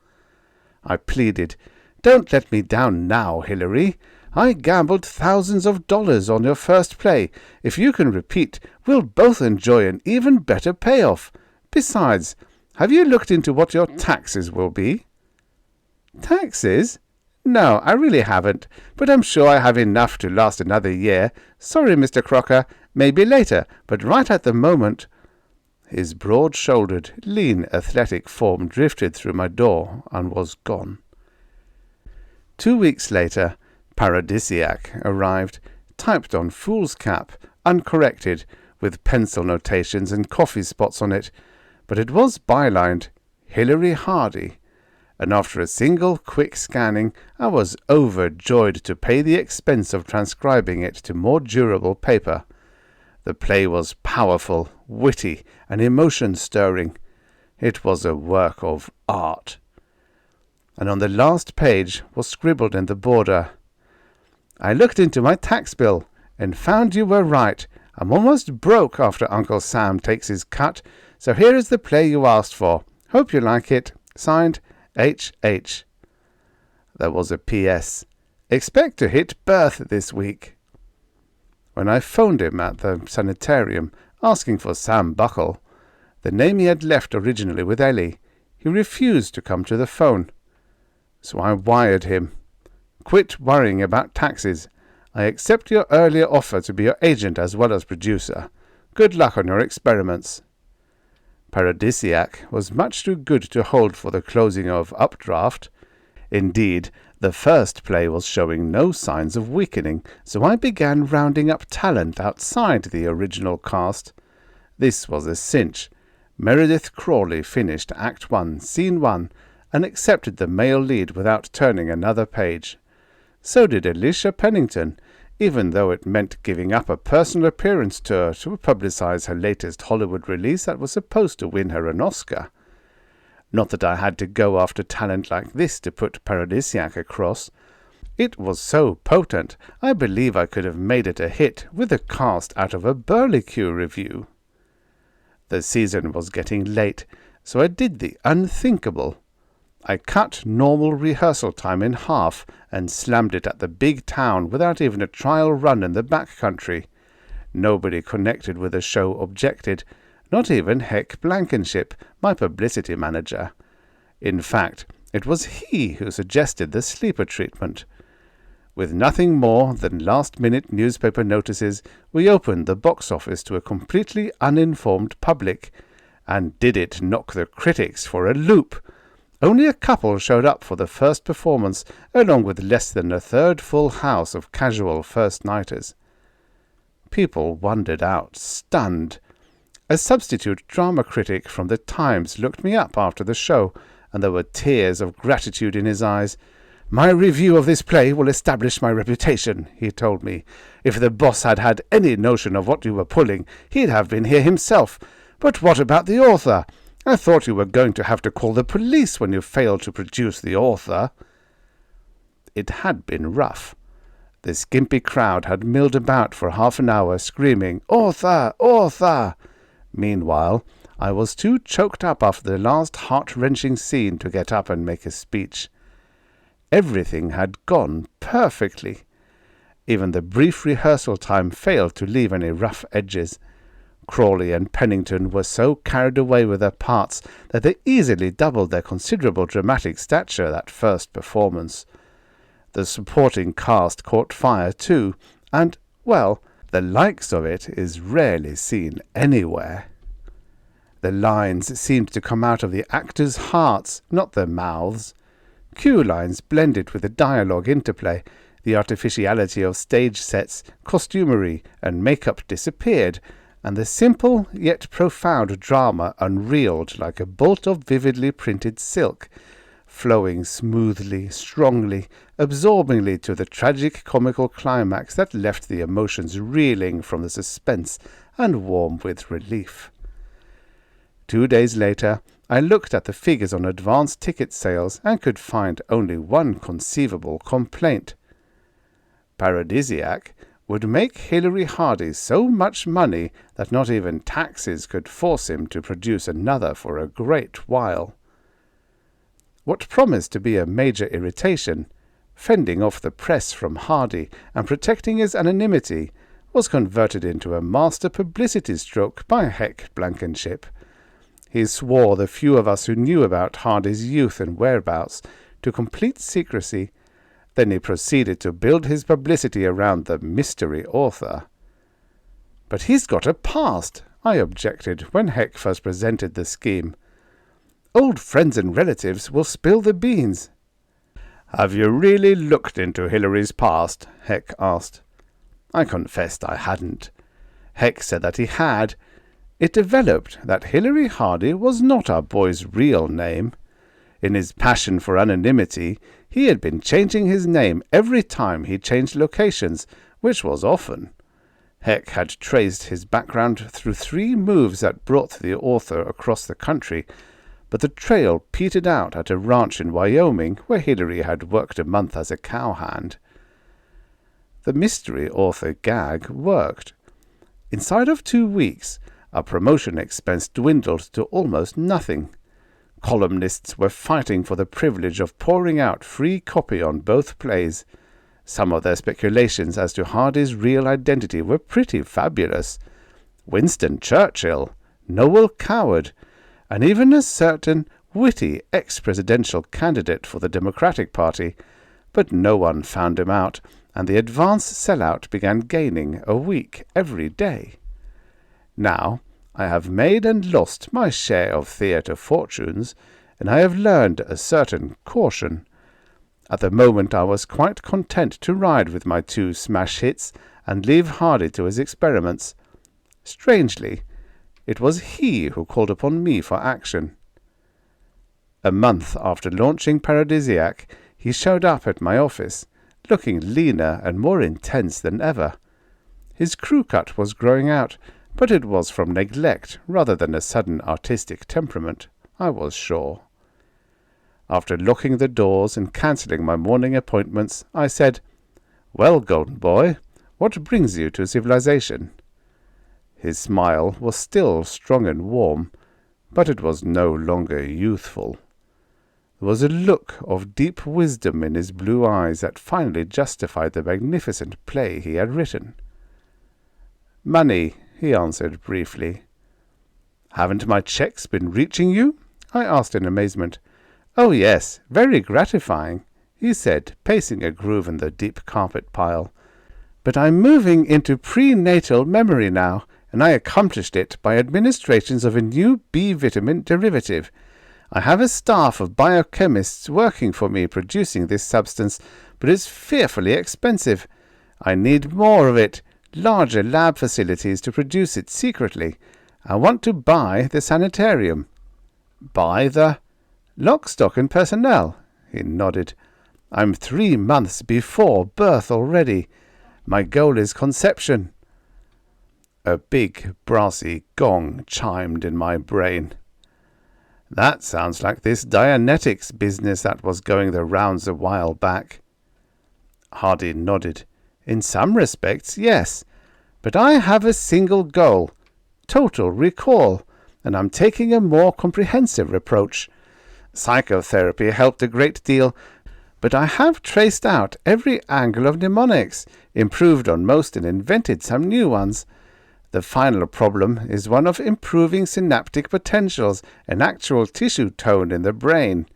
I pleaded, "Don't let me down now, Hilary. I gambled thousands of dollars on your first play. If you can repeat, we'll both enjoy an even better payoff. Besides, have you looked into what your taxes will be?" "Taxes? No, I really haven't, but I'm sure I have enough to last another year. Sorry, Mr. Crocker, maybe later, but right at the moment—" His broad-shouldered, lean, athletic form drifted through my door and was gone. 2 weeks later, Paradisiac arrived, typed on foolscap, uncorrected, with pencil notations and coffee spots on it, but it was bylined Hilary Hardy, and after a single quick scanning I was overjoyed to pay the expense of transcribing it to more durable paper. The play was powerful, witty, and emotion-stirring. It was a work of art. And on the last page was scribbled in the border, "I looked into my tax bill and found you were right. I'm almost broke after Uncle Sam takes his cut, so here is the play you asked for. Hope you like it. Signed, H.H." There was a P.S. "Expect to hit birth this week." When I phoned him at the sanitarium, asking for Sam Buckle, the name he had left originally with Ellie, he refused to come to the phone. So I wired him, "Quit worrying about taxes. I accept your earlier offer to be your agent as well as producer. Good luck on your experiments." Paradisiac was much too good to hold for the closing of Updraft. Indeed, the first play was showing no signs of weakening, so I began rounding up talent outside the original cast. This was a cinch. Meredith Crawley finished Act 1, Scene 1, and accepted the male lead without turning another page. So did Alicia Pennington, even though it meant giving up a personal appearance tour to publicize her latest Hollywood release that was supposed to win her an Oscar. Not that I had to go after talent like this to put Paradisiac across. It was so potent, I believe I could have made it a hit with a cast out of a Burlicue review. The season was getting late, so I did the unthinkable. I cut normal rehearsal time in half and slammed it at the big town without even a trial run in the back country. Nobody connected with the show objected, not even Heck Blankenship, my publicity manager. In fact, it was he who suggested the sleeper treatment. With nothing more than last-minute newspaper notices, we opened the box office to a completely uninformed public, and did it knock the critics for a loop. Only a couple showed up for the first performance, along with less than a third full house of casual first-nighters. People wandered out, stunned. A substitute drama critic from the Times looked me up after the show, and there were tears of gratitude in his eyes. "My review of this play will establish my reputation," he told me. "If the boss had had any notion of what you were pulling, he'd have been here himself. But what about the author? I thought you were going to have to call the police when you failed to produce the author." It had been rough. The skimpy crowd had milled about for half an hour, screaming, "Author! Author!" Meanwhile, I was too choked up after the last heart-wrenching scene to get up and make a speech. Everything had gone perfectly. Even the brief rehearsal time failed to leave any rough edges. Crawley and Pennington were so carried away with their parts that they easily doubled their considerable dramatic stature that first performance. The supporting cast caught fire too, and, well, the likes of it is rarely seen anywhere. The lines seemed to come out of the actors' hearts, not their mouths. Cue lines blended with the dialogue interplay. The artificiality of stage sets, costumery, and makeup disappeared, and the simple yet profound drama unreeled like a bolt of vividly printed silk, flowing smoothly, strongly, absorbingly to the tragic comical climax that left the emotions reeling from the suspense and warm with relief. 2 days later, I looked at the figures on advance ticket sales and could find only one conceivable complaint. Paradisiac would make Hilary Hardy so much money that not even taxes could force him to produce another for a great while. What promised to be a major irritation, fending off the press from Hardy and protecting his anonymity, was converted into a master publicity stroke by Heck Blankenship. He swore the few of us who knew about Hardy's youth and whereabouts to complete secrecy. Then he proceeded to build his publicity around the mystery author. "But he's got a past," I objected when Heck first presented the scheme. "Old friends and relatives will spill the beans." "Have you really looked into Hilary's past?" Heck asked. I confessed I hadn't. Heck said that he had. It developed that Hilary Hardy was not our boy's real name. In his passion for anonymity, he had been changing his name every time he changed locations, which was often. Heck had traced his background through 3 moves that brought the author across the country, but the trail petered out at a ranch in Wyoming where Hilary had worked a month as a cowhand. The mystery author gag worked. Inside of 2 weeks, our promotion expense dwindled to almost nothing. Columnists were fighting for the privilege of pouring out free copy on both plays. Some of their speculations as to Hardy's real identity were pretty fabulous. Winston Churchill, Noel Coward, and even a certain witty ex-presidential candidate for the Democratic Party, but no one found him out, and the advance sellout began gaining a week every day. Now, I have made and lost my share of theatre fortunes, and I have learned a certain caution. At the moment I was quite content to ride with my 2 smash hits and leave Hardy to his experiments. Strangely, it was he who called upon me for action. A month after launching Paradisiac, he showed up at my office, looking leaner and more intense than ever. His crew cut was growing out, but it was from neglect rather than a sudden artistic temperament, I was sure. After locking the doors and cancelling my morning appointments, I said, "Well, Golden Boy, what brings you to civilization?" His smile was still strong and warm, but it was no longer youthful. There was a look of deep wisdom in his blue eyes that finally justified the magnificent play he had written. "Money," he answered briefly. "Haven't my checks been reaching you?" I asked in amazement. "Oh, yes, very gratifying," he said, pacing a groove in the deep carpet pile. "But I'm moving into prenatal memory now, and I accomplished it by administrations of a new B vitamin derivative. I have a staff of biochemists working for me producing this substance, but it's fearfully expensive. I need more of it, larger lab facilities to produce it secretly. I want to buy the sanitarium." "Buy the—" "Lock, stock, and personnel," he nodded. "I'm 3 months before birth already. My goal is conception." A big, brassy gong chimed in my brain. "That sounds like this Dianetics business that was going the rounds a while back." Hardy nodded. "In some respects, yes. But I have a single goal, total recall, and I'm taking a more comprehensive approach. Psychotherapy helped a great deal, but I have traced out every angle of mnemonics, improved on most and invented some new ones. The final problem is one of improving synaptic potentials and actual tissue tone in the brain.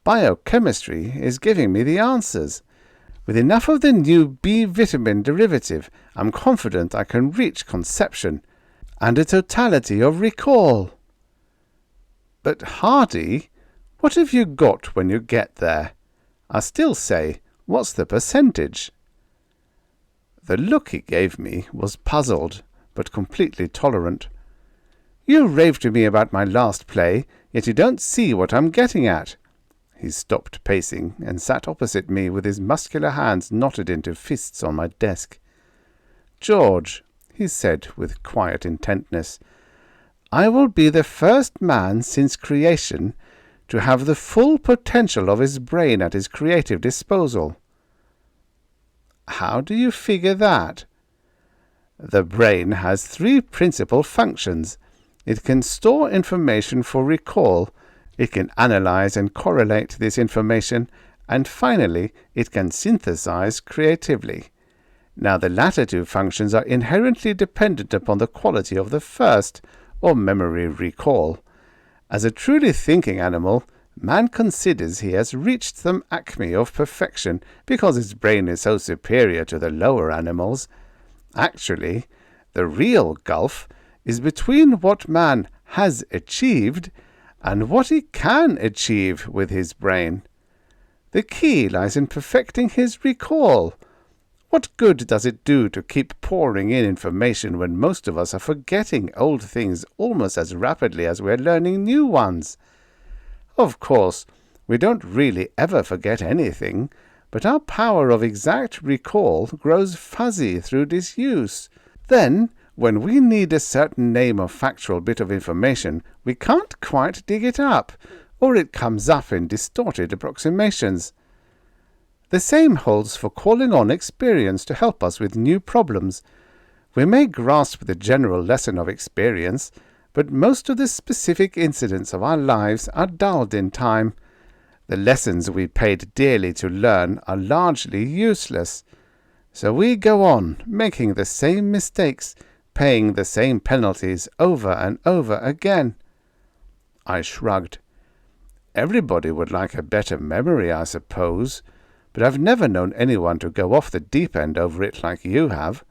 Biochemistry is giving me the answers. With enough of the new B vitamin derivative, I'm confident I can reach conception and a totality of recall." "But Hardy, what have you got when you get there? I still say, what's the percentage?" The look he gave me was puzzled, but completely tolerant. "You rave to me about my last play, yet you don't see what I'm getting at." He stopped pacing and sat opposite me with his muscular hands knotted into fists on my desk. "George," he said with quiet intentness, "I will be the first man since creation to have the full potential of his brain at his creative disposal." "How do you figure that?" "The brain has 3 principal functions. It can store information for recall, it can analyze and correlate this information, and finally, it can synthesize creatively. Now, the latter 2 functions are inherently dependent upon the quality of the first, or memory recall. As a truly thinking animal, man considers he has reached some acme of perfection because his brain is so superior to the lower animals. Actually, the real gulf is between what man has achieved and what he can achieve with his brain. The key lies in perfecting his recall. What good does it do to keep pouring in information when most of us are forgetting old things almost as rapidly as we're learning new ones? Of course, we don't really ever forget anything, but our power of exact recall grows fuzzy through disuse. Then, when we need a certain name or factual bit of information, we can't quite dig it up, or it comes up in distorted approximations. The same holds for calling on experience to help us with new problems. We may grasp the general lesson of experience, but most of the specific incidents of our lives are dulled in time. The lessons we paid dearly to learn are largely useless. So we go on, making the same mistakes, paying the same penalties over and over again." I shrugged. "Everybody would like a better memory, I suppose, but I've never known anyone to go off the deep end over it like you have.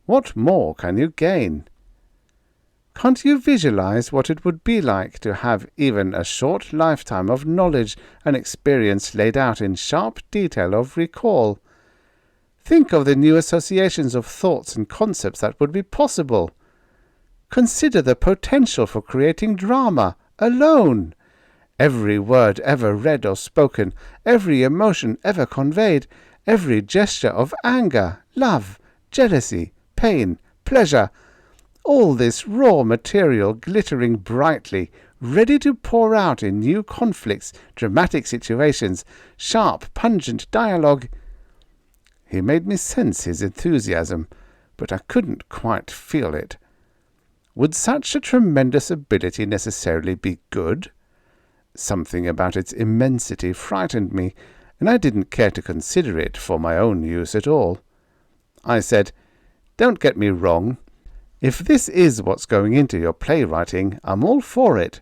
What more can you gain?" "Can't you visualize what it would be like to have even a short lifetime of knowledge and experience laid out in sharp detail of recall? Think of the new associations of thoughts and concepts that would be possible. Consider the potential for creating drama alone. Every word ever read or spoken, every emotion ever conveyed, every gesture of anger, love, jealousy, pain, pleasure, all this raw material glittering brightly, ready to pour out in new conflicts, dramatic situations, sharp, pungent dialogue." He made me sense his enthusiasm, but I couldn't quite feel it. Would such a tremendous ability necessarily be good? Something about its immensity frightened me, and I didn't care to consider it for my own use at all. I said, "Don't get me wrong. If this is what's going into your playwriting, I'm all for it,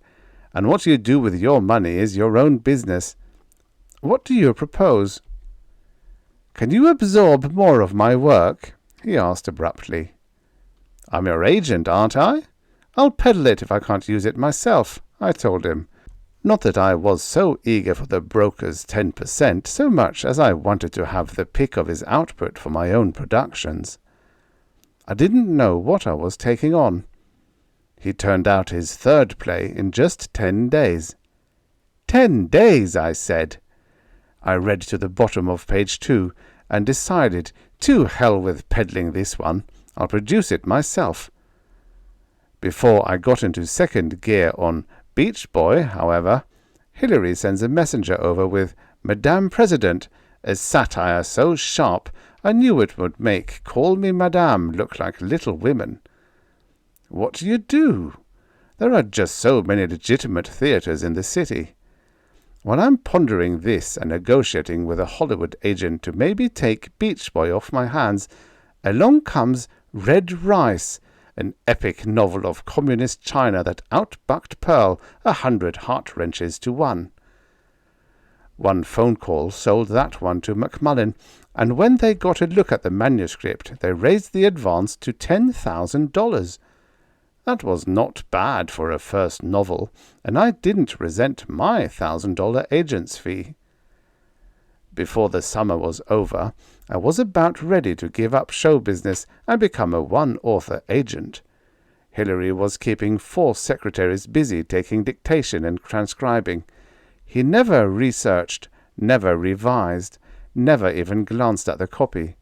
and what you do with your money is your own business. What do you propose?" "Can you absorb more of my work?" he asked abruptly. "I'm your agent, aren't I? I'll peddle it if I can't use it myself," I told him. Not that I was so eager for the broker's 10% so much as I wanted to have the pick of his output for my own productions. I didn't know what I was taking on. He turned out his third play in just 10 days. 10 days, I said. I read to the bottom of page 2 and decided, to hell with peddling this one, I'll produce it myself. Before I got into second gear on Beach Boy, however, Hilary sends a messenger over with "Madame President," a satire so sharp I knew it would make "Call Me Madame" look like Little Women. What do you do? There are just so many legitimate theatres in the city. While I'm pondering this and negotiating with a Hollywood agent to maybe take Beach Boy off my hands, along comes Red Rice, an epic novel of communist China that outbucked Pearl 100 heart-wrenches to 1. One phone call sold that one to Macmullen, and when they got a look at the manuscript, they raised the advance to $10,000. That was not bad for a first novel, and I didn't resent my $1,000 agent's fee. Before the summer was over, I was about ready to give up show business and become a one-author agent. Hilary was keeping 4 secretaries busy taking dictation and transcribing. He never researched, never revised, never even glanced at the copy.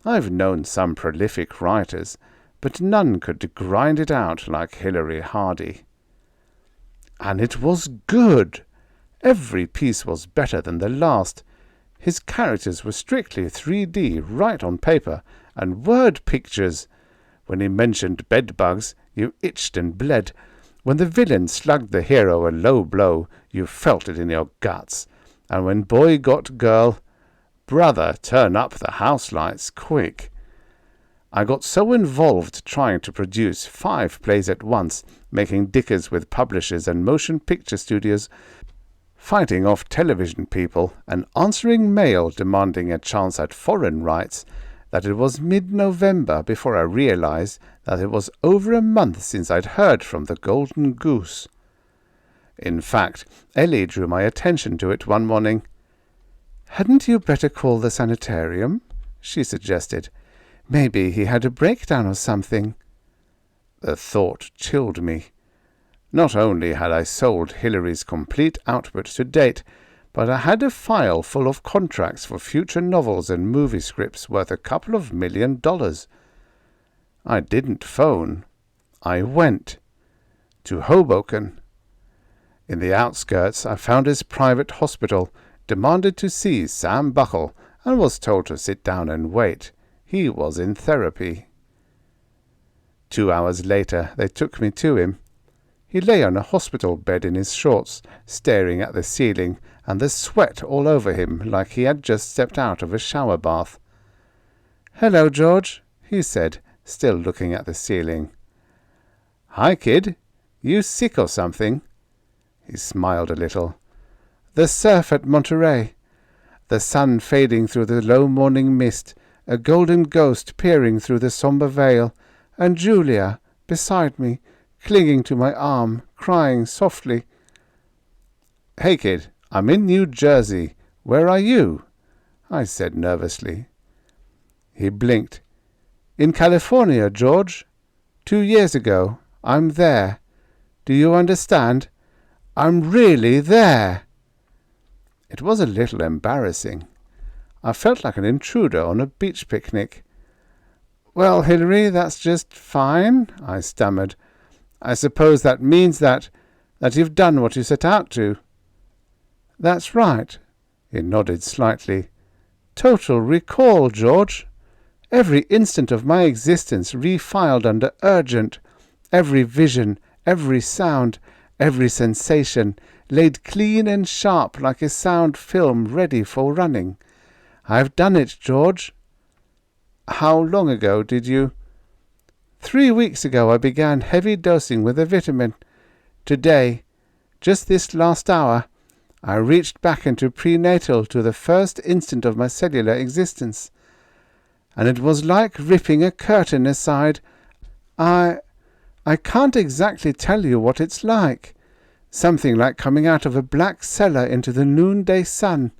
I've known some prolific writers, but none could grind it out like Hilary Hardy. And it was good. Every piece was better than the last. His characters were strictly 3D right on paper, and word pictures. When he mentioned bedbugs, you itched and bled. When the villain slugged the hero a low blow, you felt it in your guts. And when boy got girl, brother, turn up the house lights quick. I got so involved trying to produce 5 plays at once, making dickers with publishers and motion picture studios, fighting off television people, and answering mail demanding a chance at foreign rights, that it was mid-November before I realized that it was over a month since I'd heard from the Golden Goose. In fact, Ellie drew my attention to it one morning. "Hadn't you better call the sanitarium?" she suggested. "Maybe he had a breakdown or something." The thought chilled me. Not only had I sold Hilary's complete output to date, but I had a file full of contracts for future novels and movie scripts worth a couple of $1 million. I didn't phone. I went. To Hoboken. In the outskirts, I found his private hospital, demanded to see Sam Buckle, and was told to sit down and wait. He was in therapy. 2 hours later, they took me to him. He lay on a hospital bed in his shorts, staring at the ceiling, and the sweat all over him like he had just stepped out of a shower bath. "Hello, George," he said, still looking at the ceiling. "Hi, kid. You sick or something?" He smiled a little. "The surf at Monterey. The sun fading through the low morning mist, a golden ghost peering through the sombre veil, and Julia, beside me, clinging to my arm, crying softly." "Hey, kid, I'm in New Jersey. Where are you?" I said nervously. He blinked. "In California, George. 2 years ago. I'm there. Do you understand? I'm really there." It was a little embarrassing. I felt like an intruder on a beach picnic. "Well, Hilary, that's just fine," I stammered. "I suppose that means that you've done what you set out to." "That's right." He nodded slightly. "Total recall, George. Every instant of my existence refiled under urgent. Every vision, every sound, every sensation laid clean and sharp like a sound film ready for running. I've done it, George." "How long ago did you—" 3 weeks ago I began heavy dosing with a vitamin. Today, just this last hour, I reached back into prenatal to the first instant of my cellular existence, and it was like ripping a curtain aside. I can't exactly tell you what it's like. Something like coming out of a black cellar into the noonday sun.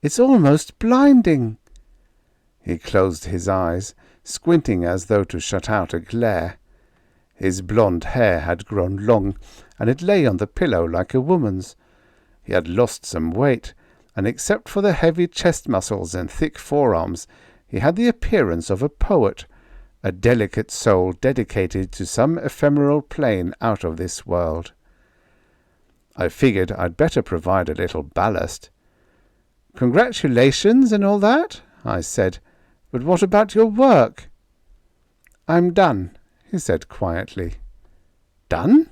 It's almost blinding." He closed his eyes, squinting as though to shut out a glare. His blonde hair had grown long, and it lay on the pillow like a woman's. He had lost some weight, and except for the heavy chest muscles and thick forearms, he had the appearance of a poet, a delicate soul dedicated to some ephemeral plane out of this world. I figured I'd better provide a little ballast. "Congratulations and all that," I said, "but what about your work?" "I'm done," he said quietly. "Done?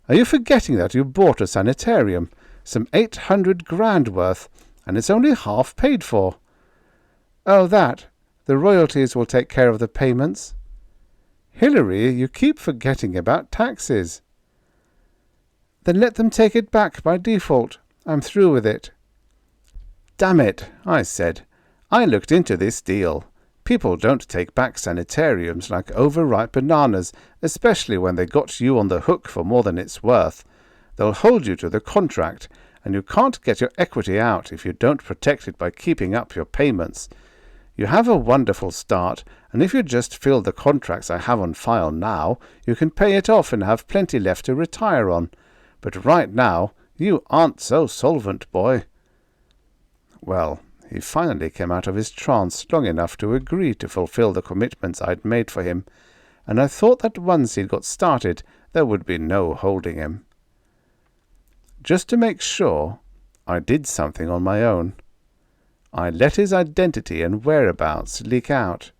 Are you forgetting that you bought a sanitarium, some 800 grand worth, and it's only half paid for?" "Oh, that. The royalties will take care of the payments." "Hilary, you keep forgetting about taxes." "Then let them take it back by default. I'm through with it." "Damn it," I said. "I looked into this deal. People don't take back sanitariums like overripe bananas, especially when they got you on the hook for more than it's worth. They'll hold you to the contract, and you can't get your equity out if you don't protect it by keeping up your payments. You have a wonderful start, and if you just fill the contracts I have on file now, you can pay it off and have plenty left to retire on. But right now, you aren't so solvent, boy." Well, he finally came out of his trance long enough to agree to fulfill the commitments I'd made for him, and I thought that once he'd got started, there would be no holding him. Just to make sure, I did something on my own. I let his identity and whereabouts leak out.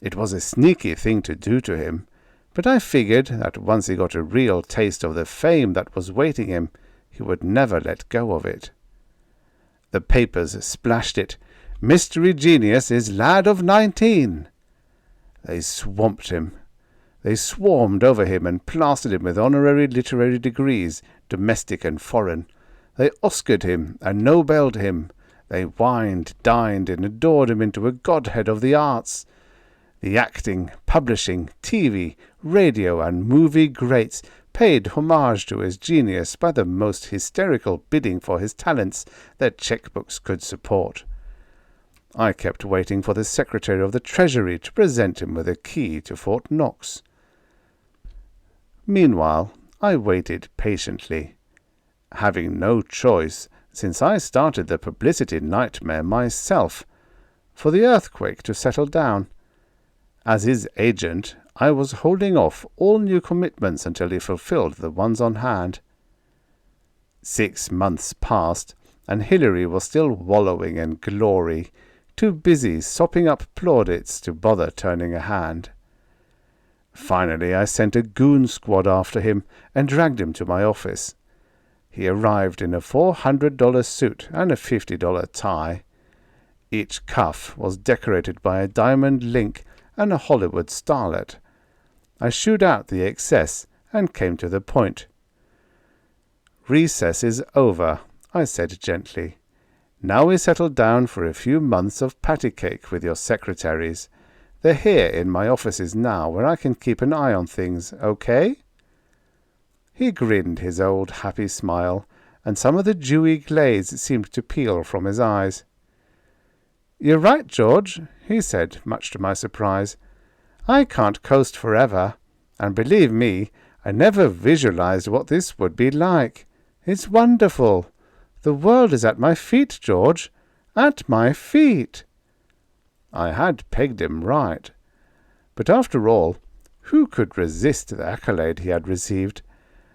It was a sneaky thing to do to him, but I figured that once he got a real taste of the fame that was waiting him, he would never let go of it. The papers splashed it. "Mystery genius is lad of 19. They swamped him. They swarmed over him and plastered him with honorary literary degrees, domestic and foreign. They Oscared him and Nobeled him. They wined, dined, and adored him into a godhead of the arts. The acting, publishing, TV, radio, and movie greats paid homage to his genius by the most hysterical bidding for his talents their checkbooks could support. I kept waiting for the Secretary of the Treasury to present him with a key to Fort Knox. Meanwhile, I waited patiently, having no choice, since I started the publicity nightmare myself, for the earthquake to settle down. As his agent, I was holding off all new commitments until he fulfilled the ones on hand. 6 months passed, and Hilary was still wallowing in glory, too busy sopping up plaudits to bother turning a hand. Finally, I sent a goon squad after him and dragged him to my office. He arrived in a $400 suit and a $50 tie. Each cuff was decorated by a diamond link and a Hollywood starlet. I shooed out the excess and came to the point. "Recess is over," I said gently. "Now we settle down for a few months of patty cake with your secretaries. They're here in my offices now, where I can keep an eye on things, okay?" He grinned his old happy smile, and some of the dewy glaze seemed to peel from his eyes. "You're right, George," he said, much to my surprise. "I can't coast forever, and believe me, I never visualized what this would be like. It's wonderful. The world is at my feet, George, at my feet." I had pegged him right. But after all, who could resist the accolade he had received?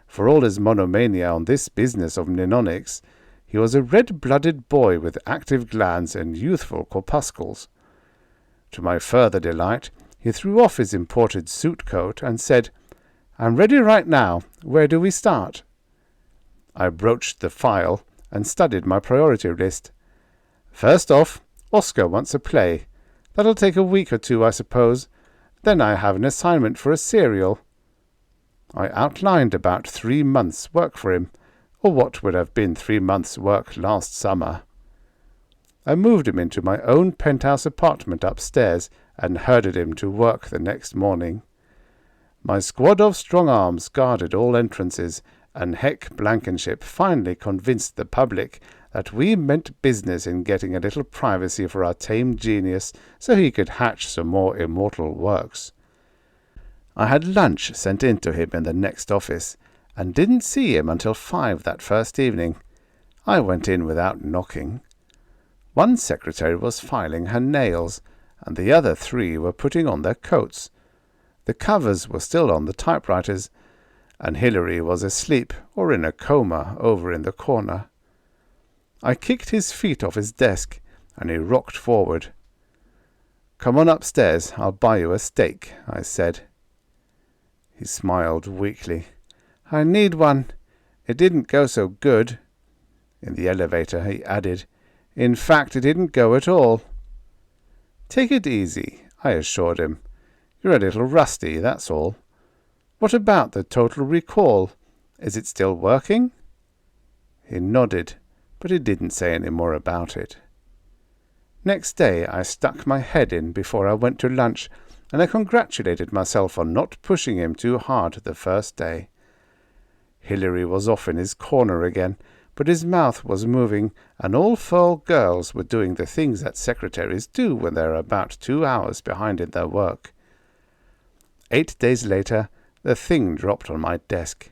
For all his monomania on this business of mnemonics, he was a red-blooded boy with active glands and youthful corpuscles. To my further delight, he threw off his imported suit coat and said, "I'm ready right now. Where do we start?" I broached the file and studied my priority list. "First off, Oscar wants a play. That'll take a week or two, I suppose. Then I have an assignment for a serial. I outlined about 3 months' work for him, or what would have been 3 months' work last summer. I moved him into my own penthouse apartment upstairs and herded him to work the next morning. My squad of strong arms guarded all entrances, and Heck Blankenship finally convinced the public that we meant business in getting a little privacy for our tame genius so he could hatch some more immortal works. I had lunch sent in to him in the next office, and didn't see him until 5 that first evening. I went in without knocking. One secretary was filing her nails, and the other 3 were putting on their coats. The covers were still on the typewriters, and Hilary was asleep or in a coma over in the corner. I kicked his feet off his desk, and he rocked forward. "Come on upstairs, I'll buy you a steak," I said. He smiled weakly. "I need one. It didn't go so good." In the elevator he added, "In fact, it didn't go at all." "Take it easy," I assured him. "You're a little rusty, that's all. What about the total recall? Is it still working?" He nodded, but he didn't say any more about it. Next day I stuck my head in before I went to lunch, and I congratulated myself on not pushing him too hard the first day. Hilary was off in his corner again, but his mouth was moving, and all 4 girls were doing the things that secretaries do when they are about 2 hours behind in their work. 8 days later, the thing dropped on my desk.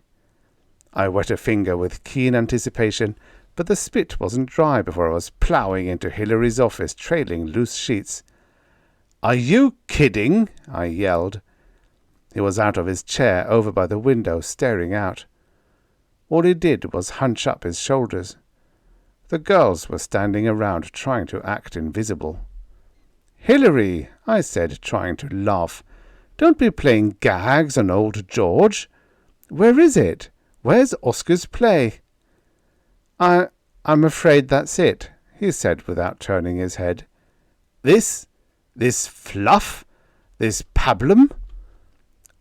I wet a finger with keen anticipation, but the spit wasn't dry before I was ploughing into Hilary's office, trailing loose sheets. "Are you kidding?" I yelled. He was out of his chair over by the window, staring out. All he did was hunch up his shoulders. The girls were standing around trying to act invisible. "Hilary," I said, trying to laugh, "don't be playing gags on old George. Where is it? Where's Oscar's play?" I'm afraid that's it," he said without turning his head. This fluff? This pablum?"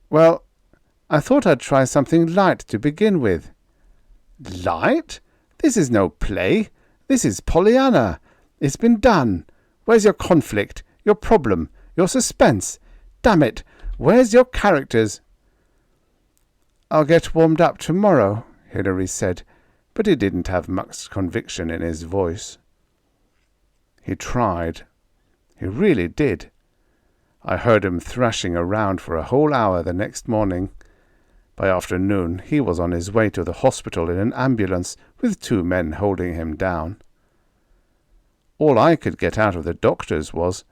"Well, I thought I'd try something light to begin with." "Light? This is no play. This is Pollyanna. It's been done. Where's your conflict, your problem, your suspense? Damn it, where's your characters?" "I'll get warmed up tomorrow," Hilary said, but he didn't have much conviction in his voice. He tried. He really did. I heard him thrashing around for a whole hour the next morning. By afternoon he was on his way to the hospital in an ambulance with 2 men holding him down. All I could get out of the doctors was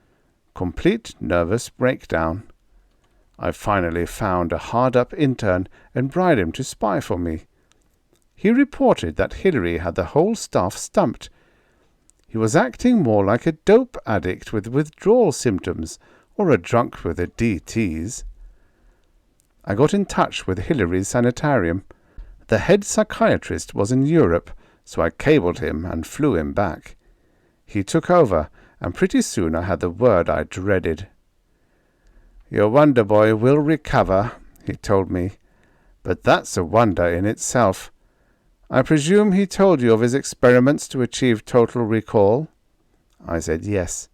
complete nervous breakdown. I finally found a hard-up intern and bribed him to spy for me. He reported that Hilary had the whole staff stumped. He was acting more like a dope addict with withdrawal symptoms or a drunk with the DTs. I got in touch with Hilary's sanitarium. The head psychiatrist was in Europe, so I cabled him and flew him back. He took over, and pretty soon I had the word I dreaded. "Your wonder boy will recover," he told me, "but that's a wonder in itself. I presume he told you of his experiments to achieve total recall?" I said yes.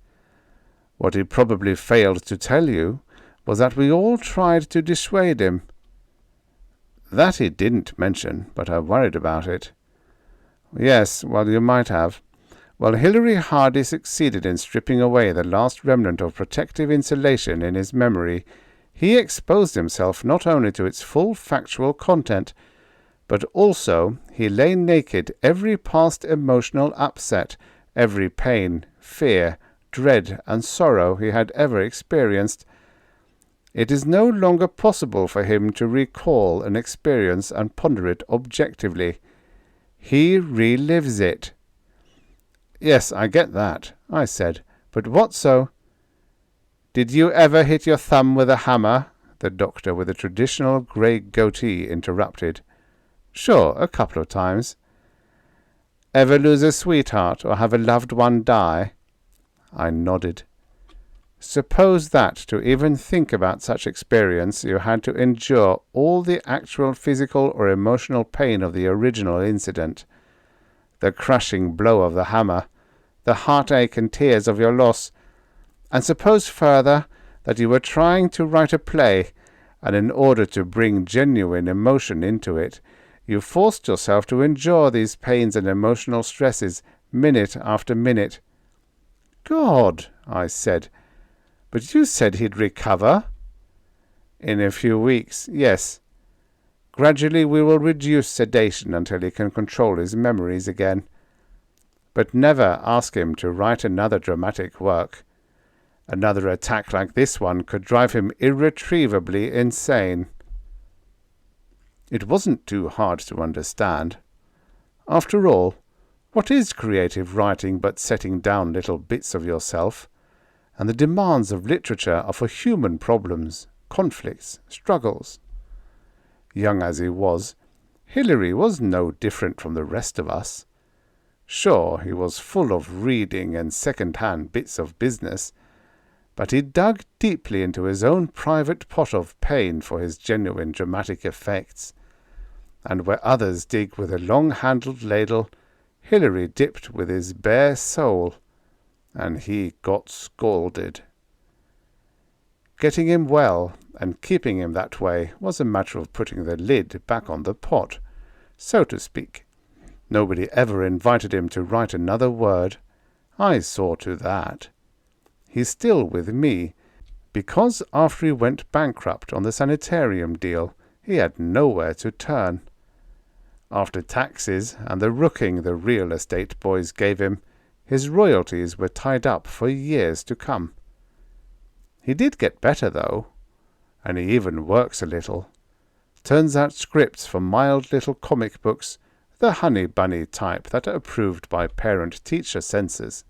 What he probably failed to tell you was that we all tried to dissuade him. That he didn't mention, but I worried about it. "Yes, well, you might have. Well, Hilary Hardy succeeded in stripping away the last remnant of protective insulation in his memory. He exposed himself not only to its full factual content, but also he lay naked every past emotional upset, every pain, fear, dread, and sorrow he had ever experienced. It is no longer possible for him to recall an experience and ponder it objectively. He relives it." "Yes, I get that," I said, "but what so—" "Did you ever hit your thumb with a hammer?" the doctor with a traditional grey goatee interrupted. "Sure, a couple of times." "Ever lose a sweetheart or have a loved one die?" I nodded. Suppose that to even think about such experience you had to endure all the actual physical or emotional pain of the original incident, the crushing blow of the hammer, the heartache and tears of your loss, and suppose further that you were trying to write a play, and in order to bring genuine emotion into it, you forced yourself to endure these pains and emotional stresses minute after minute. God, I said, but you said he'd recover. In a few weeks, yes. Gradually we will reduce sedation until he can control his memories again. But never ask him to write another dramatic work. Another attack like this one could drive him irretrievably insane. It wasn't too hard to understand. After all, what is creative writing but setting down little bits of yourself? And the demands of literature are for human problems, conflicts, struggles. Young as he was, Hilary was no different from the rest of us. Sure, he was full of reading and second-hand bits of business, but he dug deeply into his own private pot of pain for his genuine dramatic effects. And where others dig with a long-handled ladle, Hilary dipped with his bare soul, and he got scalded. Getting him well and keeping him that way was a matter of putting the lid back on the pot, so to speak. Nobody ever invited him to write another word. I saw to that. He's still with me, because after he went bankrupt on the sanitarium deal, he had nowhere to turn. After taxes and the rooking the real estate boys gave him, his royalties were tied up for years to come. He did get better, though, and he even works a little. Turns out scripts for mild little comic books, the honey bunny type that are approved by parent-teacher censors.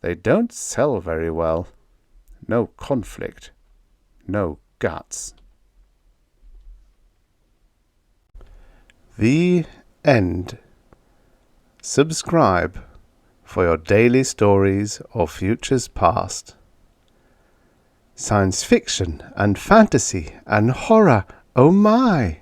They don't sell very well. No conflict. No guts. The end. Subscribe for your daily stories of futures past. Science fiction and fantasy and horror, oh my!